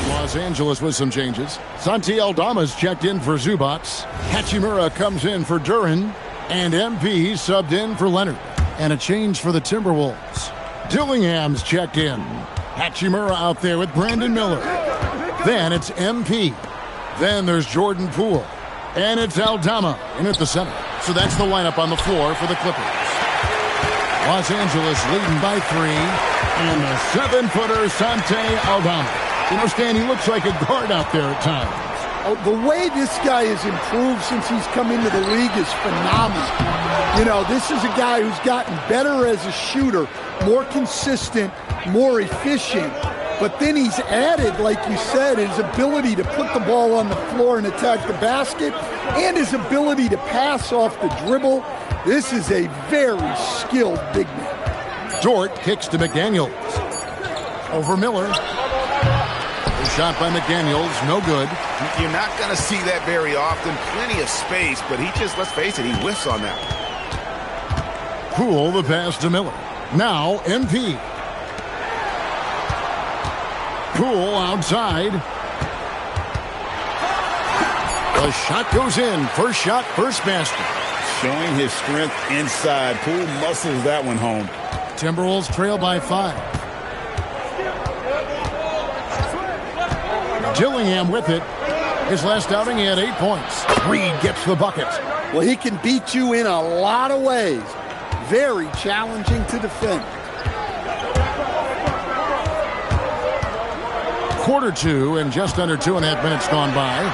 Los Angeles with some changes. Santi Aldama's checked in for Zubac. Hachimura comes in for Duren. And MP subbed in for Leonard. And a change for the Timberwolves. Dillingham's checked in. Hachimura out there with Brandon Miller. Then it's MP. Then there's Jordan Poole. And it's Aldama in at the center. So that's the lineup on the floor for the Clippers. Los Angeles leading by 3. And the 7-footer Santi Aldama. You know, Stan, he looks like a guard out there at times. The way this guy has improved since he's come into the league is phenomenal. You know, this is a guy who's gotten better as a shooter, more consistent, more efficient. But then he's added, like you said, his ability to put the ball on the floor and attack the basket. and his ability to pass off the dribble. This is a very skilled big man. Dort kicks to McDaniels. Over Miller. A shot by McDaniels, no good. You're not going to see that very often. Plenty of space, but he just, let's face it, he whiffs on that one. Poole the pass to Miller. Now MP. Poole outside. The shot goes in. First shot, first basket. Showing his strength inside. Poole muscles that one home. Timberwolves trail by 5. Dillingham with it. His last outing, he had 8 points. Reed gets the bucket. Well, he can beat you in a lot of ways. Very challenging to defend. Quarter 2 and just under 2.5 minutes gone by.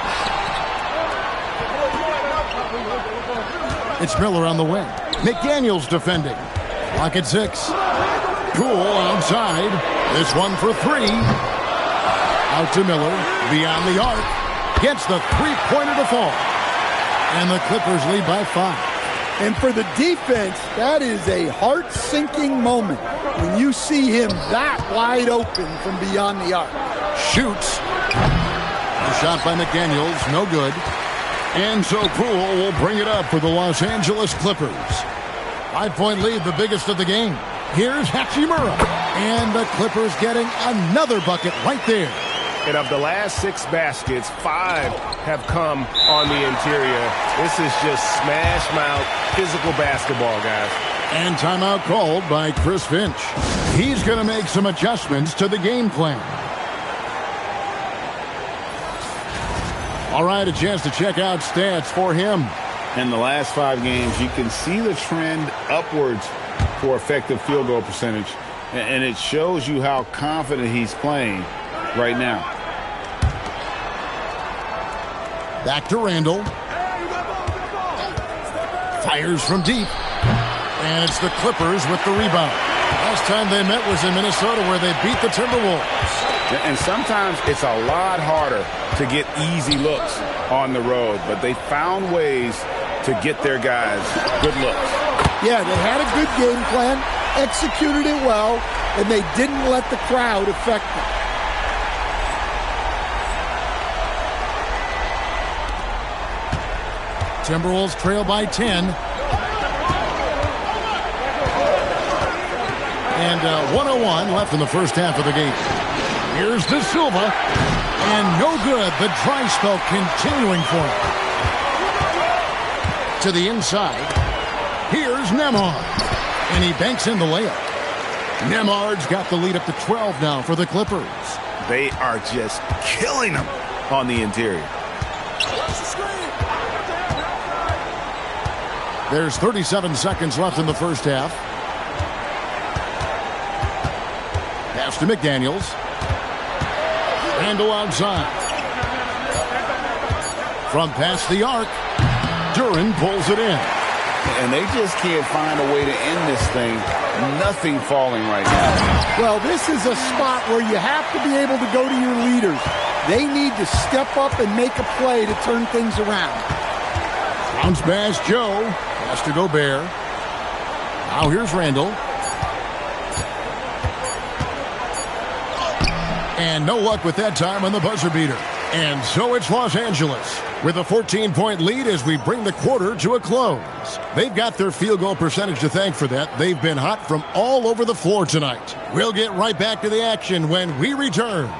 It's Miller on the wing. McDaniels defending. Clock at 6. Poole outside. This one for 3. Out to Miller. Beyond the arc. Gets the three-pointer to fall. And the Clippers lead by 5. And for the defense, that is a heart-sinking moment when you see him that wide open from beyond the arc. Shoots. A shot by McDaniels, no good. And so Poole will bring it up for the Los Angeles Clippers. 5-point lead, the biggest of the game. Here's Hachimura. And the Clippers getting another bucket right there. And of the last 6 baskets, 5 have come on the interior. This is just smash-mouth physical basketball, guys. And timeout called by Chris Finch. He's going to make some adjustments to the game plan. All right, a chance to check out stats for him. In the last 5 games, you can see the trend upwards for effective field goal percentage. And it shows you how confident he's playing right now. Back to Randall. Fires from deep. And it's the Clippers with the rebound. Last time they met was in Minnesota where they beat the Timberwolves. And sometimes it's a lot harder to get easy looks on the road, but they found ways to get their guys good looks. Yeah, they had a good game plan, executed it well, and they didn't let the crowd affect them. Timberwolves trail by 10. And 1:01 left in the first half of the game. Here's De Silva. And no good. The dry spell continuing for him. To the inside. Here's Nembhard. And he banks in the layup. Nembhard's got the lead up to 12 now for the Clippers. They are just killing them on the interior. There's 37 seconds left in the first half. Pass to McDaniels. Randall outside. From past the arc, Duren pulls it in. And they just can't find a way to end this thing. Nothing falling right now. Well, this is a spot where you have to be able to go to your leaders. They need to step up and make a play to turn things around. Bounce pass, Joe. Pass to Gobert. Now here's Randall. And no luck with that time on the buzzer beater. And so it's Los Angeles with a 14-point lead as we bring the quarter to a close. They've got their field goal percentage to thank for that. They've been hot from all over the floor tonight. We'll get right back to the action when we return.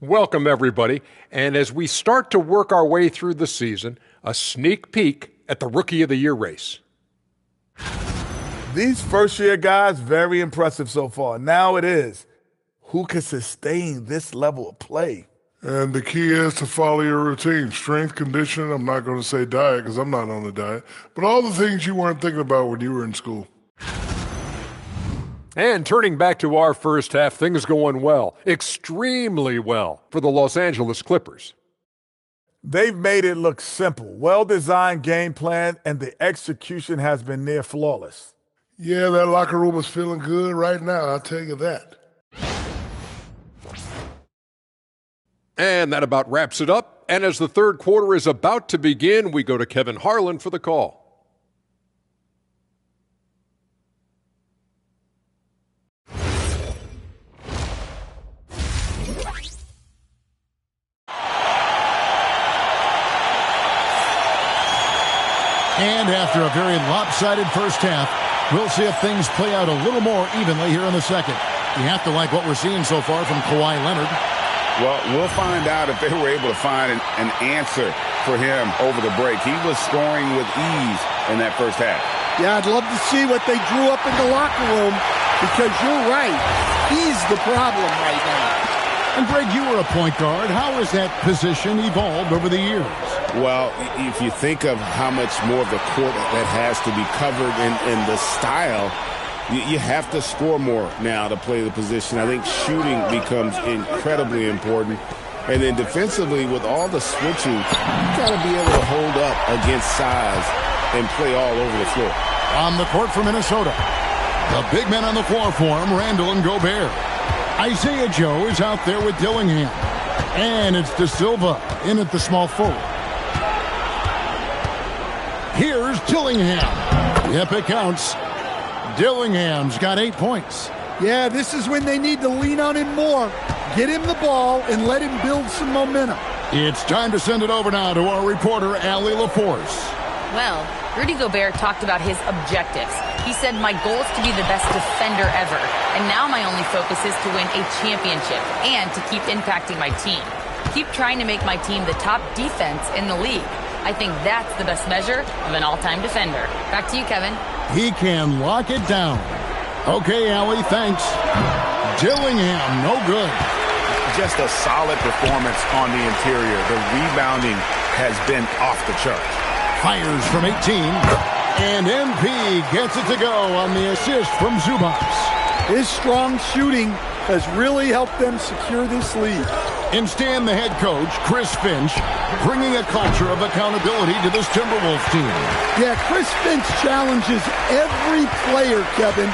Welcome, everybody. And as we start to work our way through the season, a sneak peek at the Rookie of the Year race. These first-year guys, very impressive so far. Now it is, who can sustain this level of play? And the key is to follow your routine. Strength, conditioning, I'm not going to say diet because I'm not on the diet, but all the things you weren't thinking about when you were in school. And turning back to our first half, things going well, extremely well for the Los Angeles Clippers. They've made it look simple. Well-designed game plan, and the execution has been near flawless. Yeah, that locker room is feeling good right now, I'll tell you that. And that about wraps it up. And as the third quarter is about to begin, we go to Kevin Harlan for the call. And after a very lopsided first half, we'll see if things play out a little more evenly here in the second. You have to like what we're seeing so far from Kawhi Leonard. Well, we'll find out if they were able to find an answer for him over the break. He was scoring with ease in that first half. Yeah, I'd love to see what they drew up in the locker room because you're right. He's the problem right now. And Greg, you were a point guard. How has that position evolved over the years? Well, if you think of how much more of the court that has to be covered in the style, you have to score more now to play the position. I think shooting becomes incredibly important. And then defensively, with all the switching, you got to be able to hold up against size and play all over the floor. On the court for Minnesota, the big men on the floor for him, Randall and Gobert. Isaiah Joe is out there with Dillingham. And it's De Silva in at the small forward. Here's Dillingham. Yep, it counts. Dillingham's got 8 points. Yeah, this is when they need to lean on him more. Get him the ball and let him build some momentum. It's time to send it over now to our reporter, Allie LaForce. Well, Rudy Gobert talked about his objectives. He said, my goal is to be the best defender ever. And now my only focus is to win a championship and to keep impacting my team. Keep trying to make my team the top defense in the league. I think that's the best measure of an all-time defender. Back to you, Kevin. He can lock it down. Okay, Allie, thanks. Dillingham, no good. Just a solid performance on the interior. The rebounding has been off the charts. Fires from 18. And MP gets it to go on the assist from Zubac. His strong shooting has really helped them secure this lead. And Stan, the head coach, Chris Finch, bringing a culture of accountability to this Timberwolves team. Yeah, Chris Finch challenges every player, Kevin,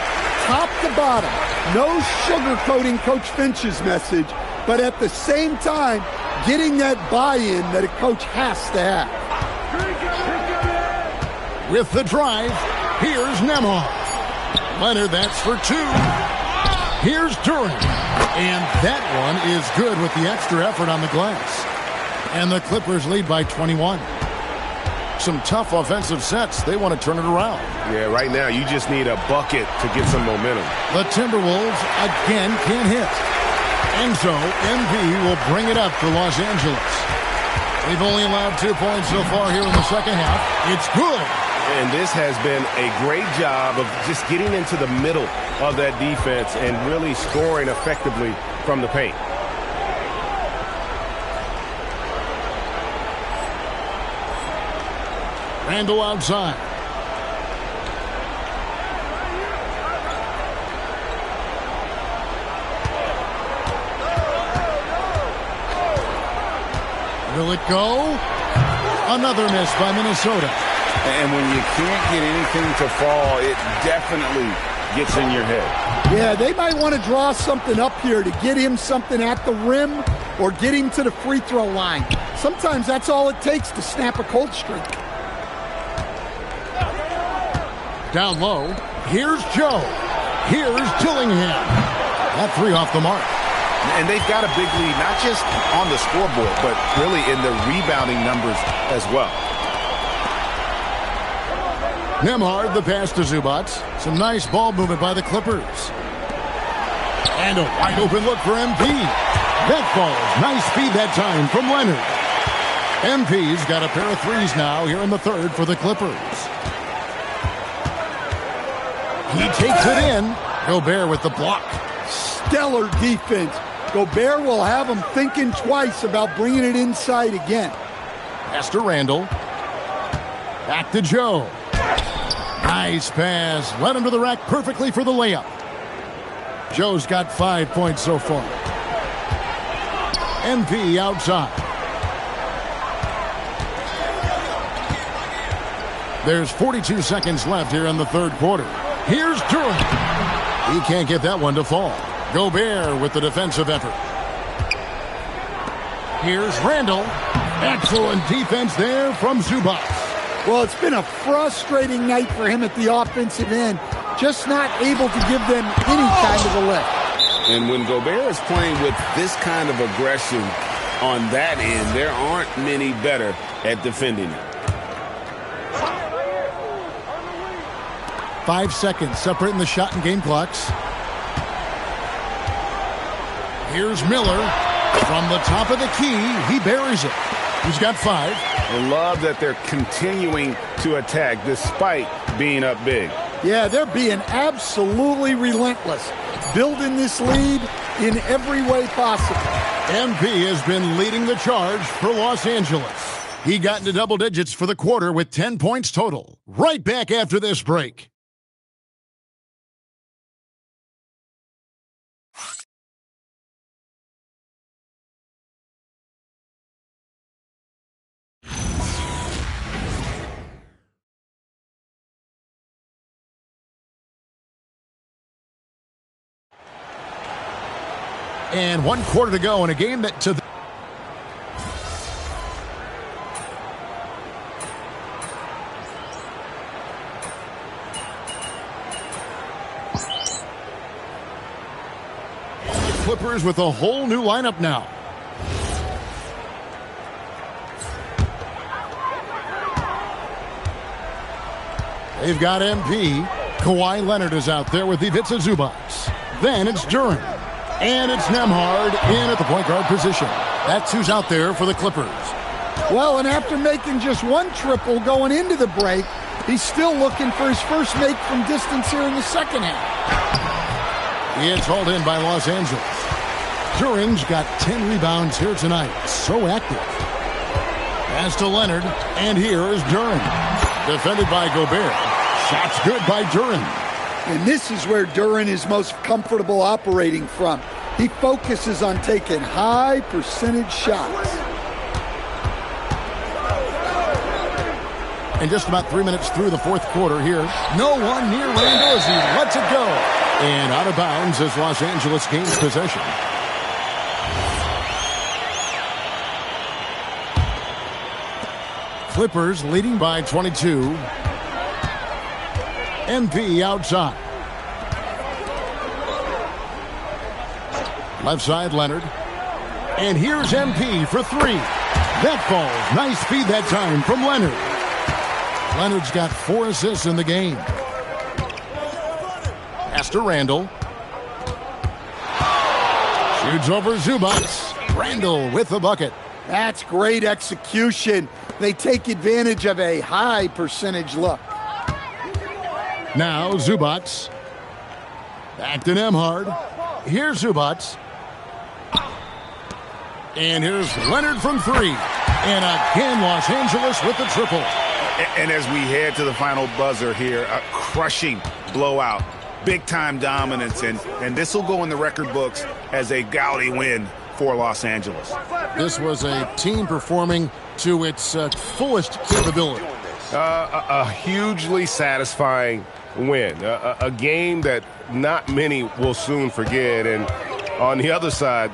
top to bottom. No sugarcoating Coach Finch's message, but at the same time, getting that buy-in that a coach has to have. With the drive, here's Nembhard. Leonard, that's for two. Here's Durant. And that one is good with the extra effort on the glass. And the Clippers lead by 21. Some tough offensive sets. They want to turn it around. Yeah, right now you just need a bucket to get some momentum. The Timberwolves again can't hit. And so MP will bring it up for Los Angeles. They've only allowed 2 points so far here in the second half. It's good. And this has been a great job of just getting into the middle of that defense and really scoring effectively from the paint. Randall outside. Will it go? Another miss by Minnesota. And when you can't get anything to fall, it definitely gets in your head. Yeah, they might want to draw something up here to get him something at the rim or get him to the free throw line. Sometimes that's all it takes to snap a cold streak. Down low. Here's Joe. Here's Dillingham. That three off the mark. And they've got a big lead, not just on the scoreboard, but really in the rebounding numbers as well. Nembhard, the pass to Zubac. Some nice ball movement by the Clippers. And a wide open look for MP. That falls. Nice speed that time from Leonard. MP's got a pair of threes now here in the third for the Clippers. He takes it in. Gobert with the block. Stellar defense. Gobert will have him thinking twice about bringing it inside again. Pass to Randall. Back to Joe. Nice pass. Led him to the rack perfectly for the layup. Joe's got 5 points so far. MP outside. There's 42 seconds left here in the third quarter. Here's Durant. He can't get that one to fall. Gobert with the defensive effort. Here's Randall. Excellent defense there from Zubac. Well, it's been a frustrating night for him at the offensive end. Just not able to give them any kind of a lift. And when Gobert is playing with this kind of aggression on that end, there aren't many better at defending it. 5 seconds separating the shot and game clocks. Here's Miller. From the top of the key, he buries it. He's got 5. I love that they're continuing to attack despite being up big. Yeah, they're being absolutely relentless. Building this lead in every way possible. MP has been leading the charge for Los Angeles. He got into double digits for the quarter with 10 points total. Right back after this break. And 1 quarter to go in a game that to the Clippers with a whole new lineup now. They've got MP. Kawhi Leonard is out there with Ivica Zubac. Then it's Durant. And it's Nembhard in at the point guard position. That's who's out there for the Clippers. Well, and after making just 1 triple going into the break, he's still looking for his first make from distance here in the second half. It's hauled in by Los Angeles. Durant's got 10 rebounds here tonight. So active. Pass to Leonard, and here is Durant. Defended by Gobert. Shots good by Durant. And this is where Durant is most comfortable operating from. He focuses on taking high percentage shots. And just about 3 minutes through the fourth quarter here. No one near Randall as he lets it go. And out of bounds as Los Angeles gains possession. Clippers leading by 22. MP outside. Left side, Leonard. And here's MP for 3. That falls. Nice feed that time from Leonard. Leonard's got 4 assists in the game. Pass to Randall. Shoots over Zubac. Randall with the bucket. That's great execution. They take advantage of a high percentage look. Now Zubac. Back to Nembhard. Here's Zubac. And here's Leonard from 3. And again, Los Angeles with the triple. And as we head to the final buzzer here, a crushing blowout. Big-time dominance. And this will go in the record books as a gaudy win for Los Angeles. This was a team performing to its fullest capability. A hugely satisfying win. A game that not many will soon forget. And on the other side,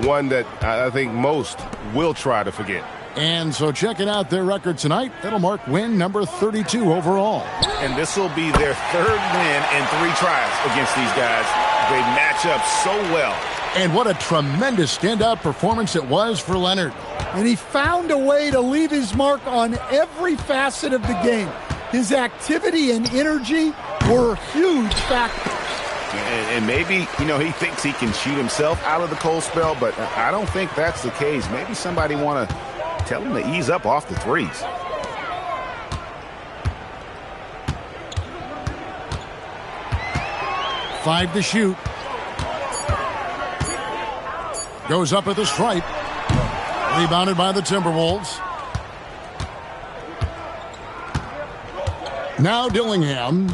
one that I think most will try to forget. And so checking out their record tonight, that'll mark win number 32 overall. And this will be their 3rd win in 3 tries against these guys. They match up so well. And what a tremendous standout performance it was for Leonard. And he found a way to leave his mark on every facet of the game. His activity and energy were huge factors. And maybe, he thinks he can shoot himself out of the cold spell, but I don't think that's the case. Maybe somebody want to tell him to ease up off the threes. 5 to shoot. Goes up at the stripe. Rebounded by the Timberwolves. Now Dillingham.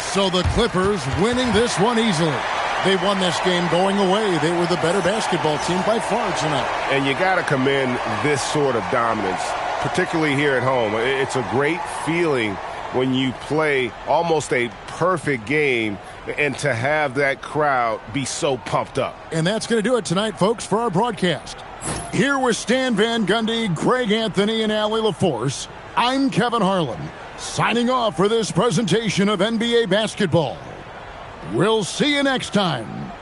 So the Clippers winning this one easily. They won this game going away. They were the better basketball team by far tonight. And you got to commend this sort of dominance, particularly here at home. It's a great feeling when you play almost a perfect game and to have that crowd be so pumped up. And that's going to do it tonight, folks, for our broadcast. Here with Stan Van Gundy, Greg Anthony, and Allie LaForce, I'm Kevin Harlan, signing off for this presentation of NBA basketball. We'll see you next time.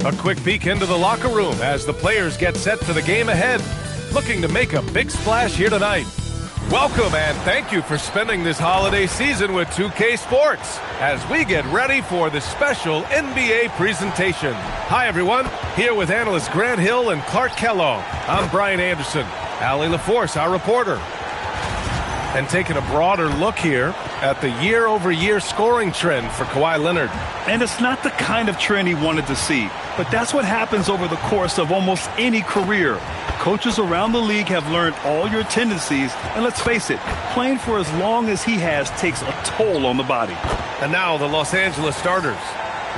A quick peek into the locker room as the players get set for the game ahead, looking to make a big splash here tonight. Welcome and thank you for spending this holiday season with 2K Sports as we get ready for the special NBA presentation. Hi everyone, here with analysts Grant Hill and Clark Kellogg. I'm Brian Anderson, Allie LaForce, our reporter. And taking a broader look here at the year-over-year scoring trend for Kawhi Leonard. And it's not the kind of trend he wanted to see, but that's what happens over the course of almost any career. Coaches around the league have learned all your tendencies, and let's face it, playing for as long as he has takes a toll on the body. And now the Los Angeles starters.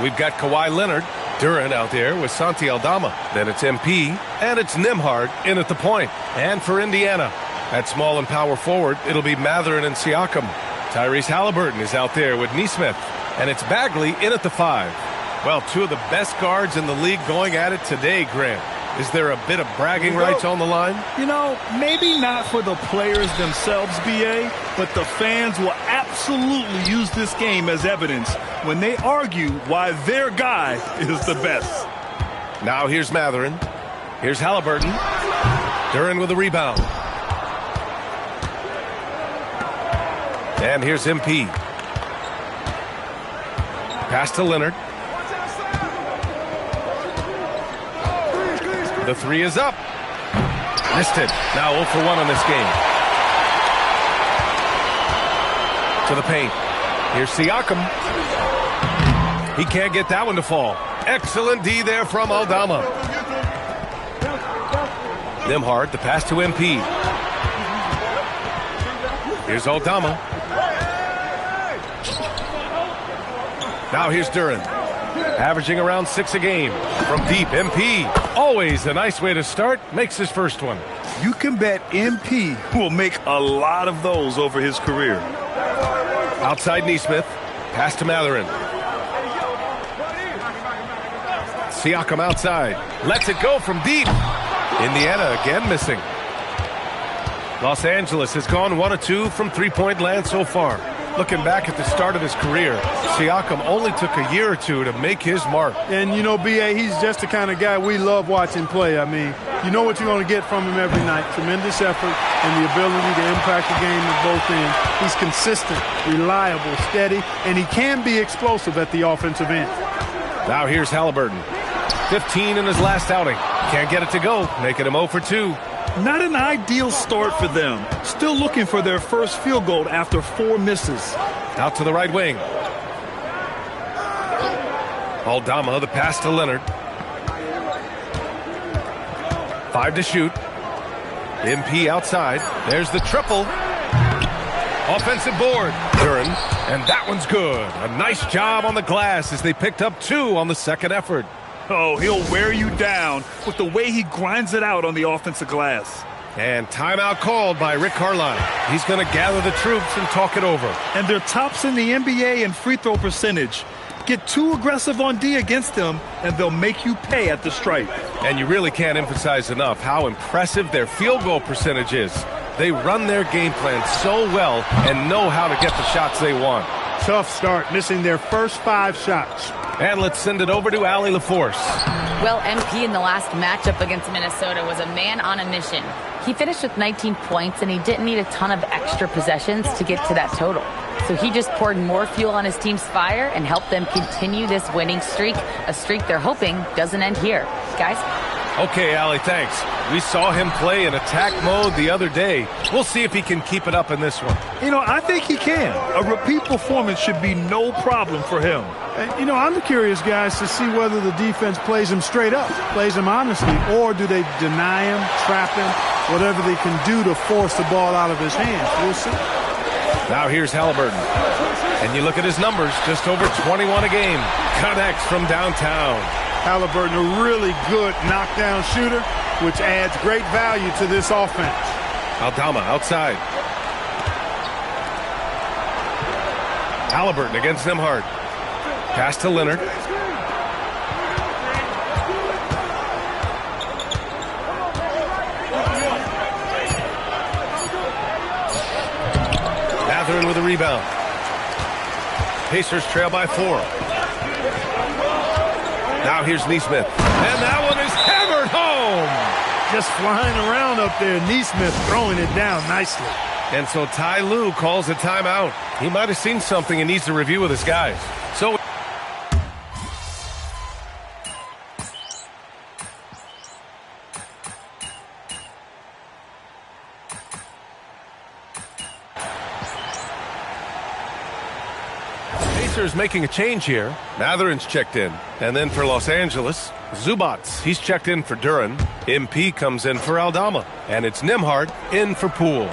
We've got Kawhi Leonard, Duran out there with Santi Aldama. Then it's MP, and it's Nembhard in at the point. And for Indiana, at small and power forward, it'll be Mathurin and Siakam. Tyrese Halliburton is out there with Nesmith. And it's Bagley in at the 5. Well, two of the best guards in the league going at it today, Grant. Is there a bit of bragging rights on the line? You know, maybe not for the players themselves, BA, but the fans will absolutely use this game as evidence when they argue why their guy is the best. Now here's Mathurin. Here's Halliburton. Duran with a rebound. And here's MP. Pass to Leonard. The 3 is up. Missed it. Now 0 for 1 on this game. To the paint. Here's Siakam. He can't get that one to fall. Excellent D there from Aldama. Nembhard, the pass to MP. Here's Aldama. Now here's Duran, averaging around 6 a game. From deep, MP, always a nice way to start, makes his first one. You can bet MP will make a lot of those over his career. Outside Neesmith, pass to Mathurin. Siakam outside, lets it go from deep. Indiana again missing. Los Angeles has gone 1 of 2 from three-point land so far. Looking back at the start of his career, Siakam only took a year or two to make his mark. And, you know, B.A., he's just the kind of guy we love watching play. I mean, you know what you're going to get from him every night. Tremendous effort and the ability to impact the game at both ends. He's consistent, reliable, steady, and he can be explosive at the offensive end. Now here's Halliburton. 15 in his last outing. Can't get it to go, making him 0 for 2. Not an ideal start for them. Still looking for their first field goal after 4 misses. Out to the right wing. Aldama, the pass to Leonard. 5 to shoot. MP outside. There's the triple. Offensive board. Duren, and that one's good. A nice job on the glass as they picked up 2 on the second effort. Oh, he'll wear you down with the way he grinds it out on the offensive glass. And timeout called by Rick Carlisle. He's going to gather the troops and talk it over. And they're tops in the NBA in free throw percentage. Get too aggressive on D against them, and they'll make you pay at the stripe. And you really can't emphasize enough how impressive their field goal percentage is. They run their game plan so well and know how to get the shots they want. Tough start, missing their first 5 shots. And let's send it over to Allie LaForce. Well, MP in the last matchup against Minnesota was a man on a mission. He finished with 19 points, and he didn't need a ton of extra possessions to get to that total. So he just poured more fuel on his team's fire and helped them continue this winning streak, a streak they're hoping doesn't end here. Guys? Okay, Allie, thanks. We saw him play in attack mode the other day. We'll see if he can keep it up in this one. You know, I think he can. A repeat performance should be no problem for him. And, you know, I'm curious, guys, to see whether the defense plays him straight up, plays him honestly, or do they deny him, trap him, whatever they can do to force the ball out of his hands. We'll see. Now here's Halliburton. And you look at his numbers, just over 21 a game. Connects from downtown. Halliburton, a really good knockdown shooter, which adds great value to this offense. Aldama outside. Halliburton against Nembhard. Pass to Leonard. Mathurin with a rebound. Pacers trail by 4. Now here's Neesmith. And that one is hammered home. Just flying around up there. Neesmith throwing it down nicely. And so Ty Lue calls a timeout. He might have seen something and needs to review with his guys. So Pacers making a change here. Mathurin's checked in. And then for Los Angeles, Zubats, he's checked in for Duren. MP comes in for Aldama. And it's Nembhard in for Poole.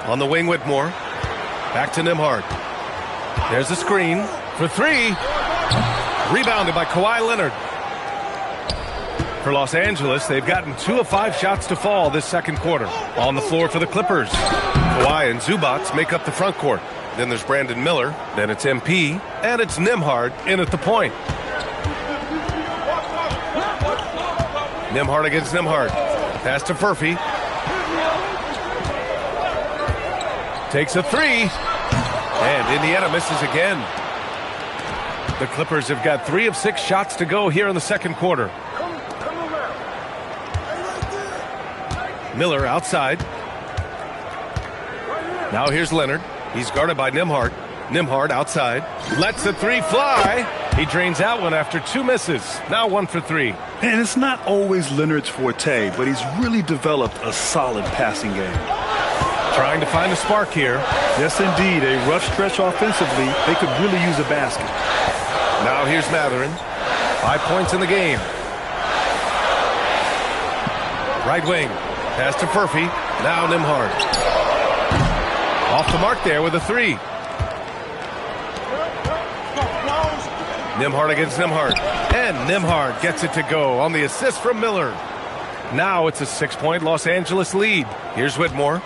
On the wing, Whitmore. Back to Nembhard. There's a screen for 3. Rebounded by Kawhi Leonard. For Los Angeles, they've gotten 2 of 5 shots to fall this second quarter. On the floor for the Clippers. Kawhi and Zubats make up the front court. Then there's Brandon Miller. Then it's MP. And it's Nembhard in at the point. Nembhard against Nembhard. Pass to Furphy. Takes a 3. And Indiana misses again. The Clippers have got 3 of 6 shots to go here in the second quarter. Miller outside. Now here's Leonard. He's guarded by Nembhard. Nembhard outside. Lets the 3 fly. He drains that one after 2 misses. Now 1 for 3. And it's not always Leonard's forte, but he's really developed a solid passing game. Trying to find a spark here. Yes, indeed. A rough stretch offensively. They could really use a basket. Now here's Mathurin. 5 points in the game. Right wing. Pass to Furphy. Now Nembhard. Off the mark there with a 3. Nembhard against Nembhard. And Nembhard gets it to go on the assist from Miller. Now it's a 6-point Los Angeles lead. Here's Whitmore.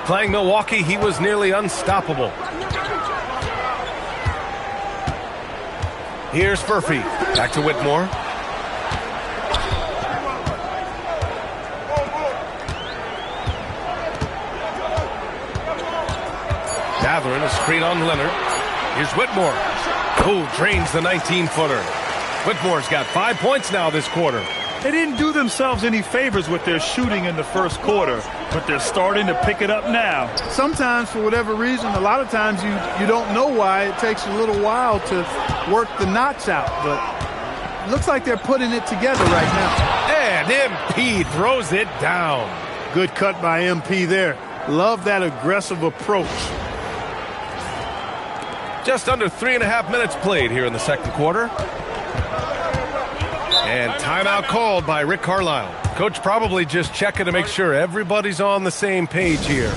Playing Milwaukee, he was nearly unstoppable. Here's Furphy. Back to Whitmore. Mathurin, a screen on Leonard. Here's Whitmore. Oh, drains the 19-footer. Whitmore's got 5 points now this quarter. They didn't do themselves any favors with their shooting in the first quarter, but they're starting to pick it up now. Sometimes, for whatever reason, a lot of times you don't know why. It takes a little while to work the knots out, but it looks like they're putting it together right now. And MP throws it down. Good cut by MP there. Love that aggressive approach. Just under 3.5 minutes played here in the second quarter. And timeout called by Rick Carlisle. Coach probably just checking to make sure everybody's on the same page here.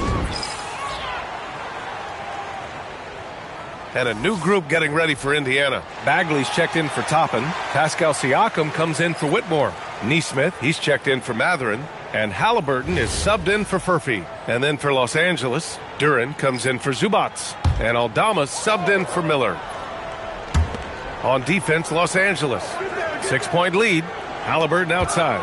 And a new group getting ready for Indiana. Bagley's checked in for Toppin. Pascal Siakam comes in for Whitmore. Nesmith, he's checked in for Mathurin. And Halliburton is subbed in for Furphy. And then for Los Angeles, Duren comes in for Zubats. And Aldama subbed in for Miller. On defense, Los Angeles. 6-point lead. Halliburton outside.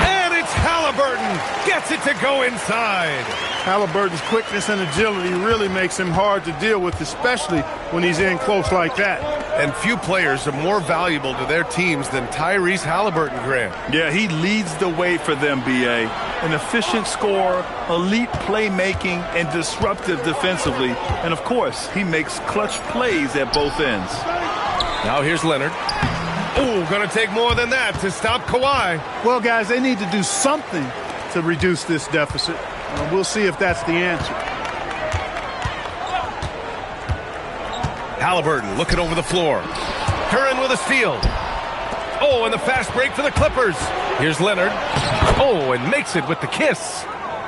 And it's Halliburton. Gets it to go inside. Halliburton's quickness and agility really makes him hard to deal with, especially when he's in close like that. And few players are more valuable to their teams than Tyrese Halliburton, Grant. Yeah, he leads the way for them, B.A. An efficient scorer, elite playmaking, and disruptive defensively. And, of course, he makes clutch plays at both ends. Now here's Leonard. Oh, going to take more than that to stop Kawhi. Well, guys, they need to do something to reduce this deficit. We'll see if that's the answer. Halliburton looking over the floor. Curran with a steal. Oh, and the fast break for the Clippers. Here's Leonard. Oh, and makes it with the kiss.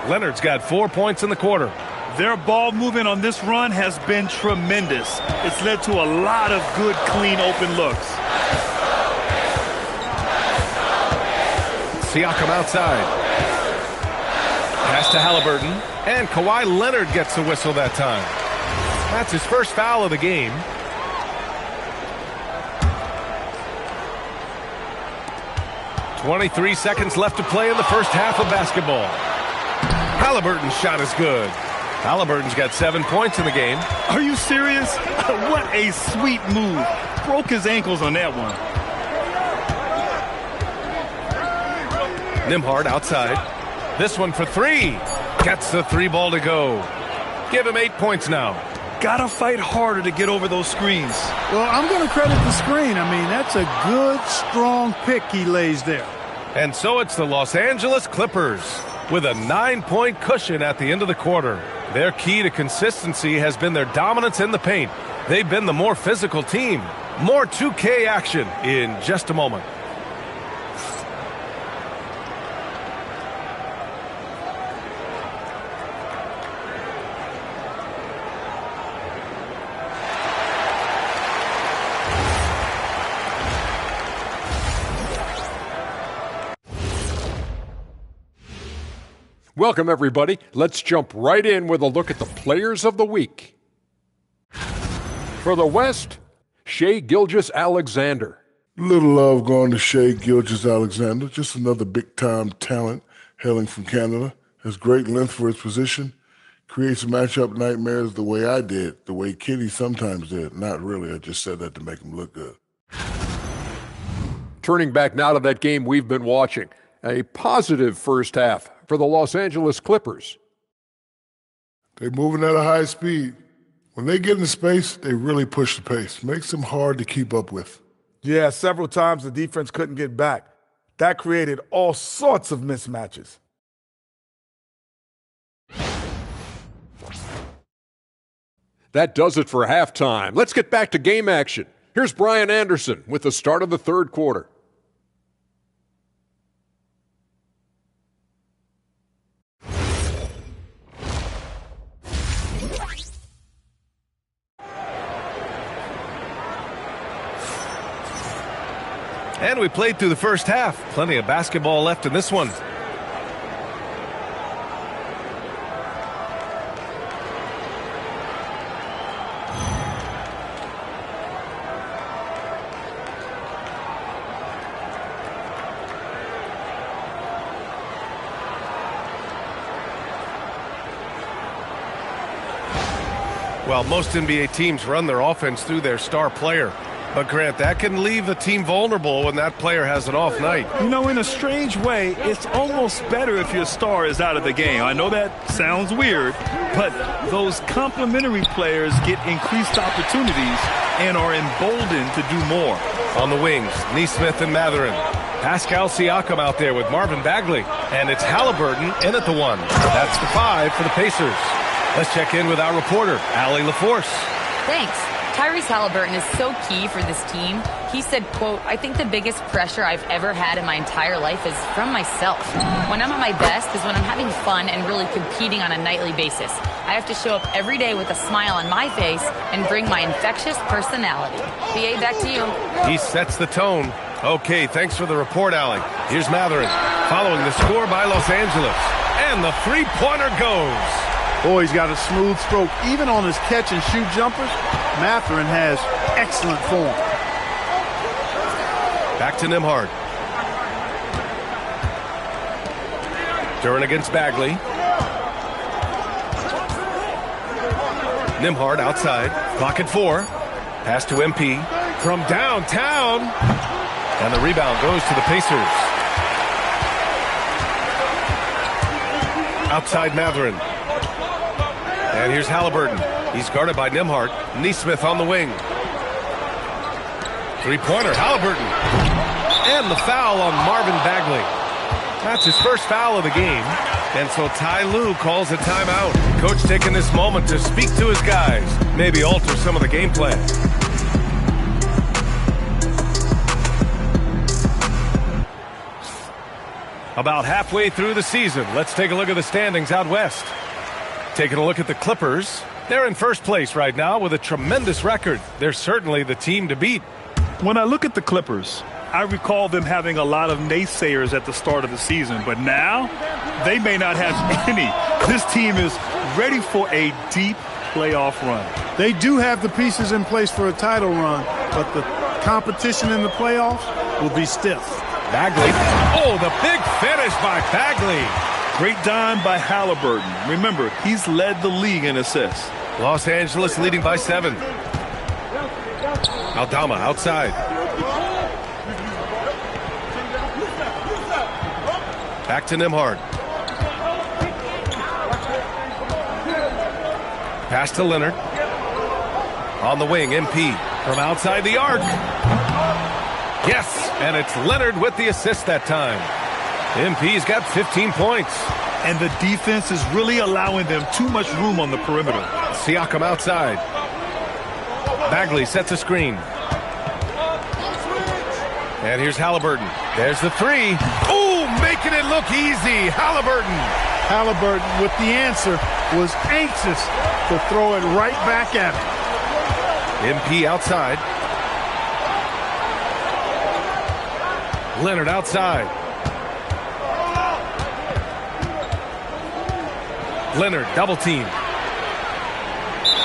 Leonard's got 4 points in the quarter. Their ball movement on this run has been tremendous. It's led to a lot of good, clean, open looks. Siakam outside. Pass to Halliburton. And Kawhi Leonard gets the whistle that time. That's his first foul of the game. .23 seconds left to play in the first half of basketball. Halliburton's shot is good. Halliburton's got 7 points in the game. Are you serious? What a sweet move. Broke his ankles on that one. Nembhard outside. This one for three. Gets the three ball to go. Give him 8 points now. Gotta fight harder to get over those screens. Well, I'm going to credit the screen. I mean, that's a good, strong pick he lays there. And so it's the Los Angeles Clippers with a 9-point cushion at the end of the quarter. Their key to consistency has been their dominance in the paint. They've been the more physical team. More 2K action in just a moment. Welcome, everybody. Let's jump right in with a look at the players of the week. For the West, Shai Gilgeous-Alexander. Little love going to Shai Gilgeous-Alexander. Just another big-time talent hailing from Canada. Has great length for his position. Creates matchup nightmares the way I did, the way Kitty sometimes did. Not really. I just said that to make him look good. Turning back now to that game we've been watching. A positive first half for the Los Angeles Clippers. They're moving at a high speed. When they get in space, they really push the pace. Makes them hard to keep up with. Yeah, several times the defense couldn't get back. That created all sorts of mismatches. That does it for halftime. Let's get back to game action. Here's Brian Anderson with the start of the third quarter. And we played through the first half. Plenty of basketball left in this one. Well, most NBA teams run their offense through their star player. But, Grant, that can leave the team vulnerable when that player has an off night. You know, in a strange way, it's almost better if your star is out of the game. I know that sounds weird, but those complementary players get increased opportunities and are emboldened to do more. On the wings, Nesmith and Mathurin. Pascal Siakam out there with Marvin Bagley. And it's Halliburton in at the 1. That's the 5 for the Pacers. Let's check in with our reporter, Allie LaForce. Thanks. Tyrese Halliburton is so key for this team. He said, quote, "I think the biggest pressure I've ever had in my entire life is from myself. When I'm at my best is when I'm having fun and really competing on a nightly basis. I have to show up every day with a smile on my face and bring my infectious personality." BA, back to you. He sets the tone. Okay, thanks for the report, Allie. Here's Mathurin following the score by Los Angeles. And the three-pointer goes. Boy, he's got a smooth stroke. Even on his catch-and-shoot jumpers, Mathurin has excellent form. Back to Nembhard. Duren against Bagley. Nembhard outside. Clock at 4. Pass to MP. From downtown. And the rebound goes to the Pacers. Outside Mathurin. And here's Halliburton. He's guarded by Nembhard. Nesmith on the wing. Three-pointer, Halliburton. And the foul on Marvin Bagley. That's his first foul of the game. And so Ty Lue calls a timeout. Coach taking this moment to speak to his guys. Maybe alter some of the game plan. About halfway through the season, let's take a look at the standings out west. Taking a look at the Clippers. They're in first place right now with a tremendous record. They're certainly the team to beat. When I look at the Clippers, I recall them having a lot of naysayers at the start of the season, but now they may not have any. This team is ready for a deep playoff run. They do have the pieces in place for a title run, but the competition in the playoffs will be stiff. Bagley. Oh, the big finish by Bagley. Great dime by Halliburton. Remember, he's led the league in assists. Los Angeles leading by 7. Aldama outside. Back to Nembhard. Pass to Leonard. On the wing, MP from outside the arc. Yes, and it's Leonard with the assist that time. MP's got 15 points. And the defense is really allowing them too much room on the perimeter. Siakam outside. Bagley sets a screen. And here's Halliburton. There's the 3. Ooh, making it look easy. Halliburton. Halliburton with the answer was anxious to throw it right back at him. MP outside. Leonard outside. Leonard double team.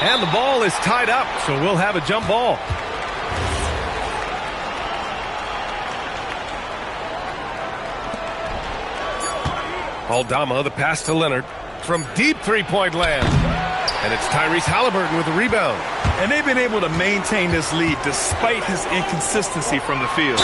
And the ball is tied up, so we'll have a jump ball. Aldama, the pass to Leonard from deep three-point land. And it's Tyrese Halliburton with the rebound. And they've been able to maintain this lead despite his inconsistency from the field.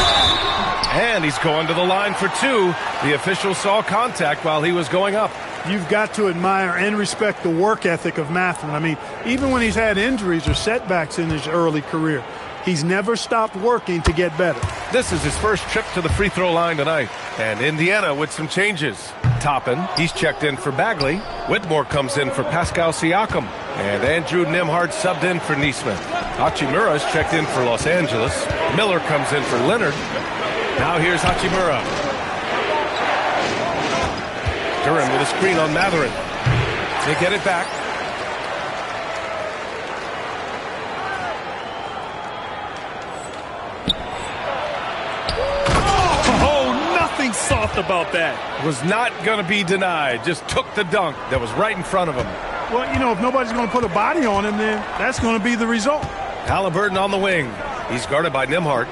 And he's going to the line for 2. The official saw contact while he was going up. You've got to admire and respect the work ethic of Mathurin. I mean, even when he's had injuries or setbacks in his early career, he's never stopped working to get better. This is his first trip to the free throw line tonight. And Indiana with some changes. Toppin, he's checked in for Bagley. Whitmore comes in for Pascal Siakam. And Andrew Nembhard subbed in for Nesmith. Hachimura's checked in for Los Angeles. Miller comes in for Leonard. Now here's Hachimura. Duren with a screen on Mathurin. They get it back. talked about that. Was not going to be denied. Just took the dunk that was right in front of him. Well, you know, if nobody's going to put a body on him, then that's going to be the result. Halliburton on the wing. He's guarded by Nembhard.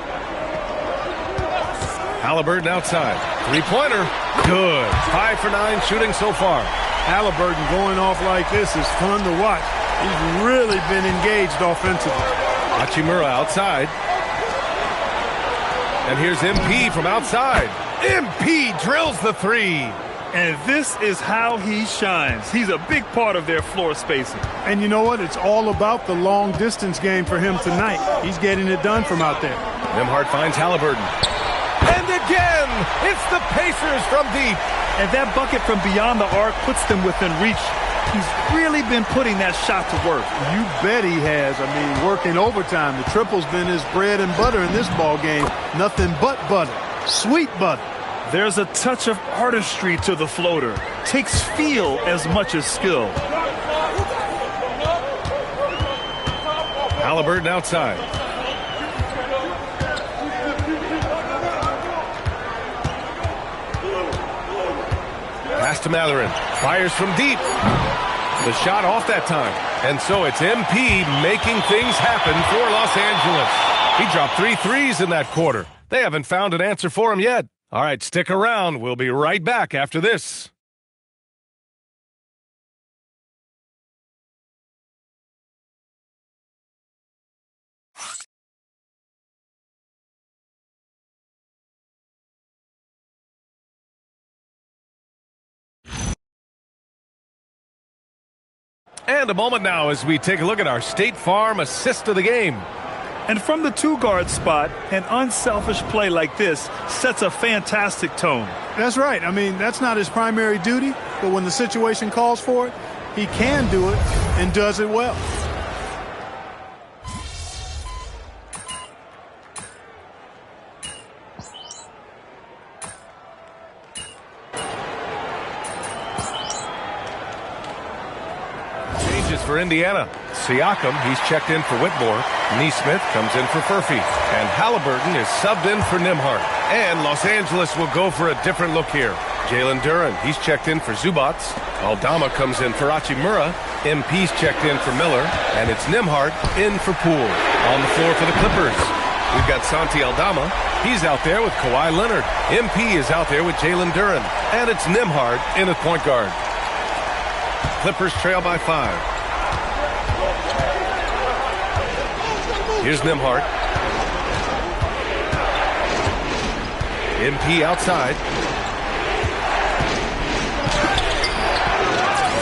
Halliburton outside. Three-pointer. Good. 5 for 9 shooting so far. Halliburton going off like this is fun to watch. He's really been engaged offensively. Hachimura outside. And here's MP from outside. MP drills the three. And this is how he shines. He's a big part of their floor spacing. And you know what? It's all about the long-distance game for him tonight. He's getting it done from out there. Nembhard finds Halliburton. And again, it's the Pacers from deep. And that bucket from beyond the arc puts them within reach. He's really been putting that shot to work. You bet he has. I mean, working overtime. The triple's been his bread and butter in this ball game. Nothing but butter. Sweet butter. There's a touch of artistry to the floater. Takes feel as much as skill. Halliburton outside. Pass to Mathurin. Fires from deep. The shot off that time. And so it's MP making things happen for Los Angeles. He dropped 3 threes in that quarter. They haven't found an answer for him yet. All right, stick around. We'll be right back after this. And a moment now as we take a look at our State Farm assist of the game. And from the two-guard spot, an unselfish play like this sets a fantastic tone. That's right. I mean, that's not his primary duty, but when the situation calls for it, he can do it and does it well. For Indiana. Siakam, he's checked in for Whitmore. Nesmith comes in for Furphy. And Halliburton is subbed in for Nembhard. And Los Angeles will go for a different look here. Jalen Duren, he's checked in for Zubac. Aldama comes in for Hachimura. MP's checked in for Miller. And it's Nembhard in for Poole. On the floor for the Clippers, we've got Santi Aldama. He's out there with Kawhi Leonard. MP is out there with Jalen Duren. And it's Nembhard in at point guard. Clippers trail by 5. Here's Nembhard. MP outside.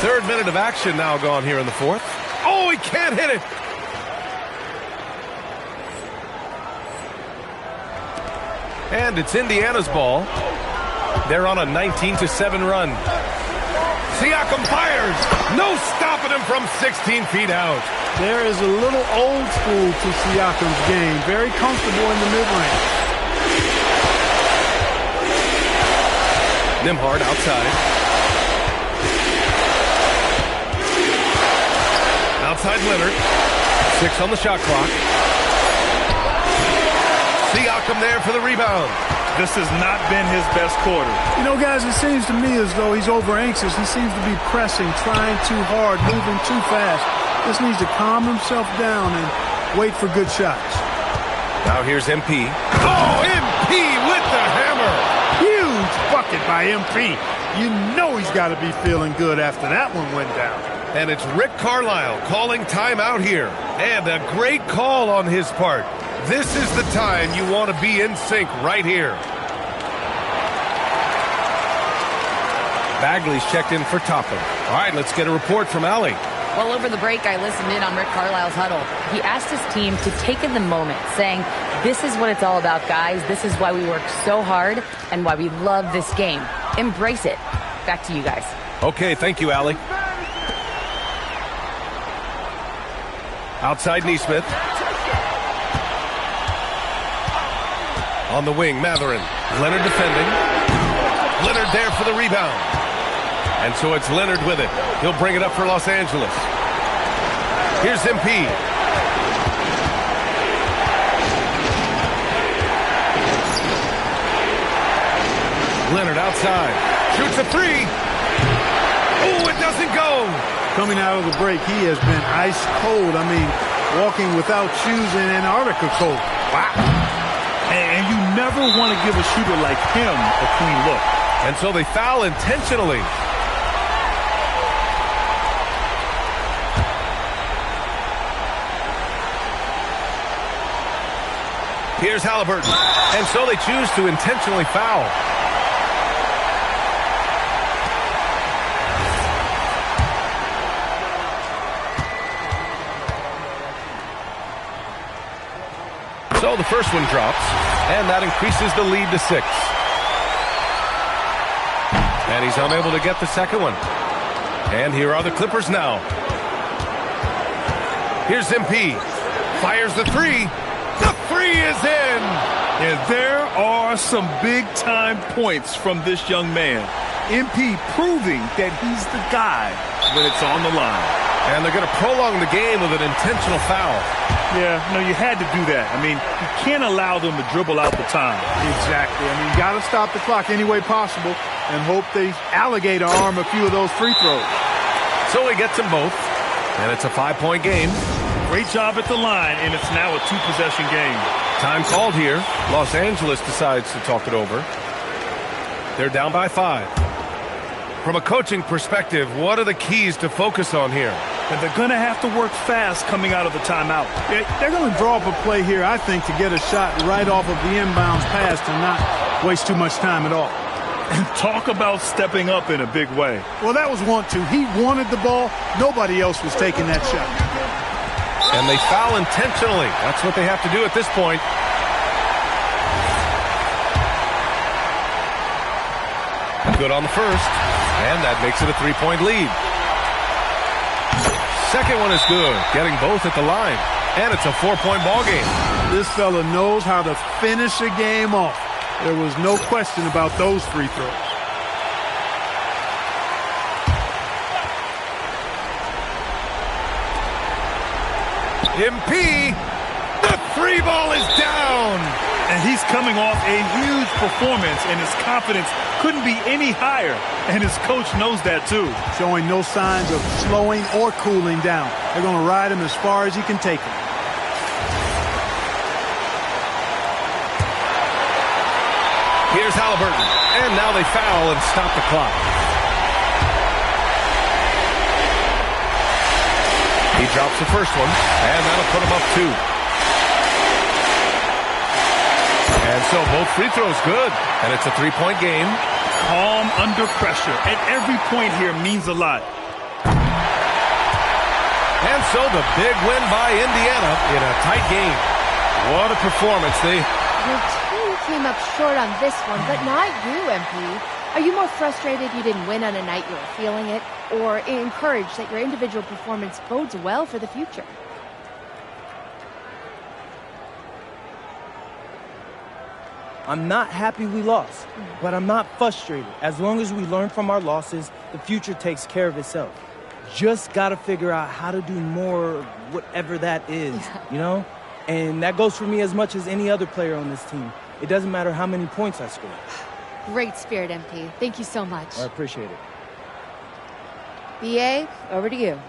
3rd minute of action now gone here in the 4th. Oh, he can't hit it. And it's Indiana's ball. They're on a 19-7 run. Siakam fires. No stopping him from 16 feet out. There is a little old school to Siakam's game. Very comfortable in the mid-range. Nembhard outside. Outside Leonard. 6 on the shot clock. Siakam there for the rebound. This has not been his best quarter. You know, guys, it seems to me as though he's over-anxious. He seems to be pressing, trying too hard, moving too fast. Just needs to calm himself down and wait for good shots. Now here's MP. Oh, MP with the hammer. Huge bucket by MP. You know he's got to be feeling good after that one went down. And it's Rick Carlisle calling timeout here. And a great call on his part. This is the time you want to be in sync right here. Bagley's checked in for Toppin. All right, let's get a report from Allie. Well, over the break, I listened in on Rick Carlisle's huddle. He asked his team to take in the moment, saying, this is what it's all about, guys. This is why we work so hard and why we love this game. Embrace it. Back to you guys. Okay, thank you, Allie. Outside Nesmith. On the wing, Mathurin. Leonard defending. Leonard there for the rebound. And so it's Leonard with it. He'll bring it up for Los Angeles. Here's MP. Leonard outside. Shoots a three. Oh, it doesn't go. Coming out of the break, he has been ice cold. I mean, walking without shoes in Antarctica cold. Wow. And you never want to give a shooter like him a clean look. And so they foul intentionally. Here's Halliburton. And so they choose to intentionally foul. So the first one drops, and that increases the lead to 6. And he's unable to get the second one. And here are the Clippers now. Here's MP. Fires the three. The three is in. And there are some big-time points from this young man. MP proving that he's the guy when it's on the line. And they're going to prolong the game with an intentional foul. Yeah, no, you had to do that. I mean, you can't allow them to dribble out the time. Exactly. I mean, you got to stop the clock any way possible and hope they alligator arm a few of those free throws. So he gets them both, and it's a 5-point game. Great job at the line, and it's now a 2-possession game. Time called here. Los Angeles decides to talk it over. They're down by 5. From a coaching perspective, what are the keys to focus on here? And they're going to have to work fast coming out of the timeout. They're going to draw up a play here, I think, to get a shot right off of the inbounds pass to not waste too much time at all. And talk about stepping up in a big way. Well, that was want to. He wanted the ball. Nobody else was taking that shot. And they foul intentionally. That's what they have to do at this point. Good on the first. And that makes it a 3-point lead. Second one is good, getting both at the line. And it's a 4-point ball game. This fella knows how to finish a game off. There was no question about those free throws. MP, the three ball is down. And he's coming off a huge performance, and his confidence couldn't be any higher. And his coach knows that, too. Showing no signs of slowing or cooling down. They're going to ride him as far as he can take him. Here's Halliburton. And now they foul and stop the clock. He drops the first one, and that'll put him up 2. And so both free throws good, and it's a 3-point game. Calm under pressure, and every point here means a lot. And so the big win by Indiana in a tight game. What a performance. Your team came up short on this one, but not you, MP. Are you more frustrated you didn't win on a night you were feeling it, or encouraged that your individual performance bodes well for the future? I'm not happy we lost, but I'm not frustrated. As long as we learn from our losses, the future takes care of itself. Just got to figure out how to do more, whatever that is, you know? And that goes for me as much as any other player on this team. It doesn't matter how many points I score. Great spirit, MP. Thank you so much. I appreciate it. BA, over to you.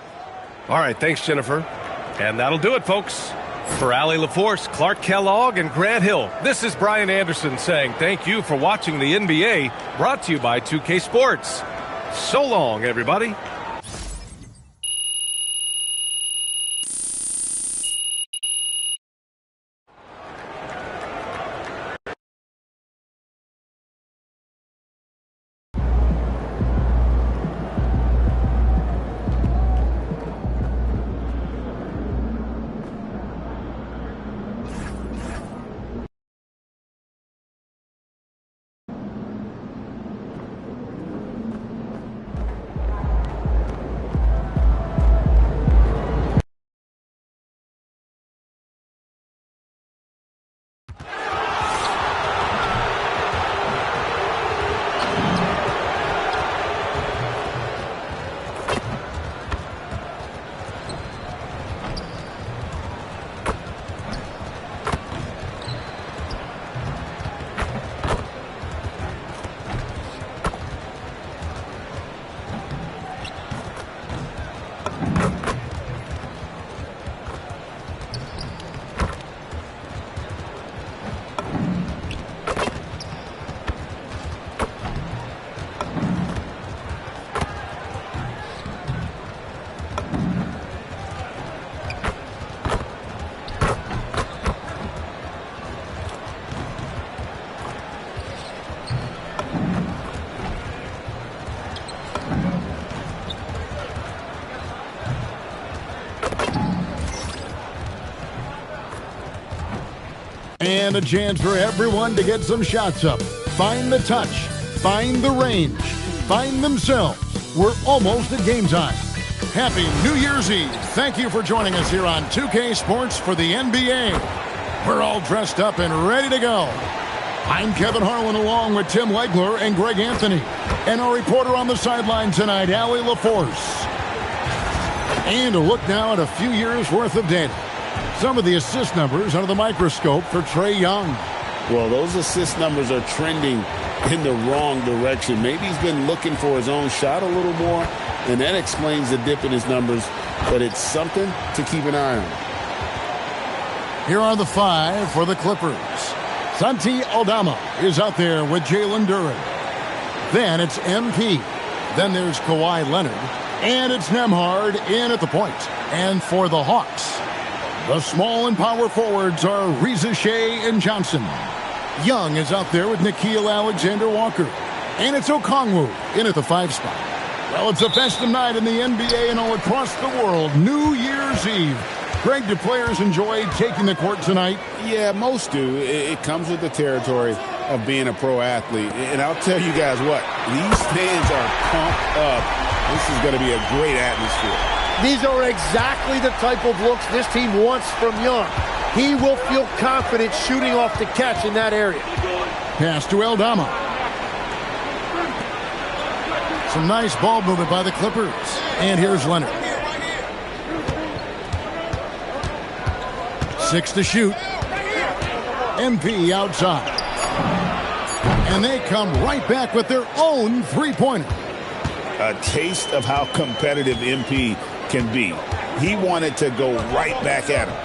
All right, thanks, Jennifer. And that'll do it, folks. For Allie LaForce, Clark Kellogg, and Grant Hill, this is Brian Anderson saying thank you for watching the NBA, brought to you by 2K Sports. So long, everybody. And a chance for everyone to get some shots up. Find the touch. Find the range. Find themselves. We're almost at game time. Happy New Year's Eve. Thank you for joining us here on 2K Sports for the NBA. We're all dressed up and ready to go. I'm Kevin Harlan along with Tim Legler and Greg Anthony. And our reporter on the sideline tonight, Allie LaForce. And a look now at a few years' worth of data. Some of the assist numbers under the microscope for Trae Young. Well, those assist numbers are trending in the wrong direction. Maybe he's been looking for his own shot a little more, and that explains the dip in his numbers, but it's something to keep an eye on. Here are the 5 for the Clippers. Santi Aldama is out there with Jalen Duren. Then it's MP. Then there's Kawhi Leonard. And it's Nembhard in at the point. And for the Hawks, the small and power forwards are Reza Shea and Johnson. Young is out there with Nickeil Alexander-Walker. And it's Okongwu in at the 5 spot. Well, it's a festive night in the NBA and all across the world. New Year's Eve. Greg, do players enjoy taking the court tonight? Yeah, most do. It comes with the territory of being a pro athlete. And I'll tell you guys what, these fans are pumped up. This is going to be a great atmosphere. These are exactly the type of looks this team wants from Young. He will feel confident shooting off the catch in that area. Pass to Aldama. Some nice ball movement by the Clippers. And here's Leonard. 6 to shoot. MP outside. And they come right back with their own three-pointer. A taste of how competitive MP can be. He wanted to go right back at him.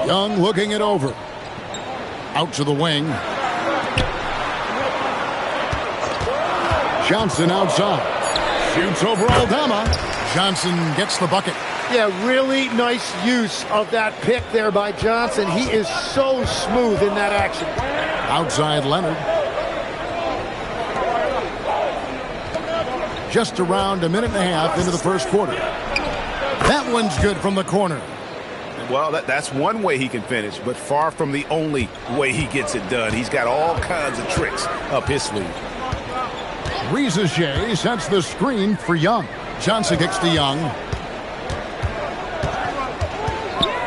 Young looking it over. Out to the wing. Johnson outside. Shoots over Aldama. Johnson gets the bucket. Yeah, really nice use of that pick there by Johnson. He is so smooth in that action. Outside Leonard. Just around a minute and a half into the first quarter. That one's good from the corner. Well, that's one way he can finish, but far from the only way he gets it done. He's got all kinds of tricks up his sleeve. Reza Shea sets the screen for Young. Johnson kicks to Young.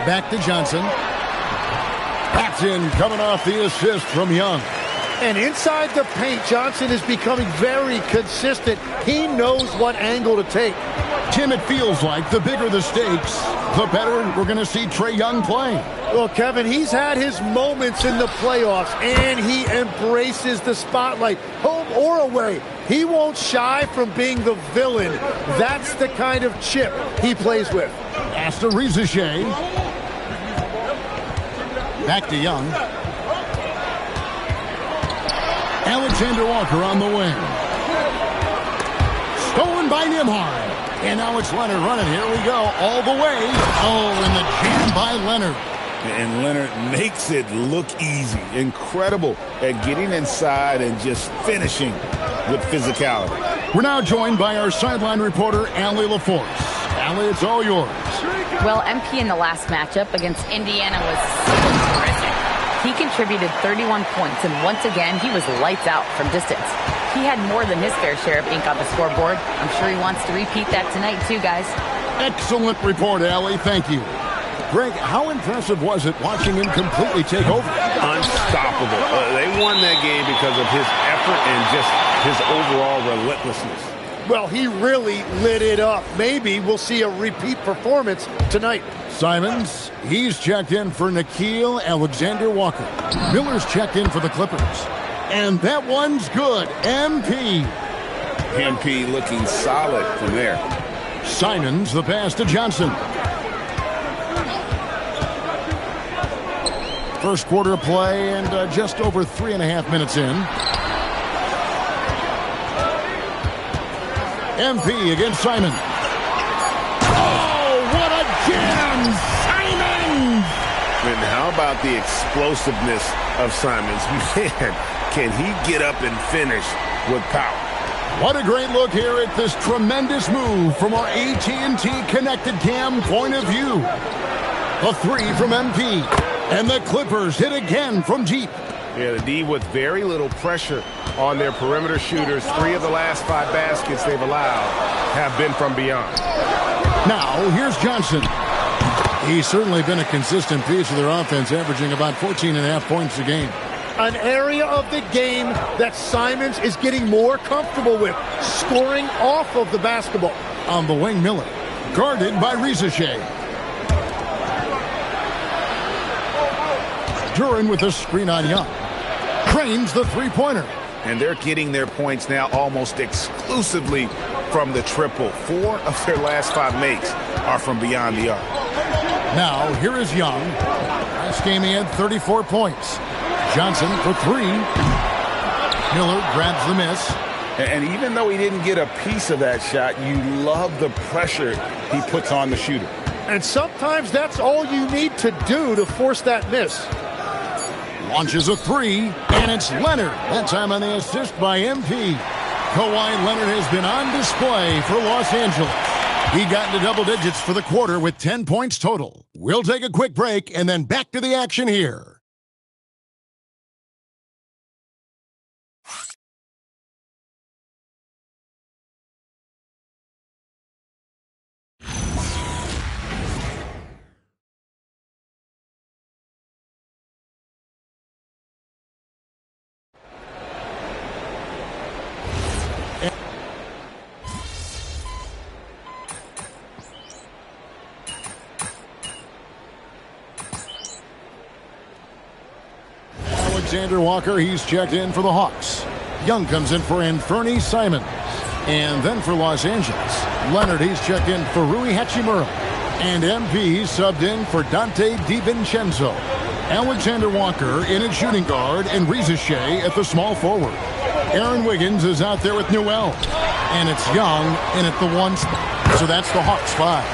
Back to Johnson. That's in, coming off the assist from Young. And inside the paint, Johnson is becoming very consistent. He knows what angle to take. Tim, it feels like the bigger the stakes, the better we're going to see Trae Young play. Well, Kevin, he's had his moments in the playoffs, and he embraces the spotlight, home or away. He won't shy from being the villain. That's the kind of chip he plays with. Pass to Reza Shea. Back to Young. Alexander Walker on the wing. Stolen by Nembhard. And now it's Leonard running. Here we go. All the way. Oh, and the jam by Leonard. And Leonard makes it look easy. Incredible at getting inside and just finishing with physicality. We're now joined by our sideline reporter, Allie LaForce. Allie, it's all yours. Well, MP in the last matchup against Indiana was so terrific. He contributed 31 points, and once again, he was lights out from distance. He had more than his fair share of ink on the scoreboard. I'm sure he wants to repeat that tonight, too, guys. Excellent report, Allie. Thank you. Greg, how impressive was it watching him completely take over? Unstoppable. They won that game because of his effort and just his overall relentlessness. Well, he really lit it up. Maybe we'll see a repeat performance tonight. Simons, he's checked in for Nickeil Alexander-Walker. Miller's checked in for the Clippers. And that one's good. MP. MP looking solid from there. Simons, the pass to Johnson. First quarter of play and just over 3.5 minutes in. MP against Simon. Oh, what a jam! Simon! And how about the explosiveness of Simons? Man, can he get up and finish with power? What a great look here at this tremendous move from our AT&T Connected Cam point of view. The three from MP. And the Clippers hit again from deep. Yeah, the D with very little pressure on their perimeter shooters. 3 of the last 5 baskets they've allowed have been from beyond. Now, here's Johnson. He's certainly been a consistent piece of their offense, averaging about 14.5 points a game. An area of the game that Simons is getting more comfortable with, scoring off of the basketball. On the wing, Miller, guarded by Risache. Duran with a screen on Young. Trains the three-pointer. And they're getting their points now almost exclusively from the triple. 4 of their last 5 makes are from beyond the arc. Now, here is Young. Last game he had 34 points. Johnson for 3. Miller grabs the miss. And even though he didn't get a piece of that shot, you love the pressure he puts on the shooter. And sometimes that's all you need to do to force that miss. Launches a 3, and it's Leonard. That time on the assist by MP. Kawhi Leonard has been on display for Los Angeles. He got into double digits for the quarter with 10 points total. We'll take a quick break and then back to the action here. Alexander Walker, he's checked in for the Hawks. Young comes in for Anthony Simons. And then for Los Angeles, Leonard, he's checked in for Rui Hachimura. And MP subbed in for Dante DiVincenzo. Alexander Walker in at shooting guard and Risache at the small forward. Aaron Wiggins is out there with Newell. And it's Young in at the 1 spot. So that's the Hawks 5.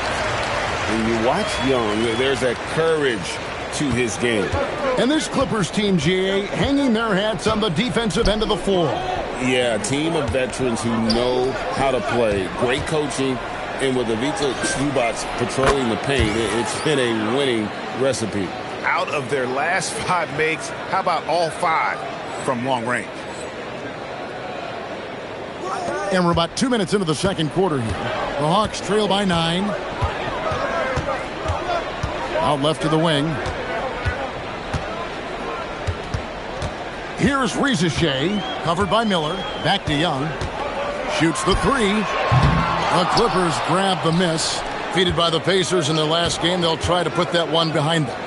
When you watch Young, there's a courage to his game. And this Clippers team, GA, hanging their hats on the defensive end of the floor. Yeah, a team of veterans who know how to play. Great coaching, and with Ivica Zubac patrolling the paint, it's been a winning recipe. Out of their last 5 makes, how about all 5 from long range? And we're about 2 minutes into the second quarter here. The Hawks trail by 9. Out left to the wing. Here's Risache, covered by Miller. Back to Young. Shoots the 3. The Clippers grab the miss. Defeated by the Pacers in their last game, they'll try to put that one behind them.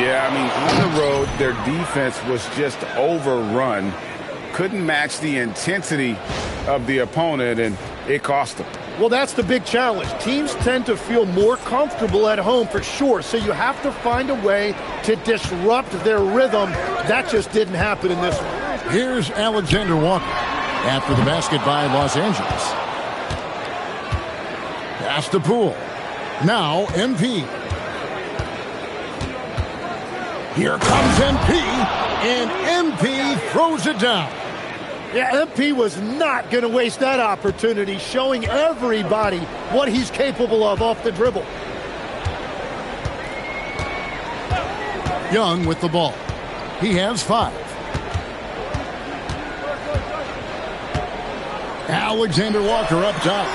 Yeah, I mean, on the road, their defense was just overrun. Couldn't match the intensity of the opponent, and it cost them. Well, that's the big challenge. Teams tend to feel more comfortable at home for sure, so you have to find a way to disrupt their rhythm. That just didn't happen in this one. Here's Alexander Walker after the basket by Los Angeles. Pass to Poole. Now MP. Here comes MP, and MP throws it down. Yeah, MP was not going to waste that opportunity, showing everybody what he's capable of off the dribble. Young with the ball. He has 5. Alexander Walker up top.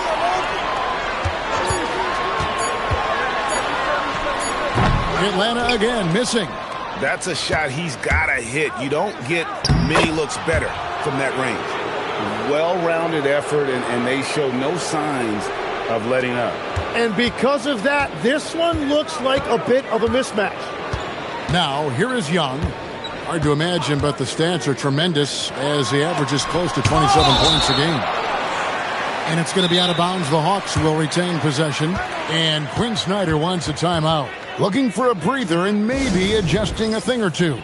Atlanta again missing. That's a shot he's got to hit. You don't get many looks better from that range. Well-rounded effort, and they show no signs of letting up. And because of that, this one looks like a bit of a mismatch. Now, here is Young. Hard to imagine, but the stats are tremendous as he averages close to 27 points a game. And it's going to be out of bounds. The Hawks will retain possession. And Quinn Snyder wants a timeout. Looking for a breather and maybe adjusting a thing or two.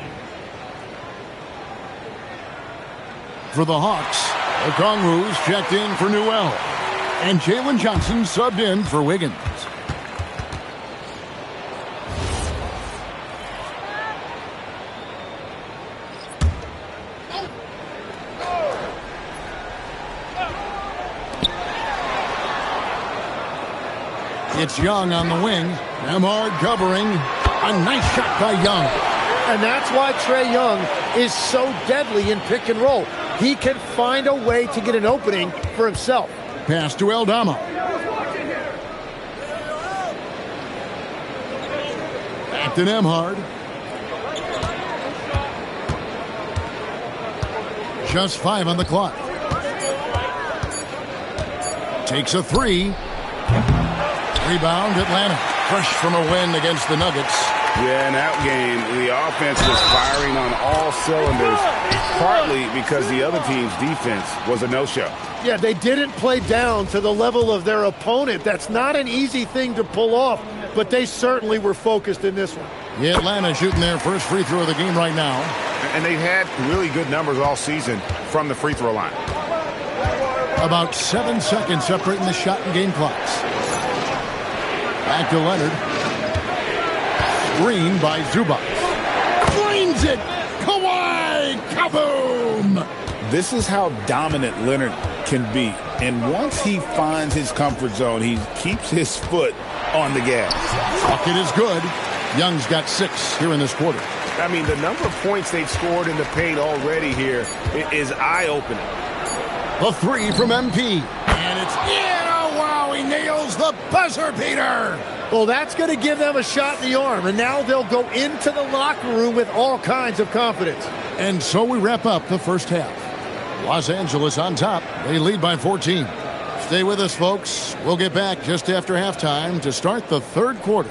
For the Hawks, Okongwu's checked in for Newell. And Jalen Johnson subbed in for Wiggins. It's Young on the wing. Nembhard covering. A nice shot by Young. And that's why Trae Young is so deadly in pick and roll. He can find a way to get an opening for himself. Pass to Aldama. Back to Nembhard. Just 5 on the clock. Takes a 3. Rebound, Atlanta. Fresh from a win against the Nuggets. Yeah, in that game, the offense was firing on all cylinders, partly because the other team's defense was a no-show. Yeah, they didn't play down to the level of their opponent. That's not an easy thing to pull off, but they certainly were focused in this one. Yeah, Atlanta shooting their first free throw of the game right now. And they've had really good numbers all season from the free throw line. About 7 seconds separating the shot and game clocks. Back to Leonard. Screen by Zubac. Cleans it! Kawhi! Kaboom! This is how dominant Leonard can be. And once he finds his comfort zone, he keeps his foot on the gas. Bucket is good. Young's got 6 here in this quarter. I mean, the number of points they've scored in the paint already here is eye-opening. A 3 from MP. And it's in. Oh, wow, he nails the buzzer beater. Well, that's going to give them a shot in the arm, and now they'll go into the locker room with all kinds of confidence. And so we wrap up the first half. Los Angeles on top. They lead by 14. Stay with us, folks. We'll get back just after halftime to start the third quarter.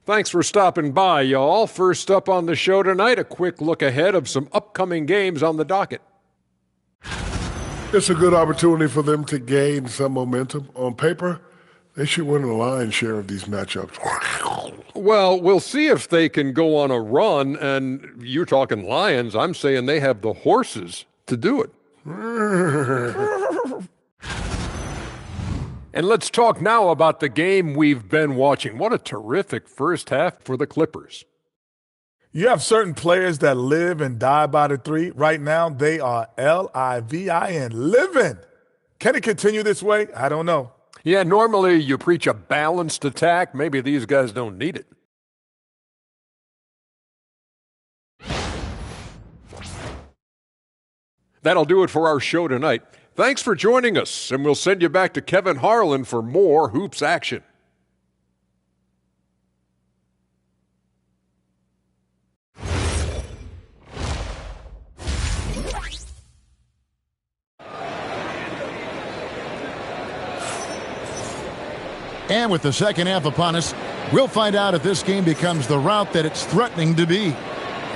Thanks for stopping by, y'all. First up on the show tonight, a quick look ahead of some upcoming games on the docket. It's a good opportunity for them to gain some momentum. On paper, they should win a lion's share of these matchups. Well, we'll see if they can go on a run, and you're talking Lions. I'm saying they have the horses to do it. And let's talk now about the game we've been watching. What a terrific first half for the Clippers. You have certain players that live and die by the three. Right now, they are L-I-V-I-N, living. Can it continue this way? I don't know. Yeah, normally you preach a balanced attack. Maybe these guys don't need it. That'll do it for our show tonight. Thanks for joining us, and we'll send you back to Kevin Harlan for more Hoops action. And with the second half upon us, we'll find out if this game becomes the route that it's threatening to be.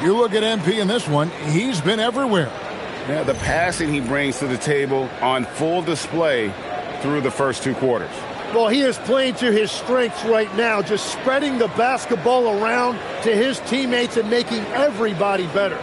You look at MP in this one, he's been everywhere. Yeah, the passing he brings to the table on full display through the first 2 quarters. Well, he is playing to his strengths right now, just spreading the basketball around to his teammates and making everybody better.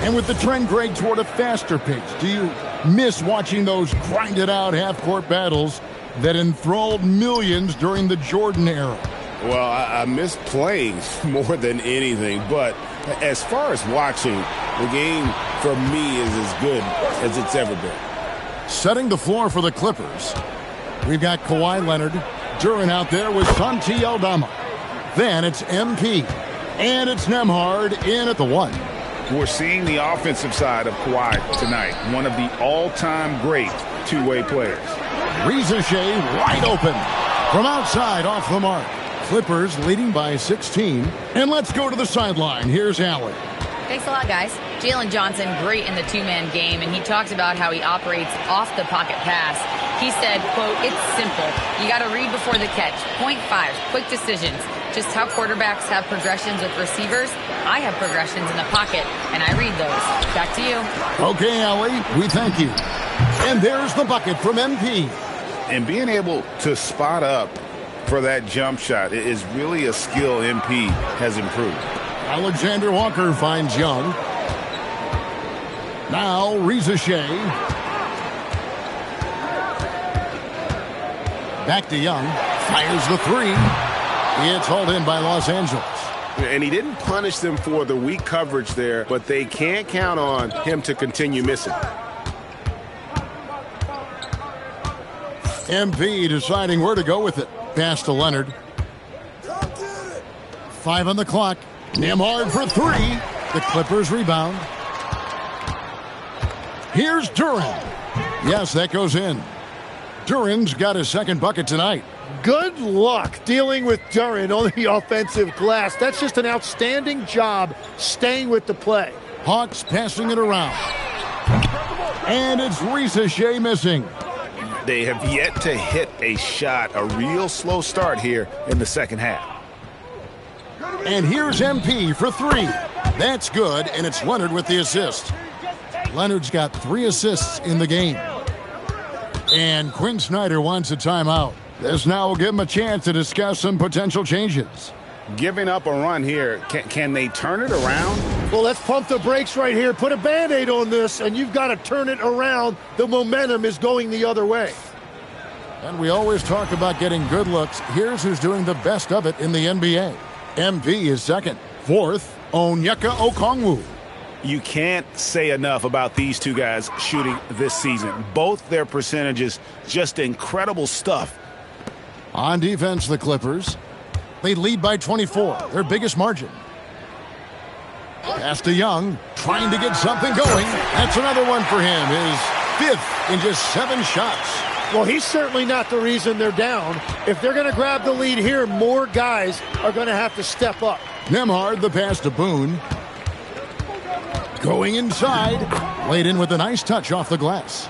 And with the trend, Greg, toward a faster pace, do you miss watching those grinded-out half-court battles that enthralled millions during the Jordan era? Well, I miss playing more than anything, but as far as watching, the game for me is as good as it's ever been. Setting the floor for the Clippers, we've got Kawhi Leonard. Duran out there with Santi Aldama. Then it's MP. And it's Nembhard in at the 1. We're seeing the offensive side of Kawhi tonight, one of the all-time great two-way players. Reza Shea wide open. From outside off the mark. Clippers leading by 16. And let's go to the sideline. Here's Allen. Thanks a lot, guys. Jalen Johnson, great in the two-man game, and he talks about how he operates off the pocket pass. He said, quote, "It's simple. You got to read before the catch. Point fives, quick decisions. Just how quarterbacks have progressions with receivers, I have progressions in the pocket, and I read those." Back to you. Okay, Allie, we thank you. And there's the bucket from MP. And being able to spot up for that jump shot is really a skill MP has improved. Alexander Walker finds Young. Now Reza Shea. Back to Young. Fires the three. It's hauled in by Los Angeles. And he didn't punish them for the weak coverage there, but they can't count on him to continue missing. MP deciding where to go with it. Pass to Leonard. 5 on the clock. Nembhard for three. The Clippers rebound. Here's Duren. Yes, that goes in. Duren's got his second bucket tonight. Good luck dealing with Duren on the offensive glass. That's just an outstanding job staying with the play. Hawks passing it around. And it's Risacher missing. They have yet to hit a shot, a real slow start here in the second half. And here's MP for three. That's good, and it's Leonard with the assist. Leonard's got 3 assists in the game. And Quinn Snyder wants a timeout. This now will give him a chance to discuss some potential changes. Giving up a run here, can they turn it around? Well, let's pump the brakes right here. Put a Band-Aid on this, and you've got to turn it around. The momentum is going the other way. And we always talk about getting good looks. Here's who's doing the best of it in the NBA. MP is second. Fourth, Onyeka Okongwu. You can't say enough about these two guys shooting this season. Both their percentages, just incredible stuff. On defense, the Clippers. They lead by 24, their biggest margin. Pass to Young, trying to get something going. That's another one for him, his 5th in just 7 shots. Well, he's certainly not the reason they're down. If they're going to grab the lead here, more guys are going to have to step up. Nembhard, the pass to Boone. Going inside. Laid in with a nice touch off the glass.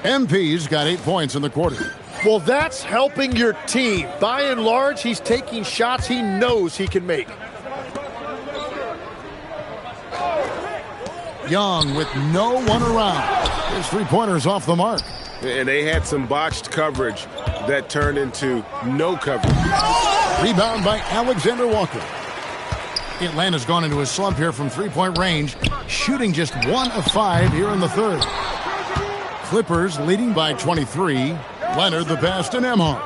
MP's got 8 points in the quarter. Well, that's helping your team. By and large, he's taking shots he knows he can make. Young with no one around. His 3-pointer's off the mark. And they had some botched coverage that turned into no coverage. Rebound by Alexander Walker. Atlanta's gone into a slump here from 3-point range, shooting just 1 of 5 here in the third. Clippers leading by 23. Leonard the pass to Nembhard.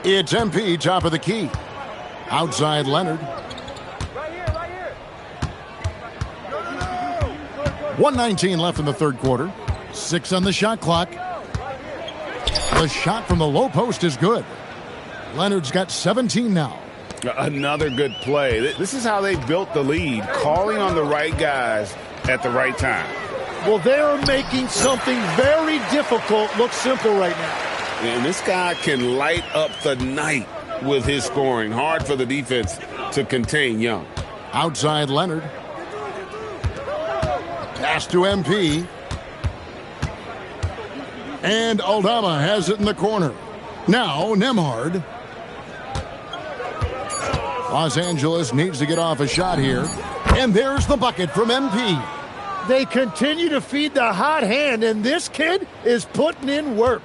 It's MP top of the key. Outside Leonard. 1:19 left in the third quarter. 6 on the shot clock. The shot from the low post is good. Leonard's got 17 now. Another good play. This is how they built the lead, calling on the right guys at the right time. Well, they're making something very difficult look simple right now. And this guy can light up the night with his scoring. Hard for the defense to contain Young. Outside Leonard. Pass to MP. And Aldama has it in the corner. Now Nembhard. Los Angeles needs to get off a shot here. And there's the bucket from MP. They continue to feed the hot hand, and this kid is putting in work.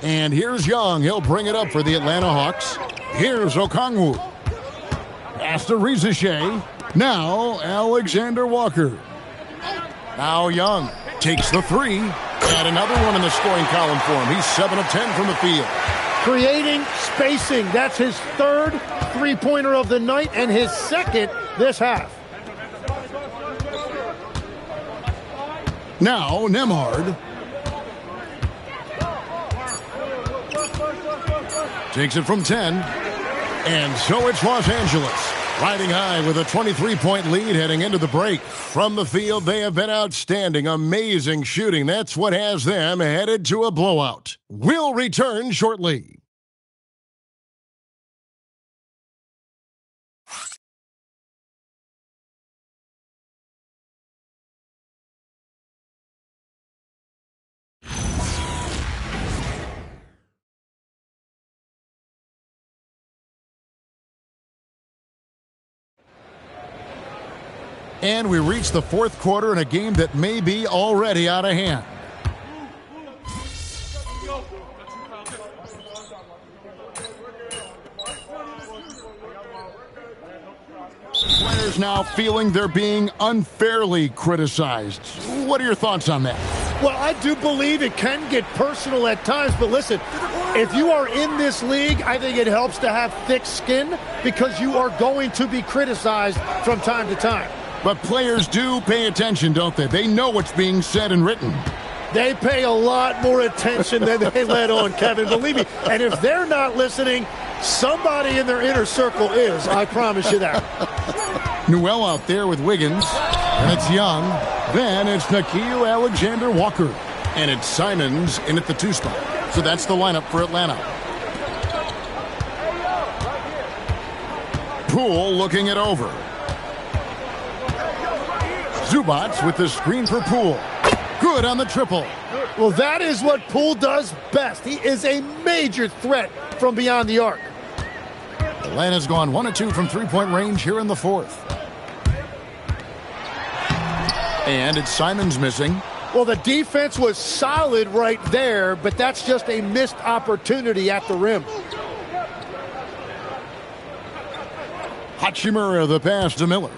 And here's Young. He'll bring it up for the Atlanta Hawks. Here's Okongwu. Pass to Risacher. Now Alexander Walker. Now Young takes the 3. And another one in the scoring column for him. He's 7 of 10 from the field. Creating spacing. That's his 3rd 3-pointer of the night and his 2nd this half. Now Nembhard. Takes it from 10. And so it's Los Angeles. Riding high with a 23-point lead heading into the break. From the field, they have been outstanding. Amazing shooting. That's what has them headed to a blowout. We'll return shortly. And we reach the fourth quarter in a game that may be already out of hand. Players now feeling they're being unfairly criticized. What are your thoughts on that? Well, I do believe it can get personal at times, but listen, If you are in this league, I think it helps to have thick skin because you are going to be criticized from time to time. But players do pay attention, don't they? They know what's being said and written. They pay a lot more attention than they let on, Kevin. Believe me. And if they're not listening, somebody in their inner circle is. I promise you that. Newell out there with Wiggins. And it's Young. Then it's Nickeil Alexander-Walker. And it's Simons in at the 2 spot. So that's the lineup for Atlanta. Poole looking it over. Zubac with the screen for Poole. Good on the triple. Well, that is what Poole does best. He is a major threat from beyond the arc. Atlanta's gone 1 of 2 from three-point range here in the 4th. And it's Simons missing. Well, the defense was solid right there, but that's just a missed opportunity at the rim. Hachimura the pass to Miller.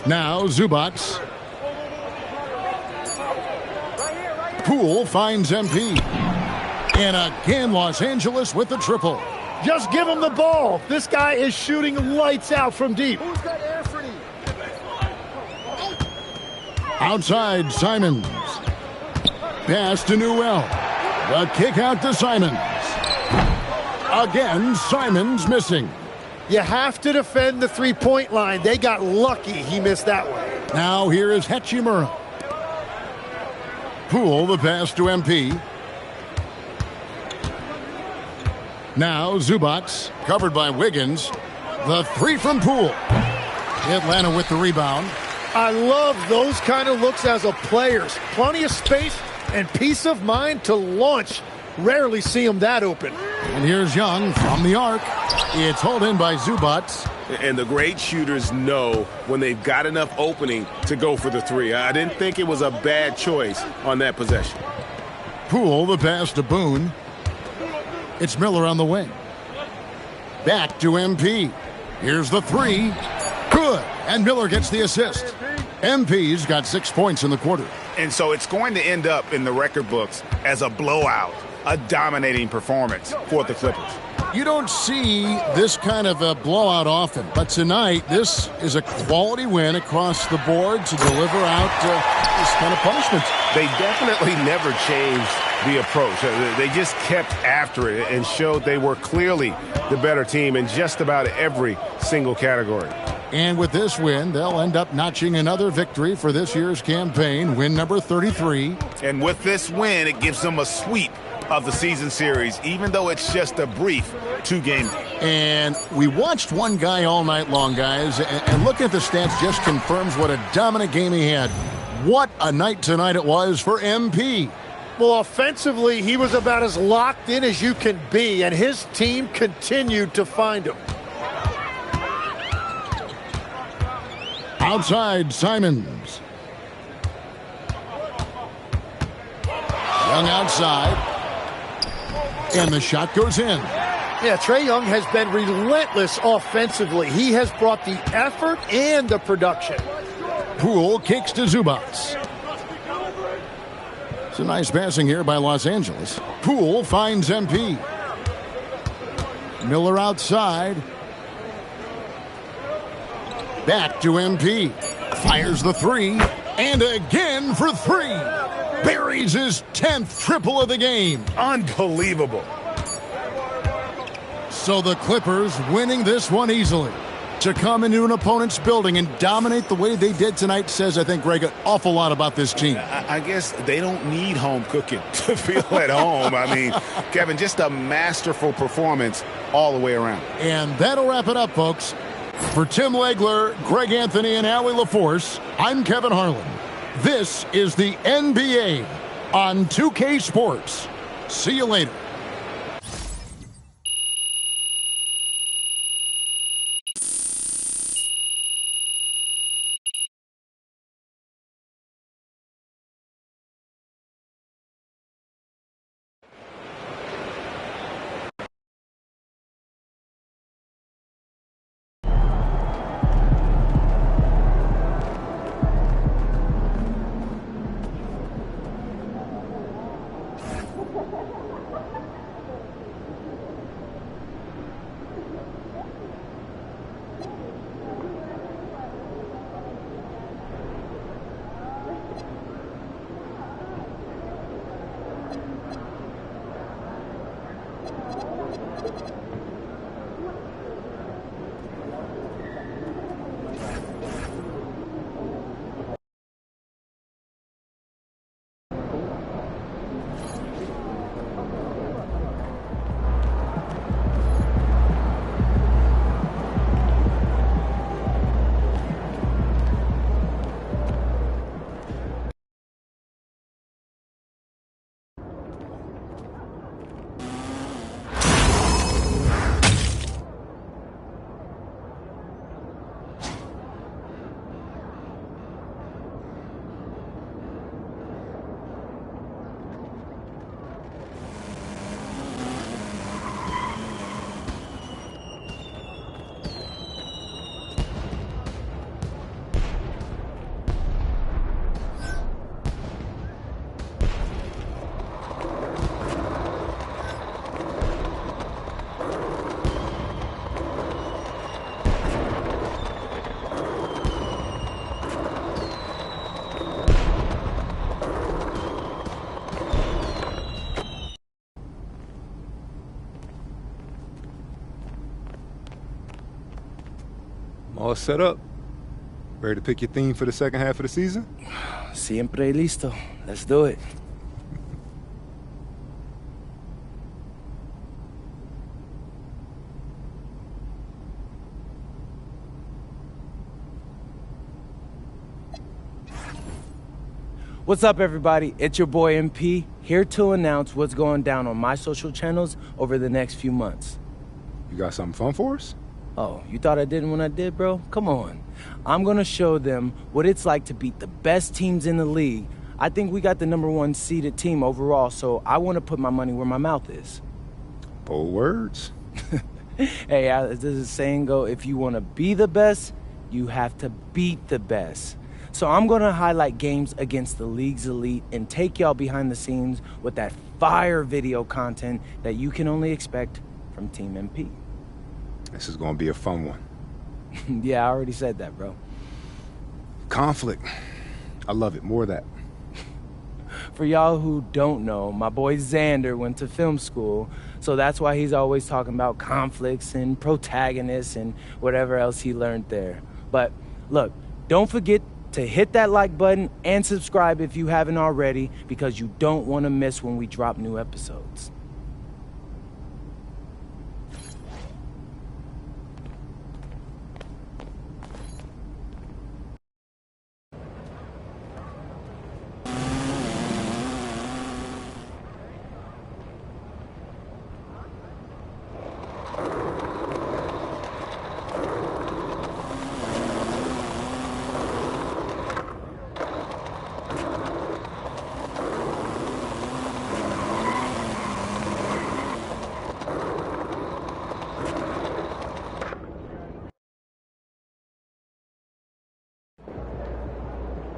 Now Zubac. Poole finds MP. And again, Los Angeles with the triple. Just give him the ball. This guy is shooting lights out from deep. Outside, Simons. Pass to Newell. The kick out to Simons. Again, Simons missing. You have to defend the three-point line. They got lucky he missed that one. Now here is Hachimura. Poole, the pass to MP. Now Zubac, covered by Wiggins. The 3 from Poole. Atlanta with the rebound. I love those kind of looks as a player. Plenty of space and peace of mind to launch. Rarely see him that open. And here's Young from the arc. It's hauled in by Zubac. And the great shooters know when they've got enough opening to go for the 3. I didn't think it was a bad choice on that possession. Poole, the pass to Boone. It's Miller on the wing. Back to MP. Here's the 3. Good. And Miller gets the assist. MP's got 6 points in the quarter. And so it's going to end up in the record books as a blowout, a dominating performance for the Clippers. You don't see this kind of a blowout often, but tonight this is a quality win across the board to deliver out this kind of punishment. They definitely never changed the approach. They just kept after it and showed they were clearly the better team in just about every single category. And with this win, they'll end up notching another victory for this year's campaign, win number 33. And with this win, it gives them a sweep of the season series, even though it's just a brief 2-game. And we watched one guy all night long, guys, and looking at the stats just confirms what a dominant game he had. What a night tonight it was for MP. Well, offensively, he was about as locked in as you can be, and his team continued to find him. Outside, Simons. Young outside. And the shot goes in. Yeah, Trae Young has been relentless offensively. He has brought the effort and the production. Poole kicks to Zubac. It's a nice passing here by Los Angeles. Poole finds MP. Miller outside. Back to MP. Fires the 3. And again for 3. Buries his 10th triple of the game. Unbelievable. So the Clippers winning this one easily. To come into an opponent's building and dominate the way they did tonight says, I think, Greg, an awful lot about this team. I guess they don't need home cooking to feel at home. I mean, Kevin, just a masterful performance all the way around. And that'll wrap it up, folks. For Tim Legler, Greg Anthony, and Allie LaForce, I'm Kevin Harlan. This is the NBA on 2K Sports. See you later. All set up. Ready to pick your theme for the second half of the season? Siempre listo. Let's do it. What's up, everybody? It's your boy MP, here to announce what's going down on my social channels over the next few months. You got something fun for us? Oh, you thought I didn't when I did, bro? Come on. I'm gonna show them what it's like to beat the best teams in the league. I think we got the #1 seeded team overall, so I want to put my money where my mouth is. Bold words. Hey, does the saying go, if you want to be the best, you have to beat the best. So I'm gonna highlight games against the league's elite and take y'all behind the scenes with that fire video content that you can only expect from Team MP. This is gonna be a fun one. Yeah, I already said that, bro. Conflict. I love it. More of that. For y'all who don't know, my boy Xander went to film school, so that's why he's always talking about conflicts and protagonists and whatever else he learned there. But look, don't forget to hit that like button and subscribe if you haven't already, because you don't want to miss when we drop new episodes.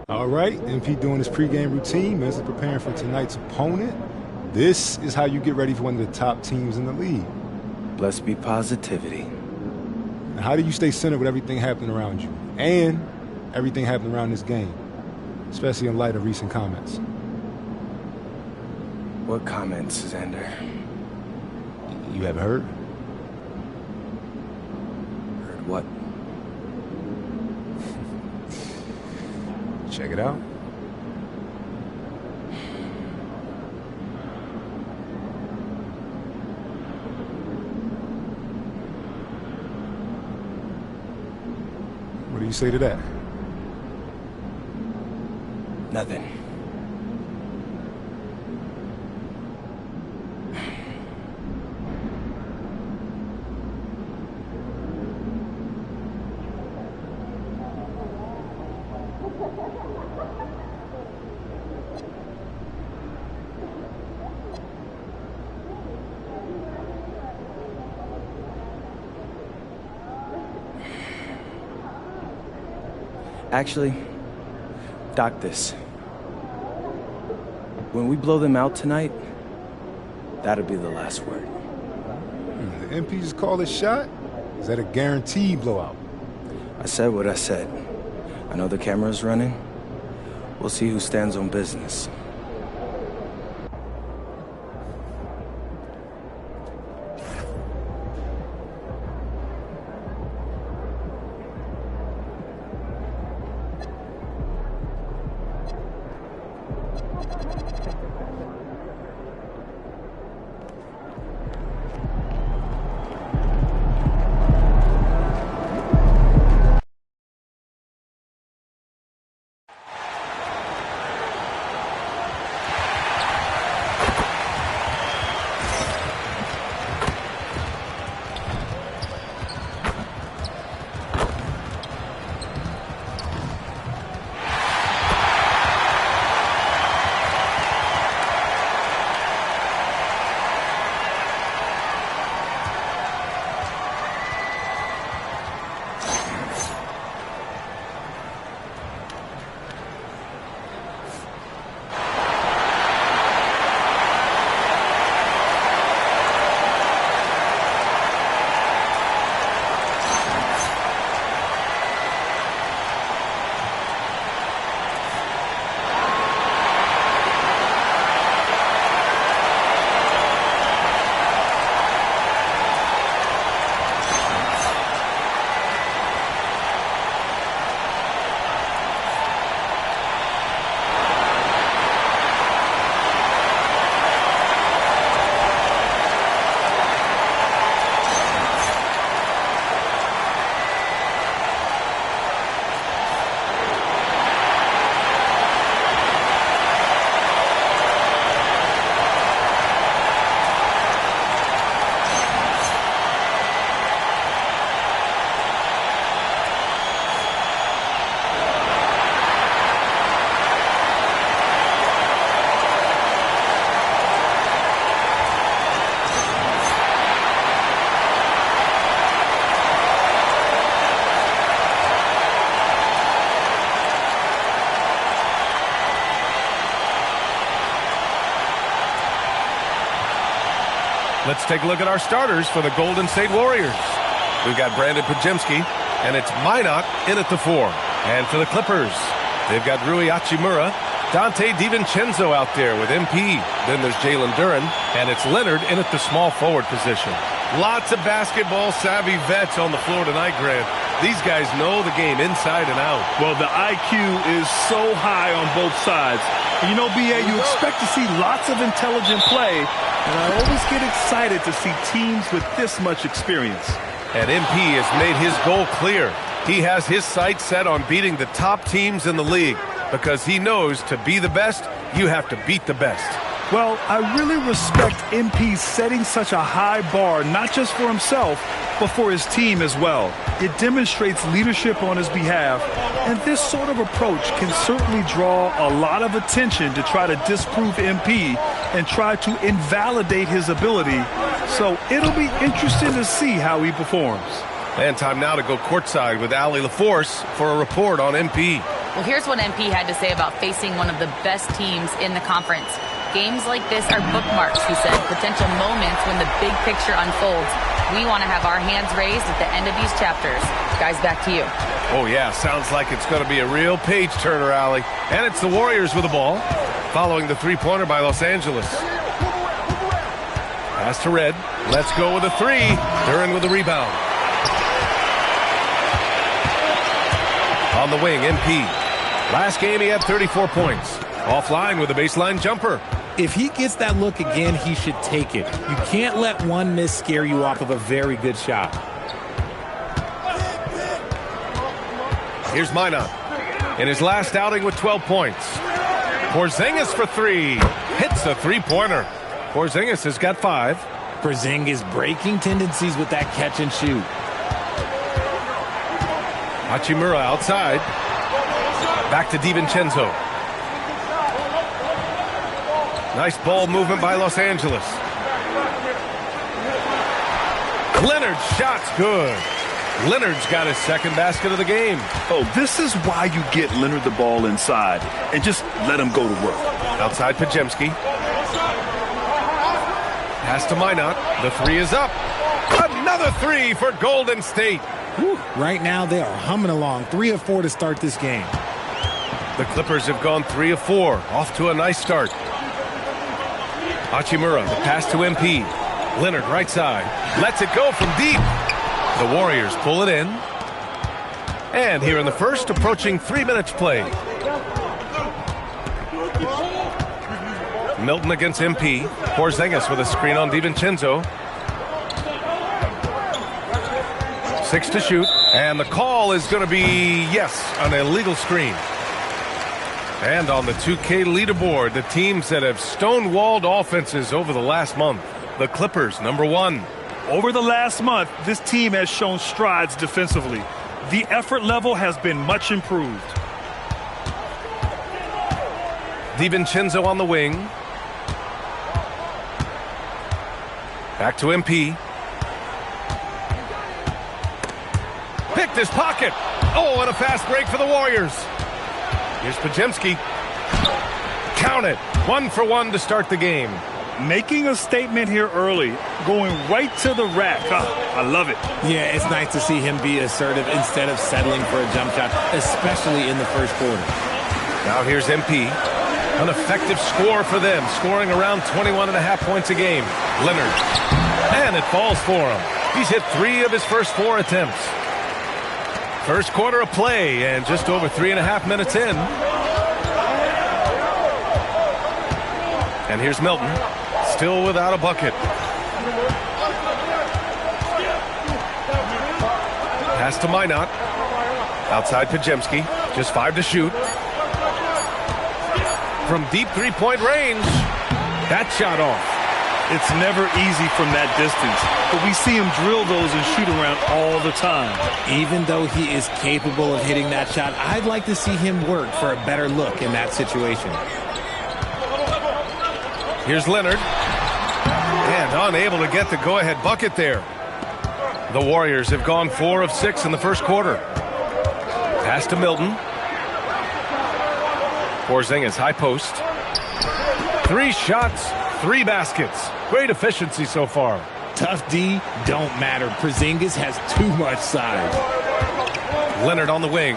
All right, MP doing his pregame routine as he's preparing for tonight's opponent. This is how you get ready for one of the top teams in the league. Blessed be positivity. Now, how do you stay centered with everything happening around you and everything happening around this game, especially in light of recent comments? What comments, Xander? You haven't heard? Heard what? Check it out. What do you say to that? Nothing. Actually, dock this. When we blow them out tonight, that'll be the last word. The MP just called a shot? Is that a guaranteed blowout? I said what I said. I know the camera's running. We'll see who stands on business. Let's take a look at our starters for the Golden State Warriors. We've got Brandon Podziemski, and it's Minot in at the 4. And for the Clippers, they've got Rui Hachimura, Dante DiVincenzo out there with MP. Then there's Jalen Duren, and it's Leonard in at the small forward position. Lots of basketball-savvy vets on the floor tonight, Grant. These guys know the game inside and out. Well, the IQ is so high on both sides. And you know, B.A., you expect to see lots of intelligent play, and I always get excited to see teams with this much experience. And MP has made his goal clear. He has his sights set on beating the top teams in the league because he knows to be the best, you have to beat the best. Well, I really respect MP setting such a high bar, not just for himself, but for his team as well. It demonstrates leadership on his behalf, and this sort of approach can certainly draw a lot of attention to try to disprove MP and try to invalidate his ability. So it'll be interesting to see how he performs. And time now to go courtside with Allie LaForce for a report on MP. Well, here's what MP had to say about facing one of the best teams in the conference. Games like this are bookmarks, he said, potential moments when the big picture unfolds. We want to have our hands raised at the end of these chapters. Guys, back to you. Oh, yeah, sounds like it's going to be a real page-turner, Allie. And it's the Warriors with the ball, following the three-pointer by Los Angeles. Pass to Red. Let's go with a 3. Duren with the rebound. On the wing, MP. Last game, he had 34 points. Offline with a baseline jumper. If he gets that look again, he should take it. You can't let one miss scare you off of a very good shot. Here's Minot in his last outing with 12 points. Porzingis for 3. Hits a three-pointer. Porzingis has got 5. Porzingis breaking tendencies with that catch and shoot. Hachimura outside. Back to DiVincenzo. Nice ball movement by Los Angeles. Leonard's shot's good. Leonard's got his second basket of the game. Oh, this is why you get Leonard the ball inside and just let him go to work. Outside Podziemski. Pass to Minot. The 3 is up. Another 3 for Golden State. Whew. Right now they are humming along. 3 of 4 to start this game. The Clippers have gone 3 of 4. Off to a nice start. Hachimura, the pass to MP. Leonard, right side. Lets it go from deep. The Warriors pull it in. And here in the first, approaching 3 minutes played. Milton against MP. Porzingis with a screen on DiVincenzo. 6 to shoot. And the call is going to be, yes, an illegal screen. And on the 2K leaderboard, the teams that have stonewalled offenses over the last month. The Clippers, number 1. Over the last month, this team has shown strides defensively. The effort level has been much improved. DiVincenzo on the wing. Back to MP. Picked his pocket. Oh, and a fast break for the Warriors. Here's Podziemski. Count it. 1 for 1 to start the game. Making a statement here early. Going right to the rack. I love it. Yeah, it's nice to see him be assertive instead of settling for a jump shot, especially in the first quarter. Now here's MP. An effective score for them, scoring around 21.5 points a game. Leonard. And it falls for him. He's hit 3 of his first 4 attempts. First quarter of play, and just over 3.5 minutes in. And here's Milton, still without a bucket. Pass to Minot. Outside Podziemski, just 5 to shoot. From deep three-point range, that shot off. It's never easy from that distance, but we see him drill those and shoot around all the time. Even though he is capable of hitting that shot, I'd like to see him work for a better look in that situation. Here's Leonard. And unable to get the go-ahead bucket there. The Warriors have gone 4 of 6 in the first quarter. Pass to Milton. Porzingis, high post. 3 shots 3 baskets. Great efficiency so far. Tough D don't matter. Porzingis has too much size. Leonard on the wing.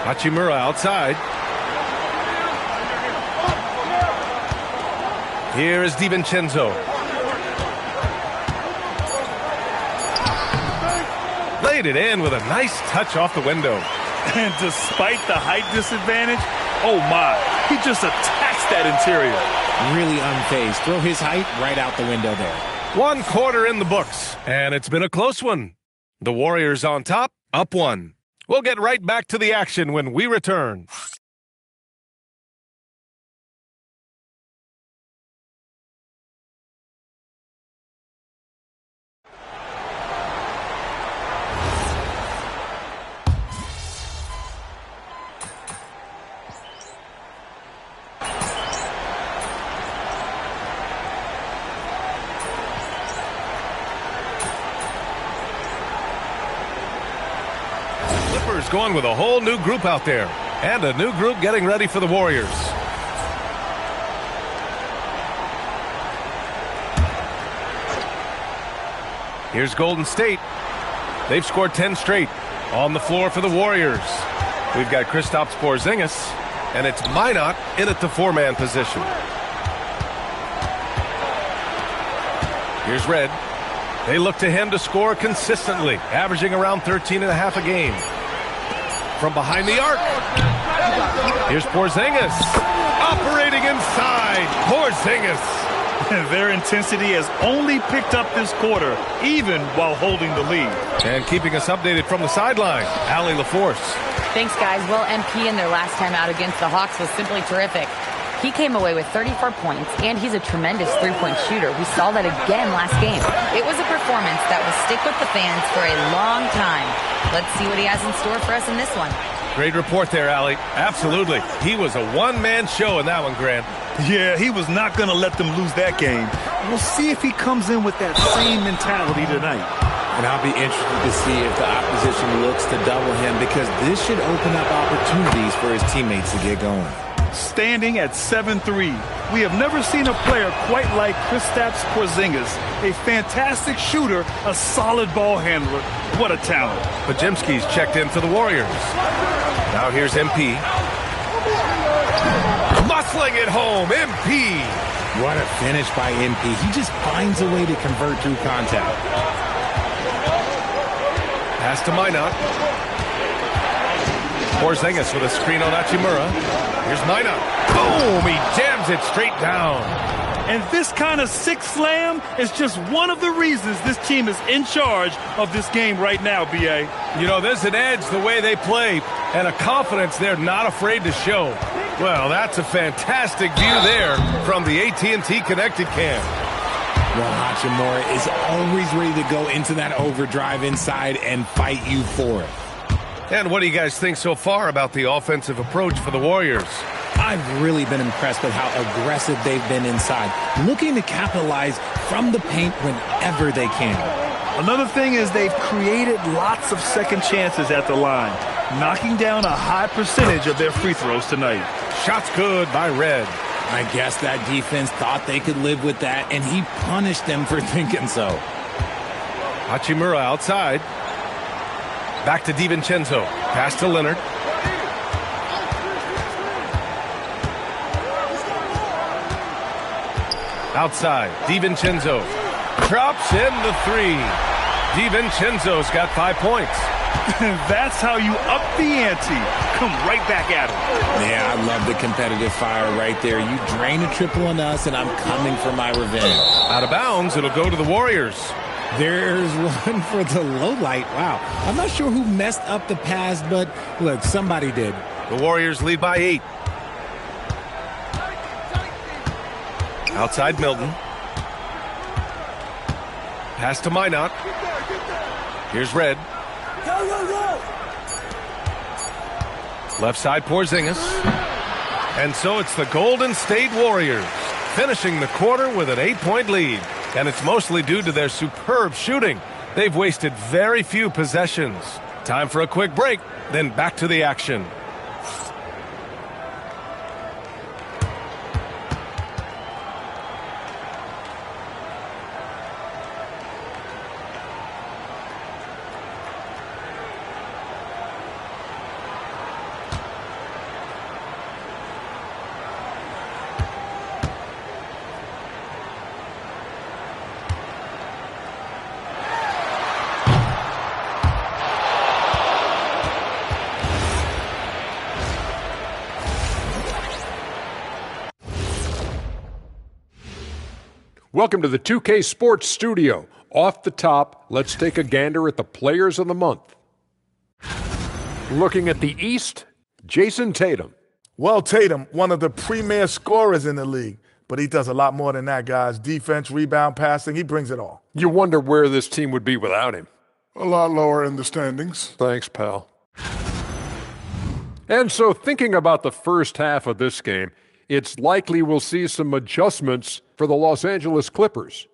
Hachimura outside. Here is DiVincenzo. Laid it in with a nice touch off the window. And despite the height disadvantage, oh my, he just attacks that interior. Really unfazed. Throw his height right out the window there. 1 quarter in the books, and it's been a close one. The Warriors on top, up 1. We'll get right back to the action when we return. Going with a whole new group out there, and a new group getting ready for the Warriors. Here's Golden State. They've scored 10 straight. On the floor for the Warriors, we've got Kristaps Porzingis, and it's Minot in at the 4-man position. Here's Red. They look to him to score consistently, averaging around 13.5 a game. From behind the arc. Here's Porzingis. Operating inside. Porzingis. Their intensity has only picked up this quarter, even while holding the lead. And keeping us updated from the sideline, Allie LaForce. Thanks, guys. Well, MP in their last time out against the Hawks was simply terrific. He came away with 34 points, and he's a tremendous three-point shooter. We saw that again last game. It was a performance that will stick with the fans for a long time. Let's see what he has in store for us in this one. Great report there, Allie. Absolutely. He was a one-man show in that one, Grant. Yeah, he was not going to let them lose that game. We'll see if he comes in with that same mentality tonight. And I'll be interested to see if the opposition looks to double him, because this should open up opportunities for his teammates to get going. Standing at 7'3", we have never seen a player quite like Kristaps Porzingis. A fantastic shooter, a solid ball handler. What a talent. Podziemski's checked in for the Warriors. Now here's MP. Muscling it home, MP. What a finish by MP. He just finds a way to convert through contact. Pass to Minot. Porzingis with a screen on Hachimura. Here's Minot. Boom! He jams it straight down. And this kind of sick slam is just one of the reasons this team is in charge of this game right now, B.A. You know, there's an edge the way they play and a confidence they're not afraid to show. Well, that's a fantastic view there from the AT&T Connected Cam. Well, Hachimura is always ready to go into that overdrive inside and fight you for it. And what do you guys think so far about the offensive approach for the Warriors? I've really been impressed with how aggressive they've been inside, looking to capitalize from the paint whenever they can. Another thing is they've created lots of second chances at the line, knocking down a high percentage of their free throws tonight. Shots good by Red. I guess that defense thought they could live with that, and he punished them for thinking so. Hachimura outside. Back to DiVincenzo. Pass to Leonard. Outside, DiVincenzo. Drops in the 3. DiVincenzo's got 5 points. That's how you up the ante. Come right back at him. Yeah, I love the competitive fire right there. You drain a triple on us, and I'm coming for my revenge. Out of bounds, it'll go to the Warriors. There's one for the low light. Wow. I'm not sure who messed up the pass, but look, somebody did. The Warriors lead by 8. Outside Milton. Pass to Minot. Here's Red. Left side Porzingis. And so it's the Golden State Warriors finishing the quarter with an 8-point lead. And it's mostly due to their superb shooting. They've wasted very few possessions. Time for a quick break, then back to the action. Welcome to the 2K Sports Studio. Off the top, let's take a gander at the Players of the Month. Looking at the East, Jason Tatum. Well, Tatum, one of the premier scorers in the league. But he does a lot more than that, guys. Defense, rebound, passing, he brings it all. You wonder where this team would be without him. A lot lower in the standings. Thanks, pal. And so thinking about the first half of this game, it's likely we'll see some adjustments for the Los Angeles Clippers.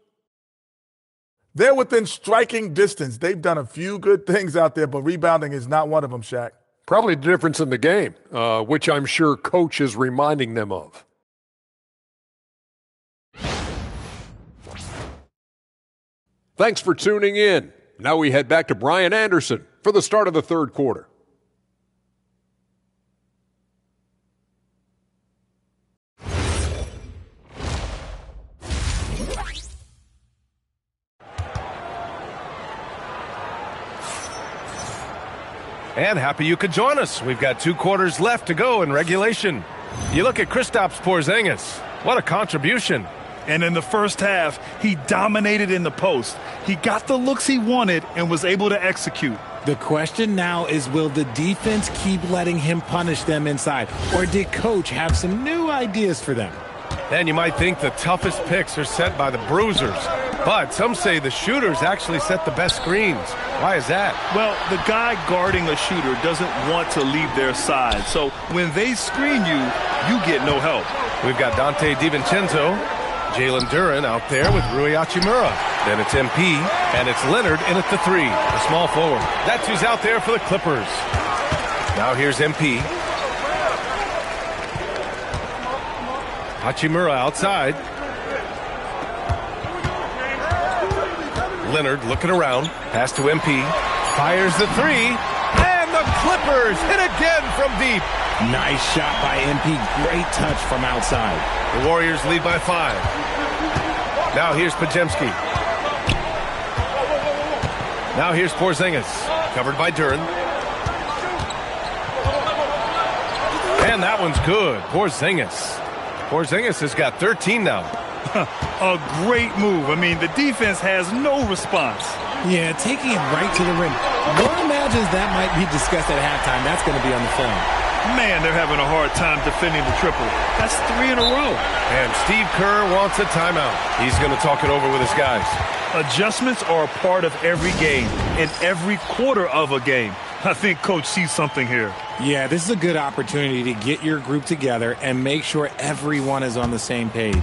They're within striking distance. They've done a few good things out there, but rebounding is not one of them, Shaq. Probably the difference in the game, which I'm sure Coach is reminding them of. Thanks for tuning in. Now we head back to Brian Anderson for the start of the third quarter. And happy you could join us. We've got 2 quarters left to go in regulation. You look at Kristaps Porzingis. What a contribution. And in the first half, he dominated in the post. He got the looks he wanted and was able to execute. The question now is, will the defense keep letting him punish them inside? Or did Coach have some new ideas for them? And you might think the toughest picks are set by the bruisers. But some say the shooters actually set the best screens. Why is that? Well, the guy guarding a shooter doesn't want to leave their side. So when they screen you, you get no help. We've got Dante DiVincenzo, Jalen Duren out there with Rui Hachimura. Then it's MP, and it's Leonard in at the 3, the small forward. That's who's out there for the Clippers. Now here's MP. Hachimura outside. Leonard looking around. Pass to MP. Fires the 3. And the Clippers hit again from deep. Nice shot by MP. Great touch from outside. The Warriors lead by 5. Now here's Podziemski. Now here's Porzingis. Covered by Duren. And that one's good. Porzingis has got 13 now. A great move. I mean, the defense has no response. Yeah, taking it right to the rim. One imagines that might be discussed at halftime. That's going to be on the film. Man, they're having a hard time defending the triple. That's 3 in a row. And Steve Kerr wants a timeout. He's going to talk it over with his guys. Adjustments are a part of every game, in every quarter of a game. I think Coach sees something here. Yeah, this is a good opportunity to get your group together and make sure everyone is on the same page.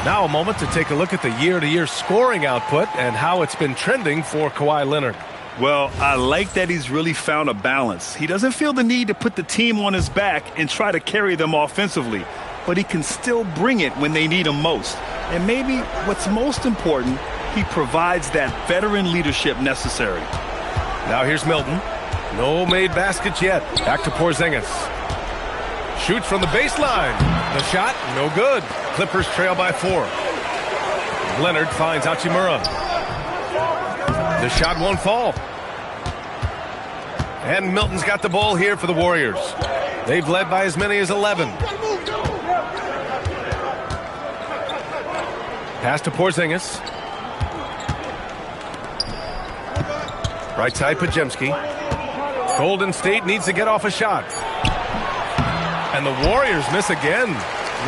Now a moment to take a look at the year-to-year scoring output and how it's been trending for Kawhi Leonard. Well, I like that he's really found a balance. He doesn't feel the need to put the team on his back and try to carry them offensively, but he can still bring it when they need him most. And maybe what's most important, he provides that veteran leadership necessary. Now here's Milton. No made baskets yet. Back to Porzingis. Shoots from the baseline. The shot, no good. Clippers trail by 4. Leonard finds Hachimura. The shot won't fall. And Milton's got the ball here for the Warriors. They've led by as many as 11. Pass to Porzingis. Right side, Podziemski. Golden State needs to get off a shot. And the Warriors miss again.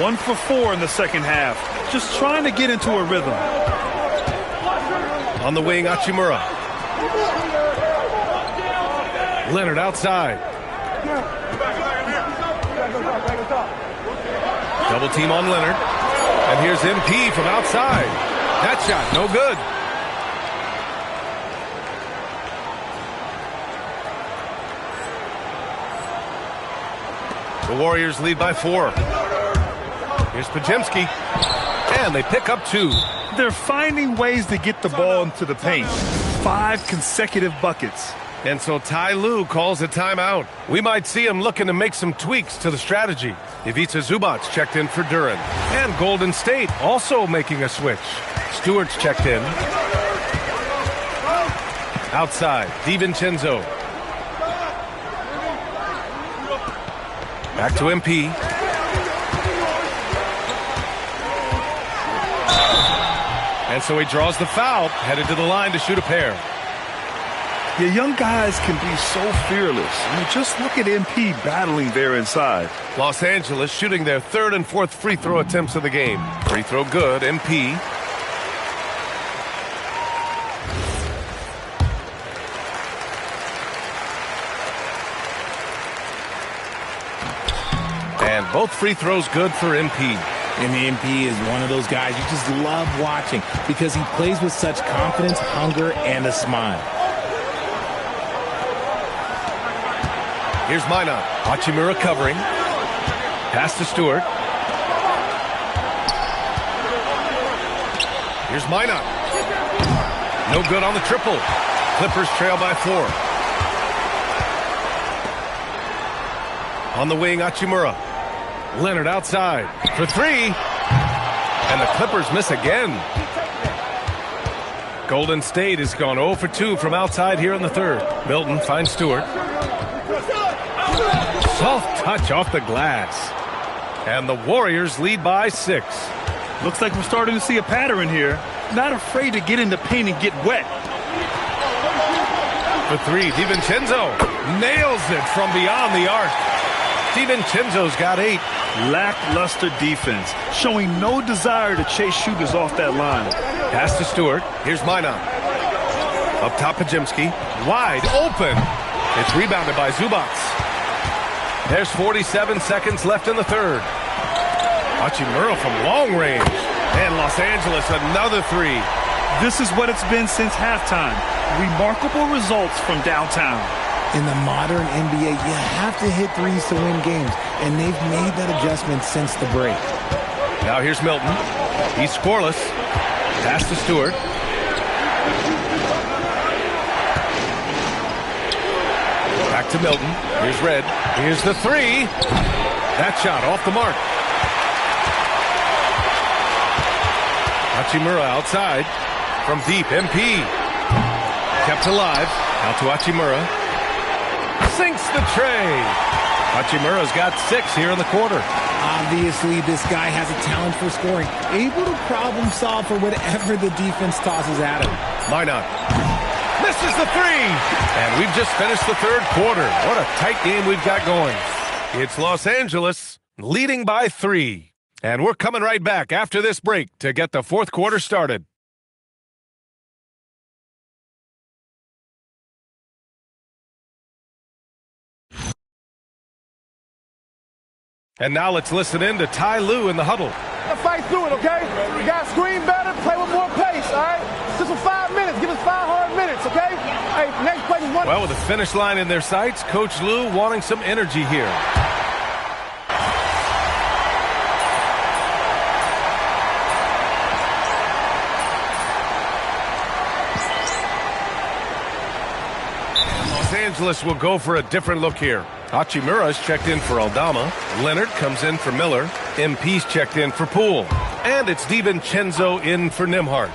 1 for 4 in the second half. Just trying to get into a rhythm. On the wing, Hachimura. Leonard outside. Double team on Leonard. And here's MP from outside. That shot, no good. The Warriors lead by 4. Here's Podziemski. And they pick up 2. They're finding ways to get the ball into the paint. 5 consecutive buckets. And so Ty Lue calls a timeout. We might see him looking to make some tweaks to the strategy. Ivica Zubac checked in for Duren. And Golden State also making a switch. Stewart's checked in. Outside, DiVincenzo. Back to MP. And so he draws the foul, headed to the line to shoot a pair. Yeah, young guys can be so fearless. I mean, just look at MP battling there inside. Los Angeles shooting their third and fourth free throw attempts of the game. Free throw good, MP. And both free throws good for MP. And MP is one of those guys you just love watching because he plays with such confidence, hunger, and a smile. Here's Minot. Hachimura covering. Pass to Stewart. Here's Minot. No good on the triple. Clippers trail by 4. On the wing, Hachimura. Leonard outside for 3. And the Clippers miss again. Golden State has gone 0 for 2 from outside here in the third. Milton finds Stewart. Soft touch off the glass. And the Warriors lead by 6. Looks like we're starting to see a pattern here. Not afraid to get in the paint and get wet. For 3, DiVincenzo nails it from beyond the arc. DiVincenzo's got 8. Lackluster defense, showing no desire to chase shooters off that line. Pass to Stewart. Here's Minot. Up top, Podziemski. Wide open. It's rebounded by Zubac. There's 47 seconds left in the third. Hachimura from long range. And Los Angeles, another 3. This is what it's been since halftime. Remarkable results from downtown. In the modern NBA, you have to hit threes to win games, and they've made that adjustment since the break. Now here's Milton. He's scoreless. Pass to Stewart. Back to Milton. Here's Red. Here's the 3. That shot off the mark. Hachimura outside. From deep, MP. Kept alive. Out to Hachimura. Sinks the tray. Hachimura's got 6 here in the quarter. Obviously, this guy has a talent for scoring. Able to problem solve for whatever the defense tosses at him. Minot misses the 3. And we've just finished the third quarter. What a tight game we've got going. It's Los Angeles leading by 3. And we're coming right back after this break to get the fourth quarter started. And now let's listen in to Ty Lue in the huddle. Fight through it, okay? You got to screen better, play with more pace, all right? Just for 5 minutes. Give us 5 hard minutes, okay? Hey, next play is 1. Well, with the finish line in their sights, Coach Lue wanting some energy here. Los Angeles will go for a different look here. Hachimura's checked in for Aldama. Leonard comes in for Miller. MP's checked in for Poole. And it's DiVincenzo in for Nembhard.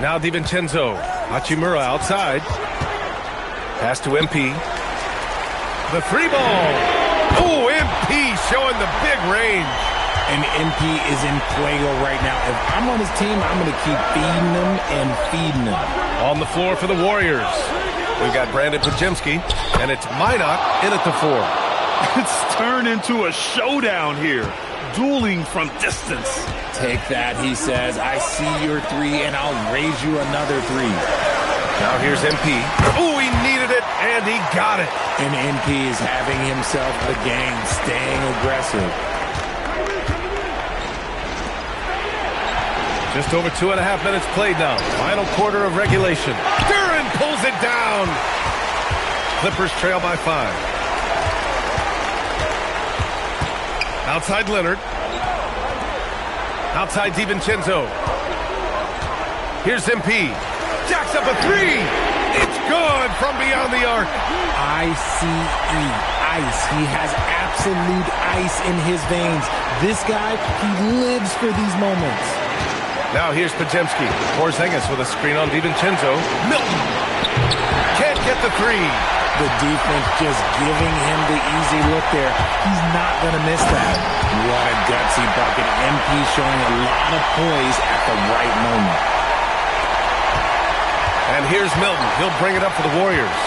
Now DiVincenzo. Hachimura outside. Pass to MP. The 3 ball. Oh, MP showing the big range. And MP is in fuego right now. If I'm on his team, I'm going to keep feeding him and feeding him. On the floor for the Warriors. We've got Brandon Podziemski, and it's Minot in at the 4. It's turned into a showdown here. Dueling from distance. Take that, he says. I see your 3, and I'll raise you another 3. Now here's MP. Oh, he needed it, and he got it. And MP is having himself a game, staying aggressive. Just over 2.5 minutes played now. Final quarter of regulation. Duren pulls it down. Clippers trail by 5. Outside Leonard. Outside DiVincenzo. Here's MP. Jacks up a 3. It's good from beyond the arc. ICE. Ice. He has absolute ice in his veins. This guy, he lives for these moments. Now here's Podziemski. Porzingis with a screen on DiVincenzo. Milton can't get the three. The defense just giving him the easy look there. He's not going to miss that. What a gutsy bucket. MP showing a lot of poise at the right moment. And here's Milton. He'll bring it up for the Warriors.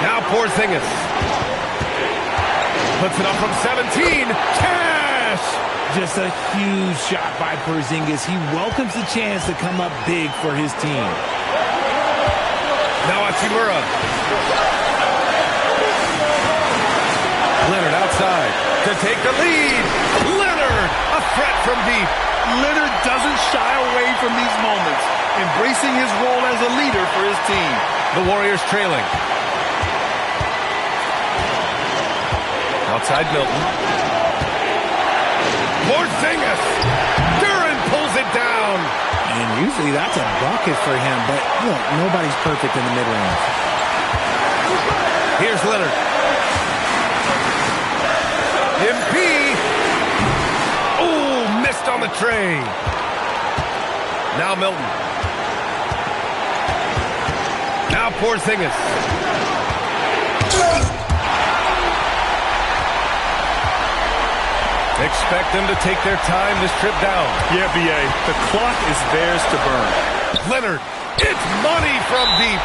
Now Porzingis. Puts it up from 17. Cash! Just a huge shot by Porzingis. He welcomes the chance to come up big for his team. Now Hachimura. Leonard outside to take the lead. Leonard, a threat from deep. Leonard doesn't shy away from these moments, embracing his role as a leader for his team. The Warriors trailing. Outside Milton. Porzingis. Duren pulls it down. And usually that's a bucket for him, but look, nobody's perfect in the mid-range. Here's Leonard. MP. Oh, missed on the tray. Now Milton. Now Porzingis. Expect them to take their time this trip down. Yeah, B.A., the clock is theirs to burn. Leonard, it's money from deep.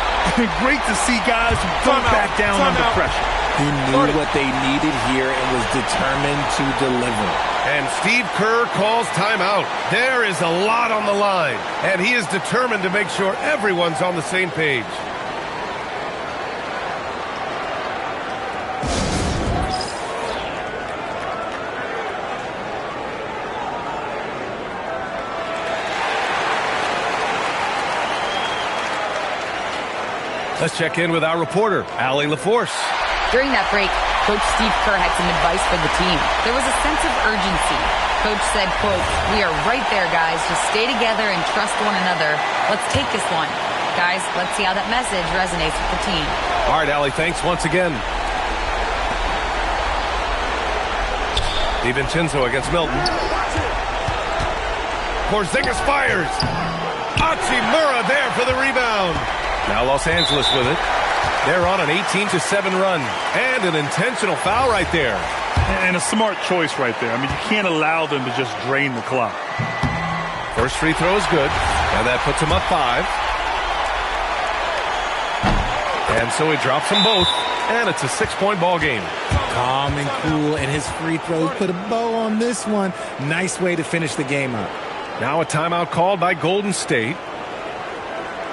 Great to see guys who don't back down under pressure. He knew what they needed here and was determined to deliver. And Steve Kerr calls timeout. There is a lot on the line, and he is determined to make sure everyone's on the same page. Let's check in with our reporter, Allie LaForce. During that break, Coach Steve Kerr had some advice for the team. There was a sense of urgency. Coach said, quote, "We are right there, guys. Just stay together and trust one another. Let's take this one. Guys, let's see how that message resonates with the team." All right, Allie, thanks once again. DiVincenzo against Milton. Porzingis fires. Hachimura there for the rebound. Now Los Angeles with it. They're on an 18-7 run. And an intentional foul right there. And a smart choice right there. I mean, you can't allow them to just drain the clock. First free throw is good. And that puts him up 5. And so he drops them both. And it's a 6-point ball game. Calm and cool, and his free throws put a bow on this one. Nice way to finish the game up. Now a timeout called by Golden State.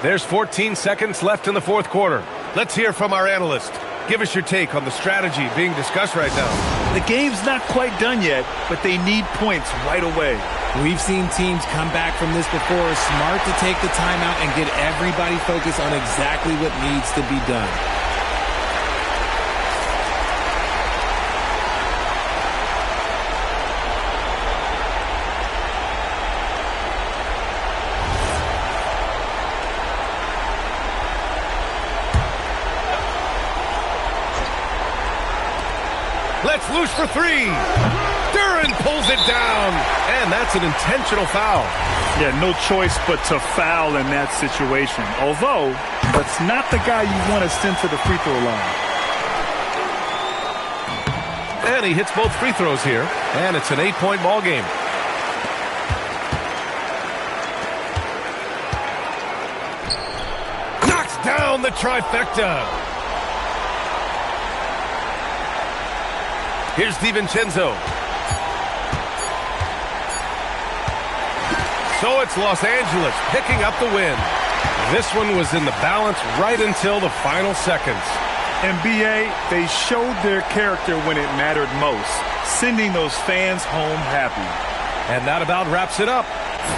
There's 14 seconds left in the fourth quarter. Let's hear from our analyst. Give us your take on the strategy being discussed right now. The game's not quite done yet, but they need points right away. We've seen teams come back from this before. Smart to take the timeout and get everybody focused on exactly what needs to be done. Let's loose for 3. Duren pulls it down. And that's an intentional foul. Yeah, no choice but to foul in that situation. Although, that's not the guy you want to send to the free throw line. And he hits both free throws here. And it's an 8-point ball game. Knocks down the trifecta. Here's DiVincenzo. So it's Los Angeles picking up the win. This one was in the balance right until the final seconds. NBA, they showed their character when it mattered most, sending those fans home happy. And that about wraps it up.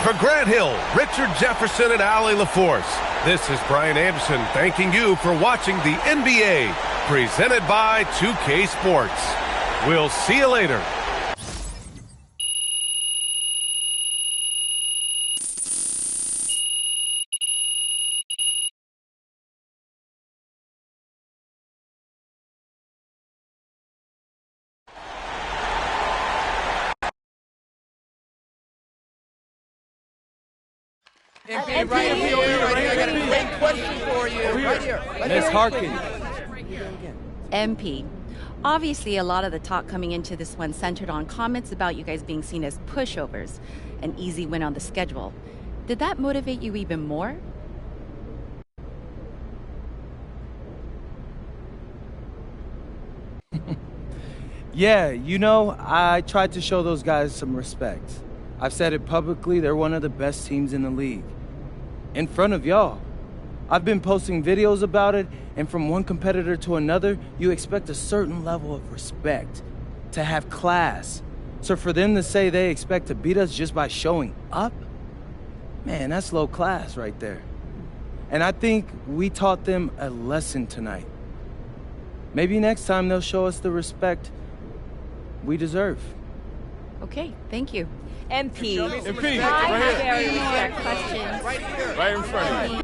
For Grant Hill, Richard Jefferson, and Allie LaForce, this is Brian Anderson thanking you for watching the NBA, presented by 2K Sports. We'll see you later. MP, right here, I got a great question for you. Right here. Miss Harkins. MP. Obviously, a lot of the talk coming into this one centered on comments about you guys being seen as pushovers, an easy win on the schedule. Did that motivate you even more? Yeah, you know, I tried to show those guys some respect. I've said it publicly, they're one of the best teams in the league. In front of y'all. I've been posting videos about it, and from one competitor to another, you expect a certain level of respect, to have class. So for them to say they expect to beat us just by showing up, man, that's low class right there. And I think we taught them a lesson tonight. Maybe next time they'll show us the respect we deserve. Okay, thank you. MP. MP, I right have here. very respect questions. Right here. Right in front of you.